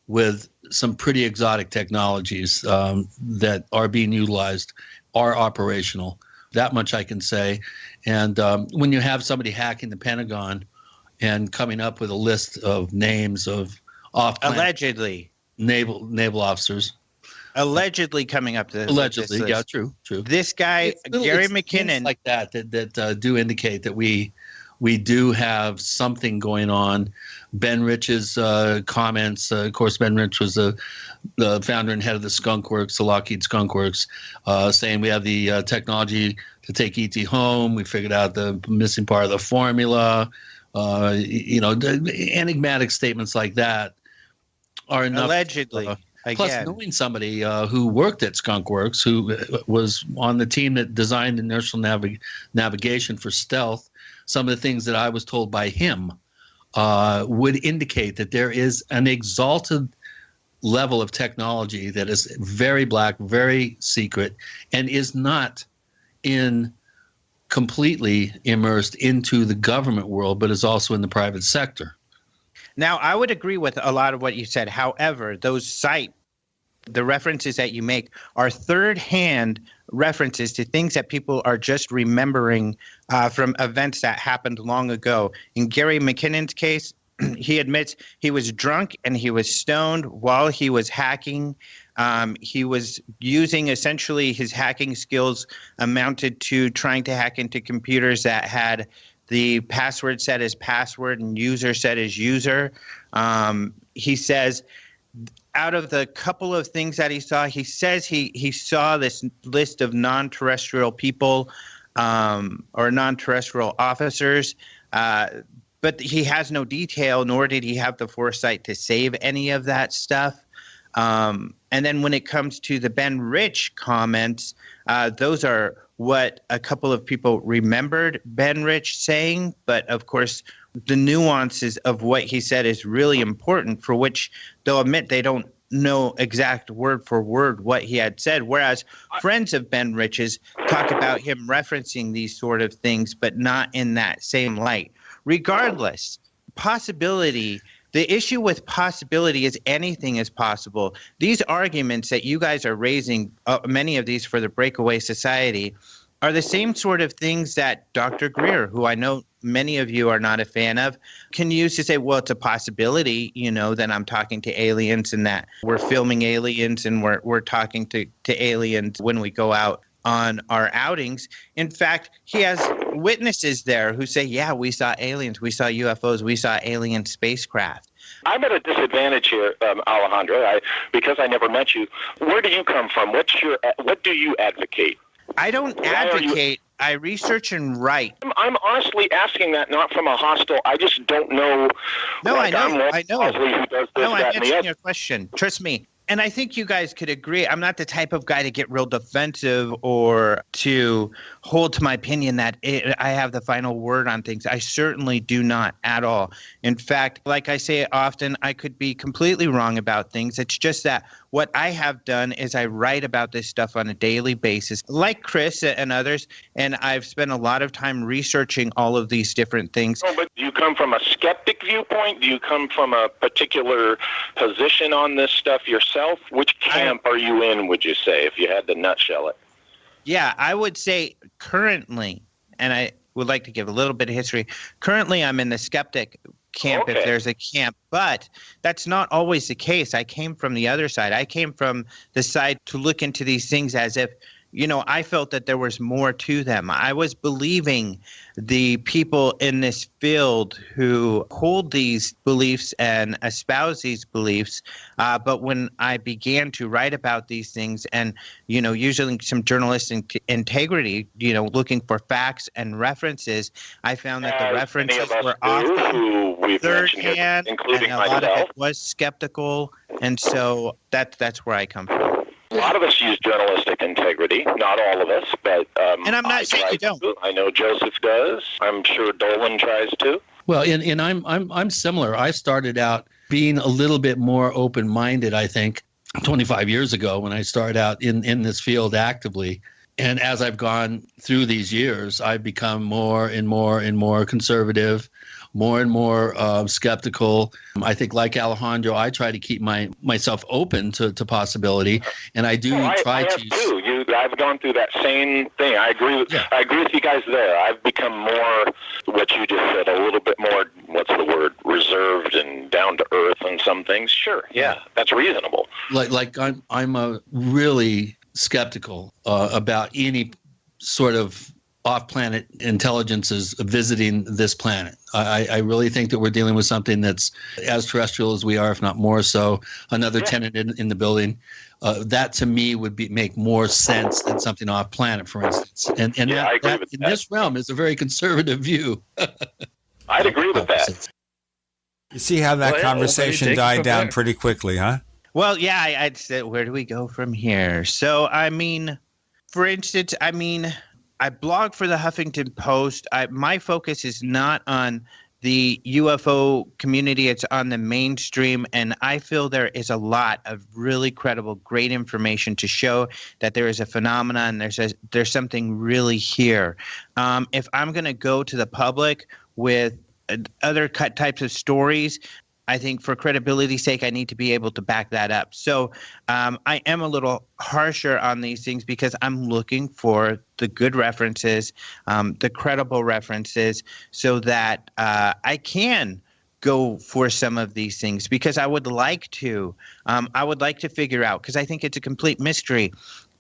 with some pretty exotic technologies that are being utilized, are operational. That much I can say. And when you have somebody hacking the Pentagon and coming up with a list of names of allegedly naval officers. Allegedly coming up to allegedly, yeah, true. This guy, Gary McKinnon, like that do indicate that we do have something going on. Ben Rich's comments, of course, Ben Rich was the founder and head of the Skunk Works, the Lockheed Skunk Works, saying we have the technology to take ET home. We figured out the missing part of the formula. Enigmatic statements like that are enough. Allegedly. Plus, knowing somebody who worked at Skunk Works, who was on the team that designed inertial navigation for stealth, some of the things that I was told by him would indicate that there is an exalted level of technology that is very black, very secret, and is not completely immersed into the government world, but is also in the private sector. Now, I would agree with a lot of what you said. However, the references that you make are third-hand references to things that people are just remembering from events that happened long ago. In Gary McKinnon's case, he admits he was drunk and he was stoned while he was hacking. He was using essentially his hacking skills amounted to trying to hack into computers that had the password set as password and user set as user. He says out of the couple of things that he saw, he says he saw this list of non-terrestrial people or non-terrestrial officers, but he has no detail, nor did he have the foresight to save any of that stuff. And then when it comes to the Ben Rich comments, those are what a couple of people remembered Ben Rich saying. But, of course, the nuances of what he said is really important, for which they'll admit they don't know exact word for word what he had said, whereas friends of Ben Rich's talk about him referencing these sort of things, but not in that same light. Regardless, possibility, the issue with possibility is anything is possible. These arguments that you guys are raising, many of these for the breakaway society, are the same sort of things that Dr. Greer, who I know many of you are not a fan of, can use to say, well, it's a possibility, that I'm talking to aliens and that we're filming aliens and we're talking to aliens when we go out on our outings. In fact, he has witnesses there who say, yeah, we saw aliens, we saw UFOs, we saw alien spacecraft. I'm at a disadvantage here, Alejandro, because I never met you. Where do you come from? What do you advocate? I don't advocate. I research and write. I'm honestly asking that not from a hostile. I just don't know. No, I know. Who does this, no, I'm answering your question. Trust me. And I think you guys could agree. I'm not the type of guy to get real defensive or to hold to my opinion that I have the final word on things. I certainly do not at all. In fact, like I say often, I could be completely wrong about things. It's just that what I have done is I write about this stuff on a daily basis, like Chris and others, and I've spent a lot of time researching all of these different things. Oh, but do you come from a skeptic viewpoint? Do you come from a particular position on this stuff yourself? Which camp are you in, would you say, if you had to nutshell it? Yeah, I would say currently, and I would like to give a little bit of history, currently I'm in the skeptic camp, if there's a camp, but that's not always the case. I came from the other side. I came from the side to look into these things as if, I felt that there was more to them. I was believing the people in this field who hold these beliefs and espouse these beliefs. But when I began to write about these things and, using some journalistic integrity, looking for facts and references, I found that the references were often third-hand, and a lot of it was skeptical. And so that's where I come from. A lot of us use journalistic integrity, not all of us, but and I'm not saying you don't. I know Joseph does. I'm sure Dolan tries to. Well, and I'm similar. I started out being a little bit more open-minded, I think, 25 years ago when I started out in this field actively. And as I've gone through these years, I've become more and more and more conservative, more and more skeptical. I think, like Alejandro, I try to keep myself open to possibility, and I do try to. I've gone through that same thing. I agree with you guys there. I've become more what you just said, a little bit more. What's the word? Reserved and down to earth on some things. Sure, yeah, that's reasonable. Like I'm a really skeptical about any sort of off-planet intelligences visiting this planet. I really think that we're dealing with something that's as terrestrial as we are, if not more so. Another tenant in the building. That to me would make more sense than something off-planet, for instance. And that in this realm is a very conservative view. I'd agree with that. You see how that conversation died down pretty quickly, huh? Well, yeah, I'd say, where do we go from here? So, for instance, I blog for the Huffington Post. My focus is not on the UFO community. It's on the mainstream, and I feel there is a lot of really credible, great information to show that there is a phenomenon, there's something really here. If I'm going to go to the public with other types of stories, I think for credibility's sake, I need to be able to back that up. So I am a little harsher on these things because I'm looking for the good references, the credible references, so that I can go for some of these things, because I would like to figure out, because I think it's a complete mystery.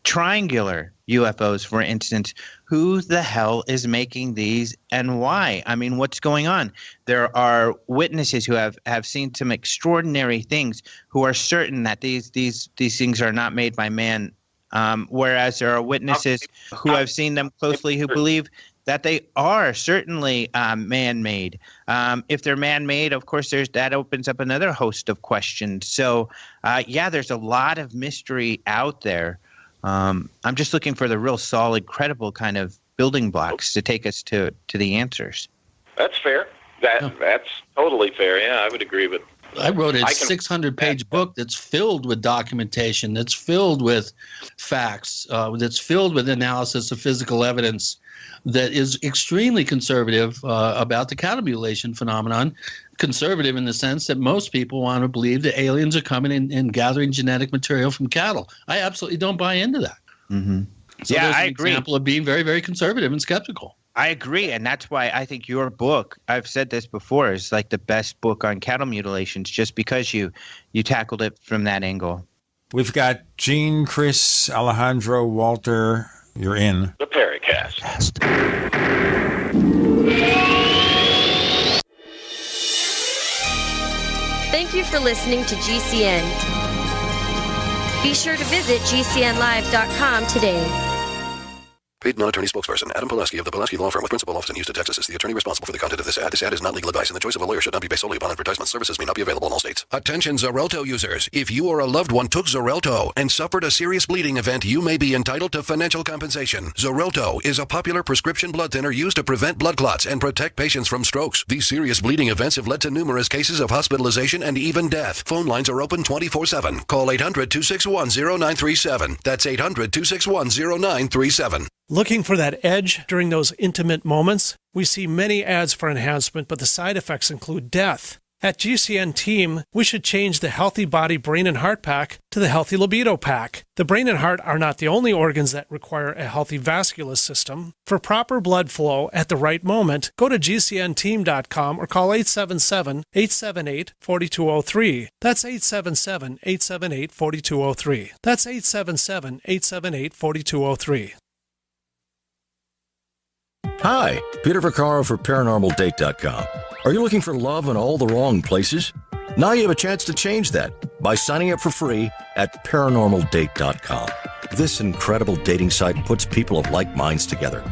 Triangular UFOs, for instance, who the hell is making these and why? What's going on? There are witnesses who have seen some extraordinary things, who are certain that these things are not made by man, whereas there are witnesses who have seen them closely who believe that they are certainly man-made. If they're man-made, of course, that opens up another host of questions. So, there's a lot of mystery out there. I'm just looking for the real solid, credible kind of building blocks to take us to the answers. That's fair. That's totally fair. Yeah, I would agree with. I wrote a 600-page book that's filled with documentation, that's filled with facts, that's filled with analysis of physical evidence, that is extremely conservative about the cattle mutilation phenomenon. Conservative in the sense that most people want to believe that aliens are coming in and gathering genetic material from cattle. I absolutely don't buy into that. Mm-hmm. So yeah, I agree. There's an example of being very, very conservative and skeptical. I agree, and that's why I think your book, I've said this before, is like the best book on cattle mutilations, just because you tackled it from that angle. We've got Gene, Chris, Alejandro, Walter. You're in the Paracast. Thank you for listening to GCN. Be sure to visit GCNlive.com today. Paid non-attorney spokesperson Adam Pulaski of the Pulaski Law Firm with principal office in Houston, Texas is the attorney responsible for the content of this ad. This ad is not legal advice, and the choice of a lawyer should not be based solely upon advertisement. Services may not be available in all states. Attention Xarelto users. If you or a loved one took Xarelto and suffered a serious bleeding event, you may be entitled to financial compensation. Xarelto is a popular prescription blood thinner used to prevent blood clots and protect patients from strokes. These serious bleeding events have led to numerous cases of hospitalization and even death. Phone lines are open 24/7. Call 800-261-0937. That's 800-261-0937. Looking for that edge during those intimate moments? We see many ads for enhancement, but the side effects include death. At GCN Team, we should change the Healthy Body, Brain, and Heart Pack to the Healthy Libido Pack. The brain and heart are not the only organs that require a healthy vascular system. For proper blood flow at the right moment, go to GCNteam.com or call 877-878-4203. That's 877-878-4203. That's 877-878-4203. Hi, Peter Vaccaro for ParanormalDate.com. Are you looking for love in all the wrong places? Now you have a chance to change that by signing up for free at ParanormalDate.com. This incredible dating site puts people of like minds together.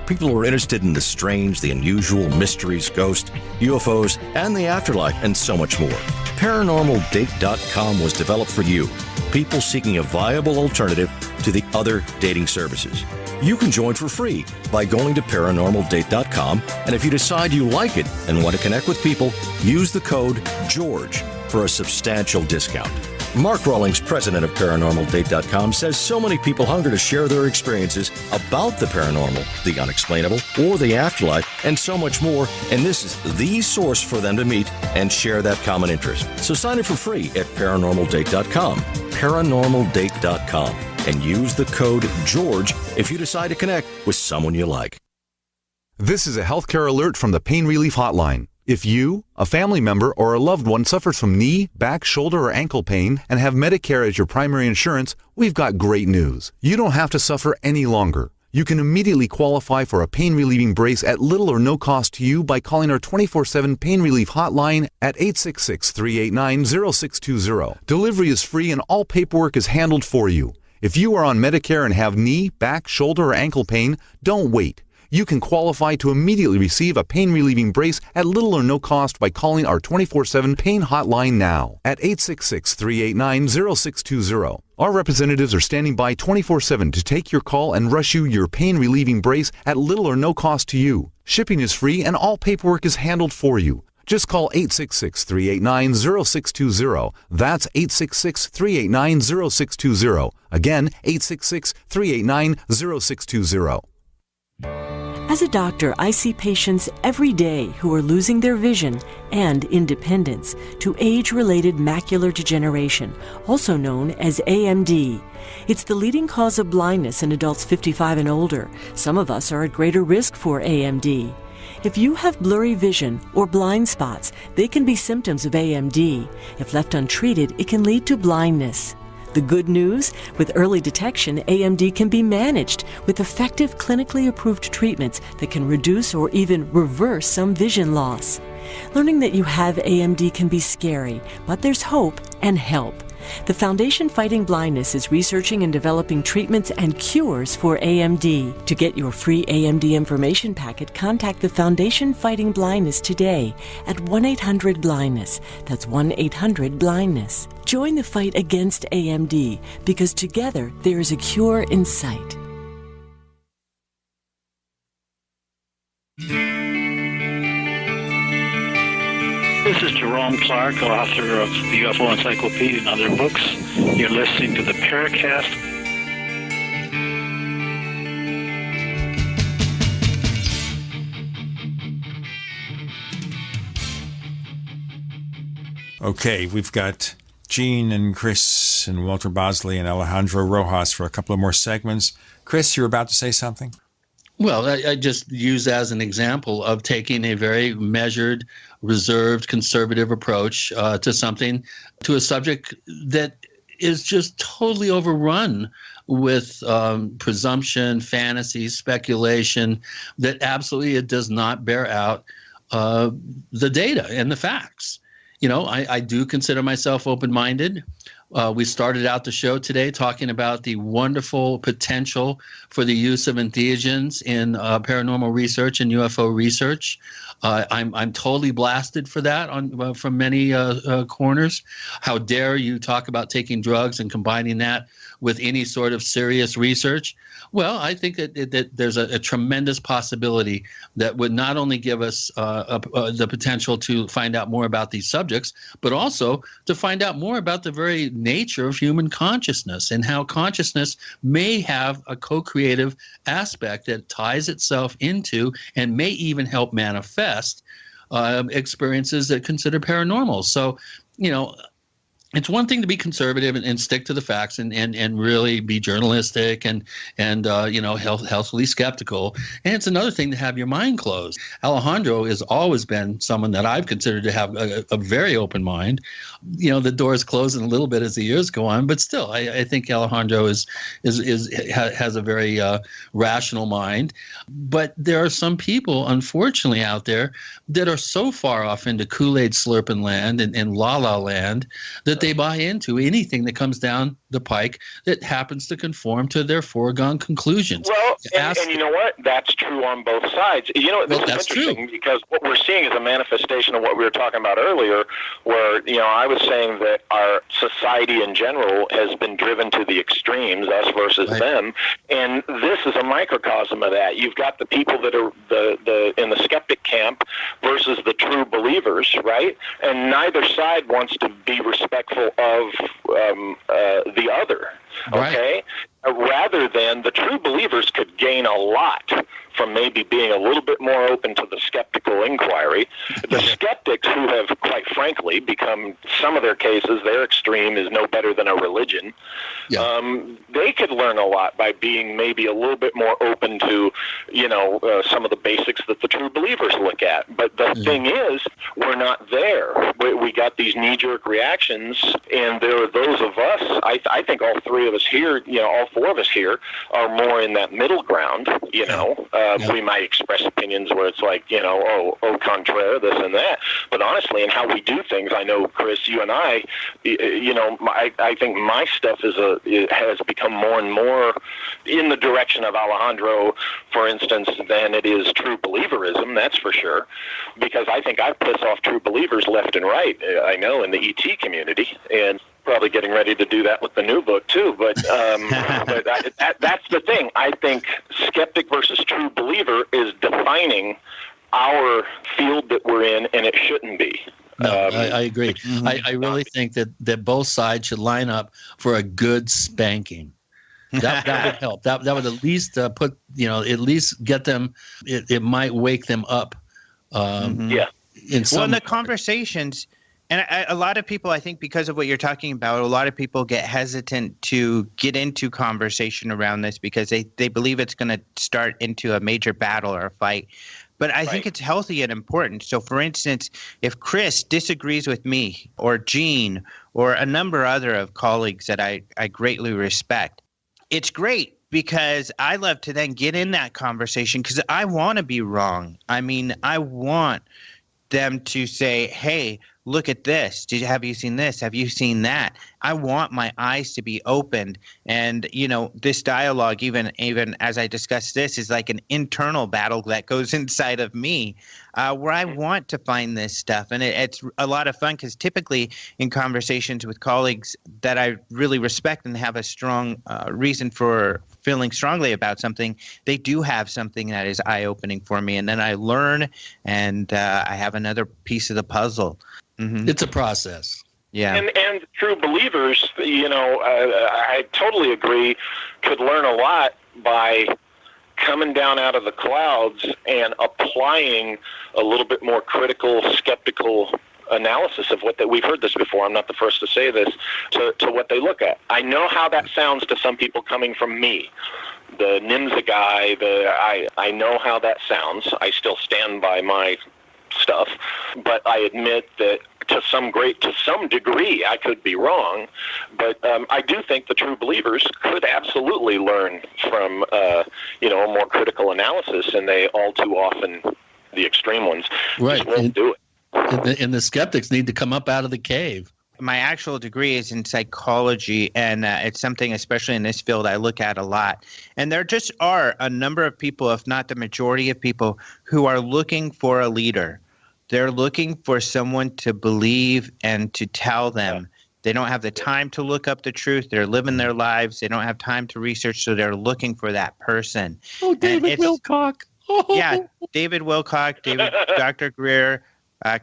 People who are interested in the strange, the unusual, mysteries, ghosts, UFOs, and the afterlife, and so much more. ParanormalDate.com was developed for you, people seeking a viable alternative to the other dating services. You can join for free by going to ParanormalDate.com, and if you decide you like it and want to connect with people, use the code GEORGE for a substantial discount. Mark Rawlings, president of ParanormalDate.com, says so many people hunger to share their experiences about the paranormal, the unexplainable, or the afterlife, and so much more, and this is the source for them to meet and share that common interest. So sign up for free at ParanormalDate.com, ParanormalDate.com, and use the code GEORGE if you decide to connect with someone you like. This is a healthcare alert from the Pain Relief Hotline. If you, a family member, or a loved one suffers from knee, back, shoulder, or ankle pain and have Medicare as your primary insurance, we've got great news. You don't have to suffer any longer. You can immediately qualify for a pain-relieving brace at little or no cost to you by calling our 24/7 Pain Relief Hotline at 866-389-0620. Delivery is free and all paperwork is handled for you. If you are on Medicare and have knee, back, shoulder, or ankle pain, don't wait. You can qualify to immediately receive a pain-relieving brace at little or no cost by calling our 24/7 Pain Hotline now at 866-389-0620. Our representatives are standing by 24/7 to take your call and rush you your pain-relieving brace at little or no cost to you. Shipping is free and all paperwork is handled for you. Just call 866-389-0620. That's 866-389-0620. Again, 866-389-0620. As a doctor, I see patients every day who are losing their vision and independence to age-related macular degeneration, also known as AMD. It's the leading cause of blindness in adults 55 and older. Some of us are at greater risk for AMD. If you have blurry vision or blind spots, they can be symptoms of AMD. If left untreated, it can lead to blindness. The good news? With early detection, AMD can be managed with effective clinically approved treatments that can reduce or even reverse some vision loss. Learning that you have AMD can be scary, but there's hope and help. The Foundation Fighting Blindness is researching and developing treatments and cures for AMD. To get your free AMD information packet, contact the Foundation Fighting Blindness today at 1-800-BLINDNESS. That's 1-800-BLINDNESS. Join the fight against AMD because together there is a cure in sight. This is Jerome Clark, author of the UFO Encyclopedia and other books. You're listening to the Paracast. Okay, we've got Gene and Chris and Walter Bosley and Alejandro Rojas for a couple of more segments. Chris, you're about to say something? Well, I just use as an example of taking a very measured, reserved, conservative approach to a subject that is just totally overrun with presumption, fantasy, speculation, that absolutely it does not bear out the data and the facts. You know, I do consider myself open-minded. We started out the show today talking about the wonderful potential for the use of entheogens in paranormal research and UFO research. I'm totally blasted for that from many corners. How dare you talk about taking drugs and combining that with any sort of serious research? Well, I think that there's a tremendous possibility that would not only give us the potential to find out more about these subjects, but also to find out more about the very nature of human consciousness and how consciousness may have a co-creative aspect that ties itself into and may even help manifest experiences that consider paranormal. So, it's one thing to be conservative and stick to the facts and really be journalistic and healthily skeptical. And it's another thing to have your mind closed. Alejandro has always been someone that I've considered to have a very open mind. The doors closing a little bit as the years go on, but still, I think Alejandro has a very rational mind. But there are some people, unfortunately, out there that are so far off into Kool-Aid slurping land and la-la land that they buy into anything that comes down the pike that happens to conform to their foregone conclusions. Well, and you know what? That's true on both sides. This is interesting because what we're seeing is a manifestation of what we were talking about earlier, where, I was saying that our society in general has been driven to the extremes, us versus them, and this is a microcosm of that. You've got the people that are in the skeptic camp versus the true believers, right? And neither side wants to be respectful of the other, okay? Rather than the true believers could gain a lot from maybe being a little bit more open to the skeptical inquiry. The skeptics who have, quite frankly, become, some of their cases, their extreme is no better than a religion. They could learn a lot by being maybe a little bit more open to, some of the basics that the true believers look at. But the thing is, we're not there. We got these knee-jerk reactions, and there are those of us, I think all three of us here, all four of us here, are more in that middle ground, We might express opinions where it's like, au contraire, this and that. But honestly, in how we do things, I know, Chris, you and I think my stuff has become more and more in the direction of Alejandro, for instance, than it is true believerism, that's for sure. Because I think I piss off true believers left and right, I know, in the ET community. And probably getting ready to do that with the new book too, but that's the thing. I think skeptic versus true believer is defining our field that we're in, and it shouldn't be. No, I agree. I really think that both sides should line up for a good spanking. That would help. That would at least at least get them. It might wake them up. In the conversations. And a lot of people, I think, because of what you're talking about, a lot of people get hesitant to get into conversation around this because they believe it's going to start into a major battle or a fight. But I think it's healthy and important. So, for instance, if Chris disagrees with me or Gene or a number other of colleagues that I greatly respect, it's great because I love to then get in that conversation because I want to be wrong. I mean, I want them to say, hey, look at this. Have you seen this? Have you seen that? I want my eyes to be opened. And, this dialogue, even as I discuss this, is like an internal battle that goes inside of me where I want to find this stuff. And it's a lot of fun because typically in conversations with colleagues that I really respect and have a strong reason for feeling strongly about something, they do have something that is eye-opening for me. And then I learn and I have another piece of the puzzle. Mm-hmm. It's a process. Yeah. And true believers, I totally agree, could learn a lot by coming down out of the clouds and applying a little bit more critical, skeptical analysis of we've heard this before. I'm not the first to say this, to what they look at. I know how that sounds to some people coming from me. The NIMSA guy, I know how that sounds. I still stand by my stuff, but I admit that to some degree I could be wrong, but I do think the true believers could absolutely learn from a more critical analysis, and they all too often, the extreme ones, just won't do it. And the skeptics need to come up out of the cave. my actual degree is in psychology, and it's something, especially in this field, I look at a lot. And there just are a number of people, if not the majority of people, who are looking for a leader. They're looking for someone to believe and to tell them. They don't have the time to look up the truth. They're living their lives. They don't have time to research, so they're looking for that person. Oh, David Wilcock. Yeah, David Wilcock, Dr. Greer,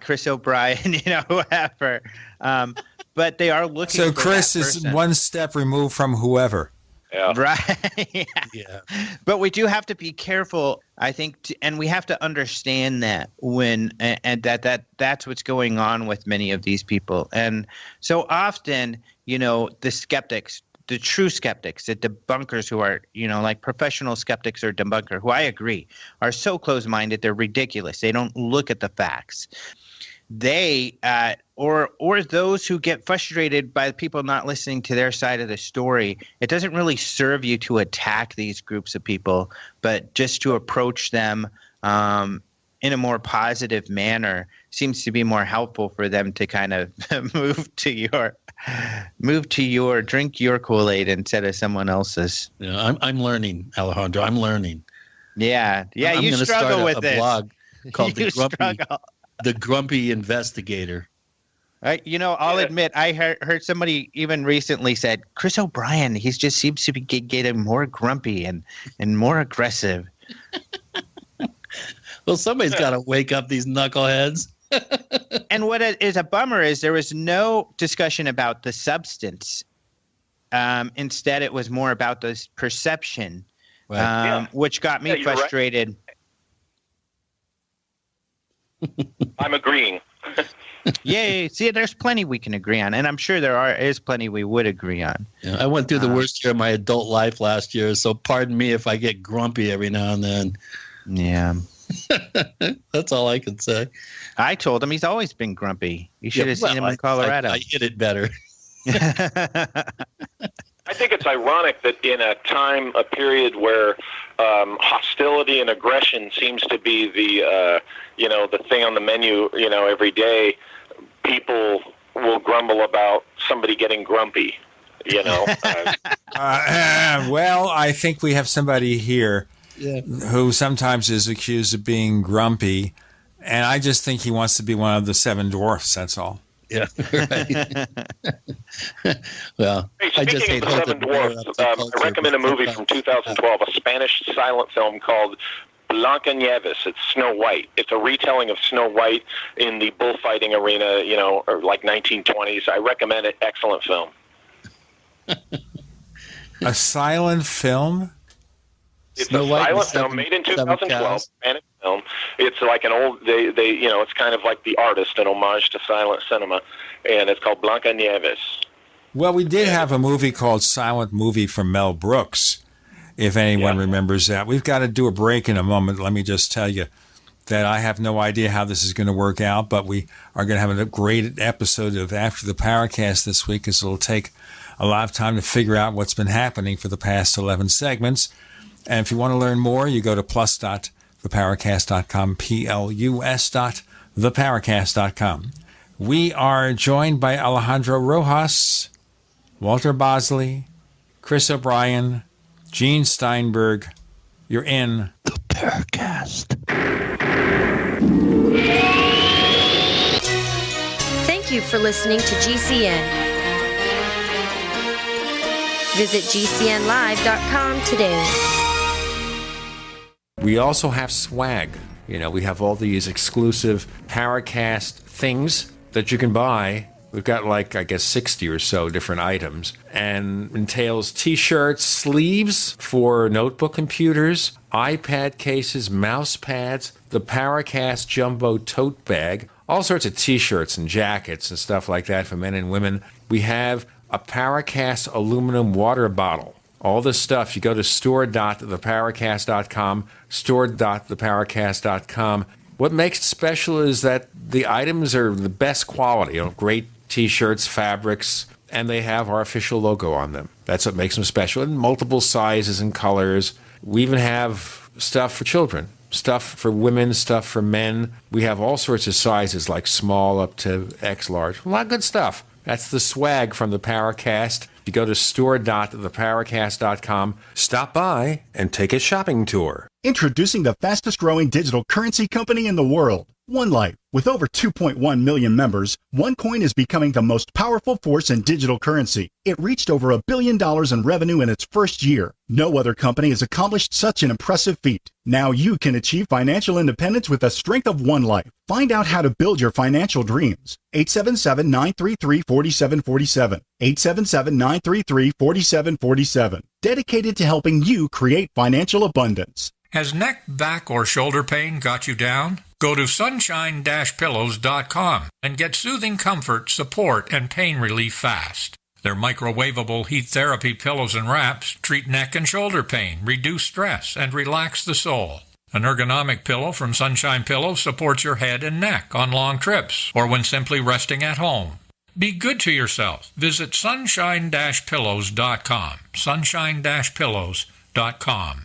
Chris O'Brien, whoever. But they are looking So for Chris that is person. one step removed from whoever. Yeah. Right. Yeah. But we do have to be careful, I think, and we have to understand that that's what's going on with many of these people. And so often, the skeptics, the true skeptics, the debunkers who are, like professional skeptics or debunker, who I agree are so close-minded, they're ridiculous. They don't look at the facts. They or those who get frustrated by people not listening to their side of the story, it doesn't really serve you to attack these groups of people, but just to approach them in a more positive manner seems to be more helpful for them to kind of drink your Kool-Aid instead of someone else's. Yeah, I'm learning, Alejandro. I'm learning. Yeah. I'm You gonna struggle start with a this. blog called You The Grumpy Investigator. I'll admit, I heard somebody even recently said, Chris O'Brien, he just seems to be getting more grumpy and more aggressive. Well, somebody's got to wake up these knuckleheads. And what is a bummer is there was no discussion about the substance. Instead, it was more about this perception, which got me frustrated. Right. I'm agreeing. Yay. See, there's plenty we can agree on, and I'm sure is plenty we would agree on. Yeah, I went through the worst year of my adult life last year, so pardon me if I get grumpy every now and then. Yeah. That's all I can say. I told him he's always been grumpy. You should have seen him in Colorado. I hit it better. I think it's ironic that in a period where hostility and aggression seems to be the thing on the menu, every day, people will grumble about somebody getting grumpy, Well, I think we have somebody here who sometimes is accused of being grumpy, and I just think he wants to be one of the seven dwarfs, that's all. Yeah, right. Well, hey, I just speaking hate of the Seven Dwarfs, I recommend a movie from 2012, a Spanish silent film called Blancanieves. It's Snow White. It's a retelling of Snow White in the bullfighting arena, or like 1920s. I recommend it. Excellent film. A silent film? It's a silent film made in 2012, Spanish film. It's like an old, it's kind of like The Artist, an homage to silent cinema, and it's called Blancanieves. Well, we did have a movie called Silent Movie from Mel Brooks, if anyone remembers that. We've got to do a break in a moment. Let me just tell you that I have no idea how this is going to work out, but we are going to have a great episode of After the Paracast this week, because it'll take a lot of time to figure out what's been happening for the past 11 segments. And if you want to learn more, you go to plus.theparacast.com, plus.theparacast.com. We are joined by Alejandro Rojas, Walter Bosley, Chris O'Brien, Gene Steinberg. You're in The Paracast. Thank you for listening to GCN. Visit GCNlive.com today. We also have swag. We have all these exclusive Paracast things that you can buy. We've got 60 or so different items, and entails t-shirts, sleeves for notebook computers, iPad cases, mouse pads, the Paracast Jumbo tote bag, all sorts of t-shirts and jackets and stuff like that for men and women. We have a Paracast aluminum water bottle. All this stuff, you go to store.theparacast.com, store.theparacast.com. What makes it special is that the items are the best quality, great t-shirts, fabrics, and they have our official logo on them. That's what makes them special, in multiple sizes and colors. We even have stuff for children, stuff for women, stuff for men. We have all sorts of sizes, like small up to X large. A lot of good stuff. That's the swag from the Paracast. If you go to store.theparacast.com, stop by and take a shopping tour. Introducing the fastest growing digital currency company in the world, OneLife. With over 2.1 million members, OneCoin is becoming the most powerful force in digital currency. It reached over $1 billion in revenue in its first year. No other company has accomplished such an impressive feat. Now you can achieve financial independence with the strength of OneLife. Find out how to build your financial dreams. 877-933-4747. 877-933-4747. Dedicated to helping you create financial abundance. Has neck, back, or shoulder pain got you down? Go to sunshine-pillows.com and get soothing comfort, support, and pain relief fast. Their microwavable heat therapy pillows and wraps treat neck and shoulder pain, reduce stress, and relax the soul. An ergonomic pillow from Sunshine Pillows supports your head and neck on long trips or when simply resting at home. Be good to yourself. Visit sunshine-pillows.com. Sunshine-pillows.com.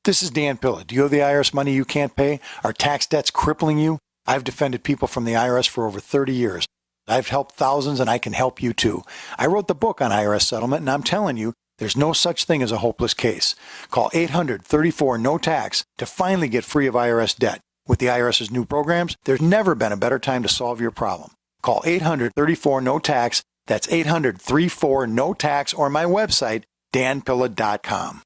This is Dan Pilla. Do you owe the IRS money you can't pay? Are tax debts crippling you? I've defended people from the IRS for over 30 years. I've helped thousands, and I can help you too. I wrote the book on IRS settlement, and I'm telling you, there's no such thing as a hopeless case. Call 800-34-NO-TAX to finally get free of IRS debt. With the IRS's new programs, there's never been a better time to solve your problem. Call 800-34-NO-TAX. That's 800-34-NO-TAX, or my website, danpilla.com.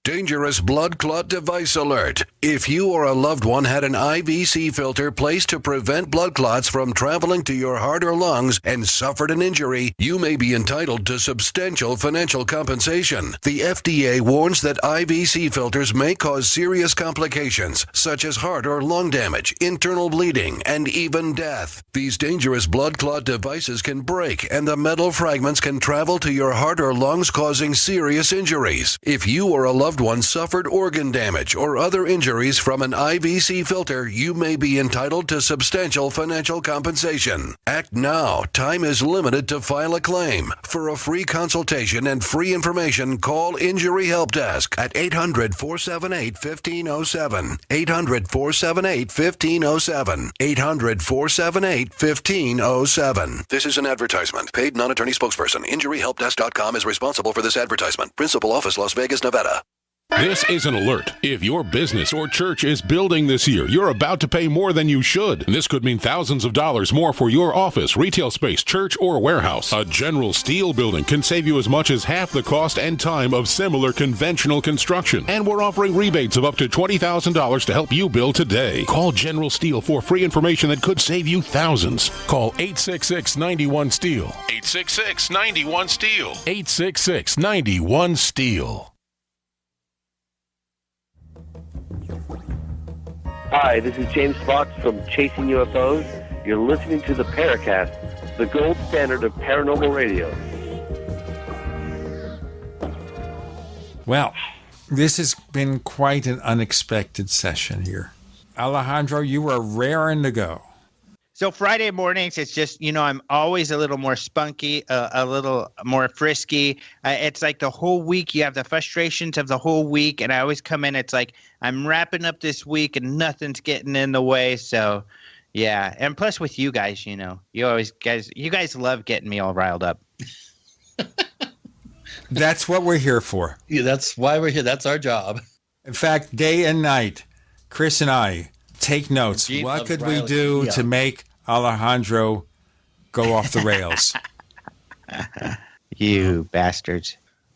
Dangerous blood clot device alert. If you or a loved one had an IVC filter placed to prevent blood clots from traveling to your heart or lungs and suffered an injury, you may be entitled to substantial financial compensation. The FDA warns that IVC filters may cause serious complications, such as heart or lung damage, internal bleeding, and even death. These dangerous blood clot devices can break, and the metal fragments can travel to your heart or lungs, causing serious injuries. If you or a loved one suffered organ damage or other injuries from an IVC filter, you may be entitled to substantial financial compensation. Act now. Time is limited to file a claim. For a free consultation and free information, call Injury Help Desk at 800-478-1507. 800-478-1507. 800-478-1507. This is an advertisement. Paid non-attorney spokesperson. InjuryHelpDesk.com is responsible for this advertisement. Principal office, Las Vegas, Nevada. This is an alert. If your business or church is building this year, you're about to pay more than you should. This could mean thousands of dollars more for your office, retail space, church, or warehouse. A General Steel building can save you as much as half the cost and time of similar conventional construction. And we're offering rebates of up to $20,000 to help you build today. Call General Steel for free information that could save you thousands. Call 866-91-STEEL. 866-91-STEEL. 866-91-STEEL. Hi, this is James Fox from Chasing UFOs. You're listening to the Paracast, the gold standard of paranormal radio. Well, this has been quite an unexpected session here. Alejandro, you were raring to go. So Friday mornings, it's just, I'm always a little more spunky, a little more frisky. It's like the whole week, you have the frustrations of the whole week, and I always come in, it's like I'm wrapping up this week and nothing's getting in the way. So, yeah. And plus with you guys, you guys love getting me all riled up. That's what we're here for. Yeah, that's why we're here. That's our job. In fact, day and night, Chris and I take notes. What could we do to make Alejandro go off the rails? You bastards.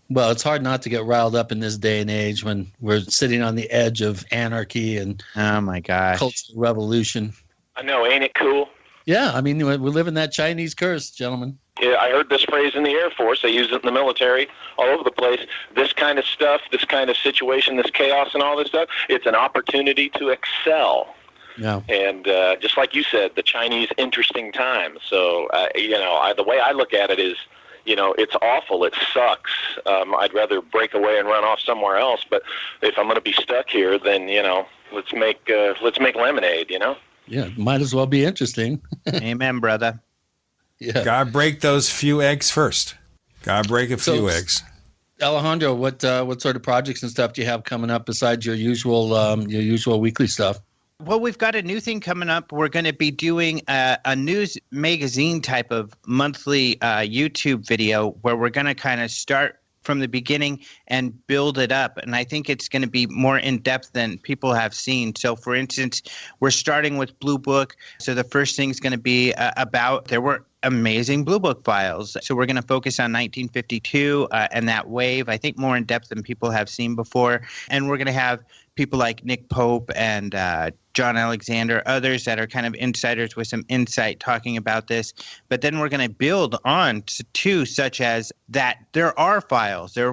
Well, it's hard not to get riled up in this day and age when we're sitting on the edge of anarchy and oh my gosh, cultural revolution. I know, ain't it cool? Yeah, I mean, we live in that Chinese curse, gentlemen. Yeah, I heard this phrase in the Air Force. They use it in the military, all over the place. This kind of stuff, this kind of situation, this chaos and all this stuff, it's an opportunity to excel. Yeah. And just like you said, the Chinese interesting time. So, the way I look at it is, it's awful. It sucks. I'd rather break away and run off somewhere else. But if I'm going to be stuck here, then, let's make lemonade, Yeah, might as well be interesting. Amen, brother. Yeah. Gotta break those few eggs first. Gotta break a few eggs. Alejandro, what sort of projects and stuff do you have coming up besides your usual weekly stuff? Well, we've got a new thing coming up. We're going to be doing a news magazine type of monthly YouTube video where we're going to kind of start from the beginning and build it up. And I think it's going to be more in-depth than people have seen. So, for instance, we're starting with Blue Book. So the first thing is going to be there were amazing Blue Book files. So we're going to focus on 1952 and that wave, I think more in depth than people have seen before. And we're going to have people like Nick Pope and John Alexander, others that are kind of insiders with some insight talking about this. But then we're going to build on to such as that there are files. There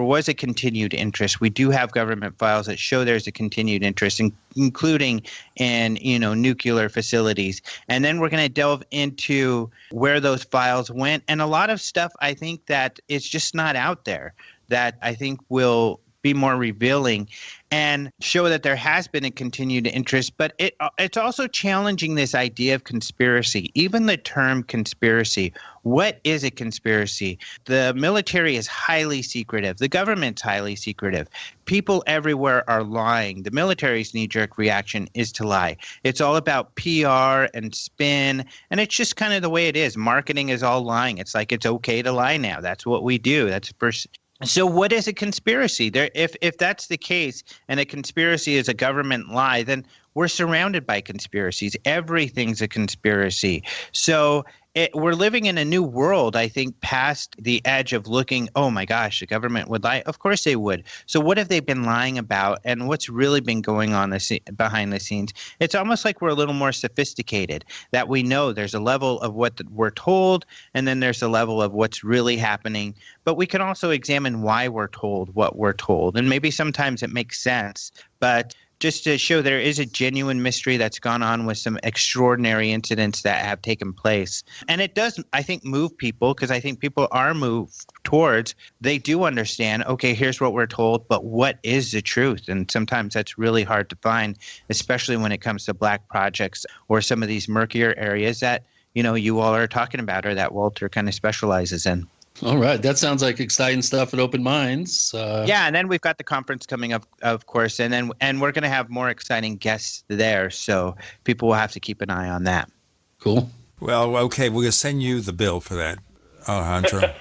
was a continued interest. We do have government files that show there's a continued interest, including in nuclear facilities. And then we're going to delve into where those files went. And a lot of stuff I think that it's just not out there that I think will be more revealing and show that there has been a continued interest. But it's also challenging this idea of conspiracy, even the term conspiracy. What is a conspiracy? The military is highly secretive. The government's highly secretive. People everywhere are lying. The military's knee-jerk reaction is to lie. It's all about PR and spin, and it's just kind of the way it is. Marketing is all lying. It's like it's okay to lie now. That's what we do. That's first. So what is a conspiracy? If that's the case and a conspiracy is a government lie, then we're surrounded by conspiracies. Everything's a conspiracy. So we're living in a new world, I think, past the edge of looking, oh my gosh, the government would lie. Of course they would. So what have they been lying about, and what's really been going on behind the scenes? It's almost like we're a little more sophisticated, that we know there's a level of what we're told, and then there's a level of what's really happening. But we can also examine why we're told what we're told, and maybe sometimes it makes sense, but just to show there is a genuine mystery that's gone on with some extraordinary incidents that have taken place. And it does, I think, move people, because I think people are moved towards, they do understand, okay, here's what we're told, but what is the truth? And sometimes that's really hard to find, especially when it comes to black projects or some of these murkier areas that, you all are talking about, or that Walter kind of specializes in. All right. That sounds like exciting stuff at Open Minds. Yeah, and then we've got the conference coming up, of course, and we're going to have more exciting guests there, so people will have to keep an eye on that. Cool. Well, okay, we're going to send you the bill for that, Alejandro.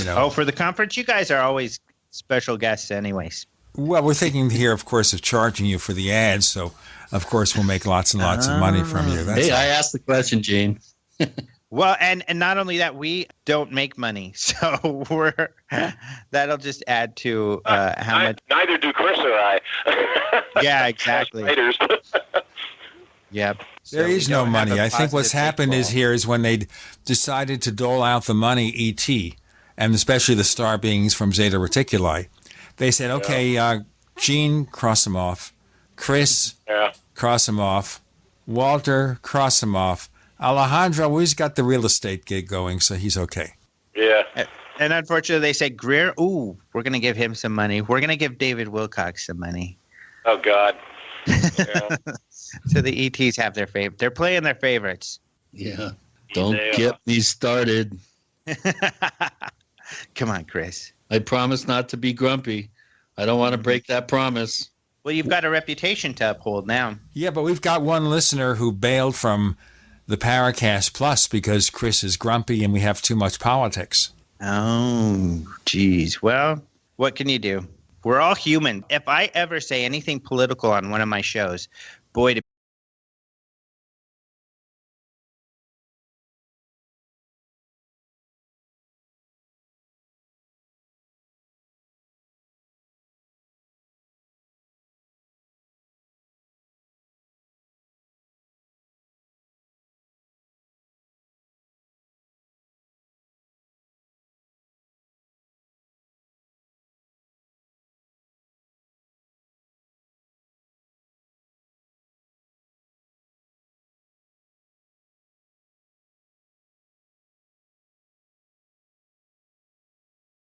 Oh, for the conference? You guys are always special guests anyways. Well, we're thinking here, of course, of charging you for the ads, so, of course, we'll make lots and lots of money from you. That's I asked the question, Gene. Well, and not only that, we don't make money, so that'll just add to how much. Neither do Chris or I. Yeah, exactly. Yep. There is no money. I think what's happened is when they decided to dole out the money, ET, and especially the star beings from Zeta Reticuli, they said, okay, Gene, cross him off. Chris, cross him off. Walter, cross him off. Alejandro, we've got the real estate gig going, so he's okay. Yeah. And unfortunately, they said, Greer, we're going to give him some money. We're going to give David Wilcox some money. Oh, God. Yeah. So the ETs have their favorite. They're playing their favorites. Yeah. Don't get me started. Come on, Chris. I promise not to be grumpy. I don't want to break that promise. Well, you've got a reputation to uphold now. Yeah, but we've got one listener who bailed from the Paracast Plus because Chris is grumpy and we have too much politics. Oh, geez. Well, what can you do? We're all human. If I ever say anything political on one of my shows, boy, do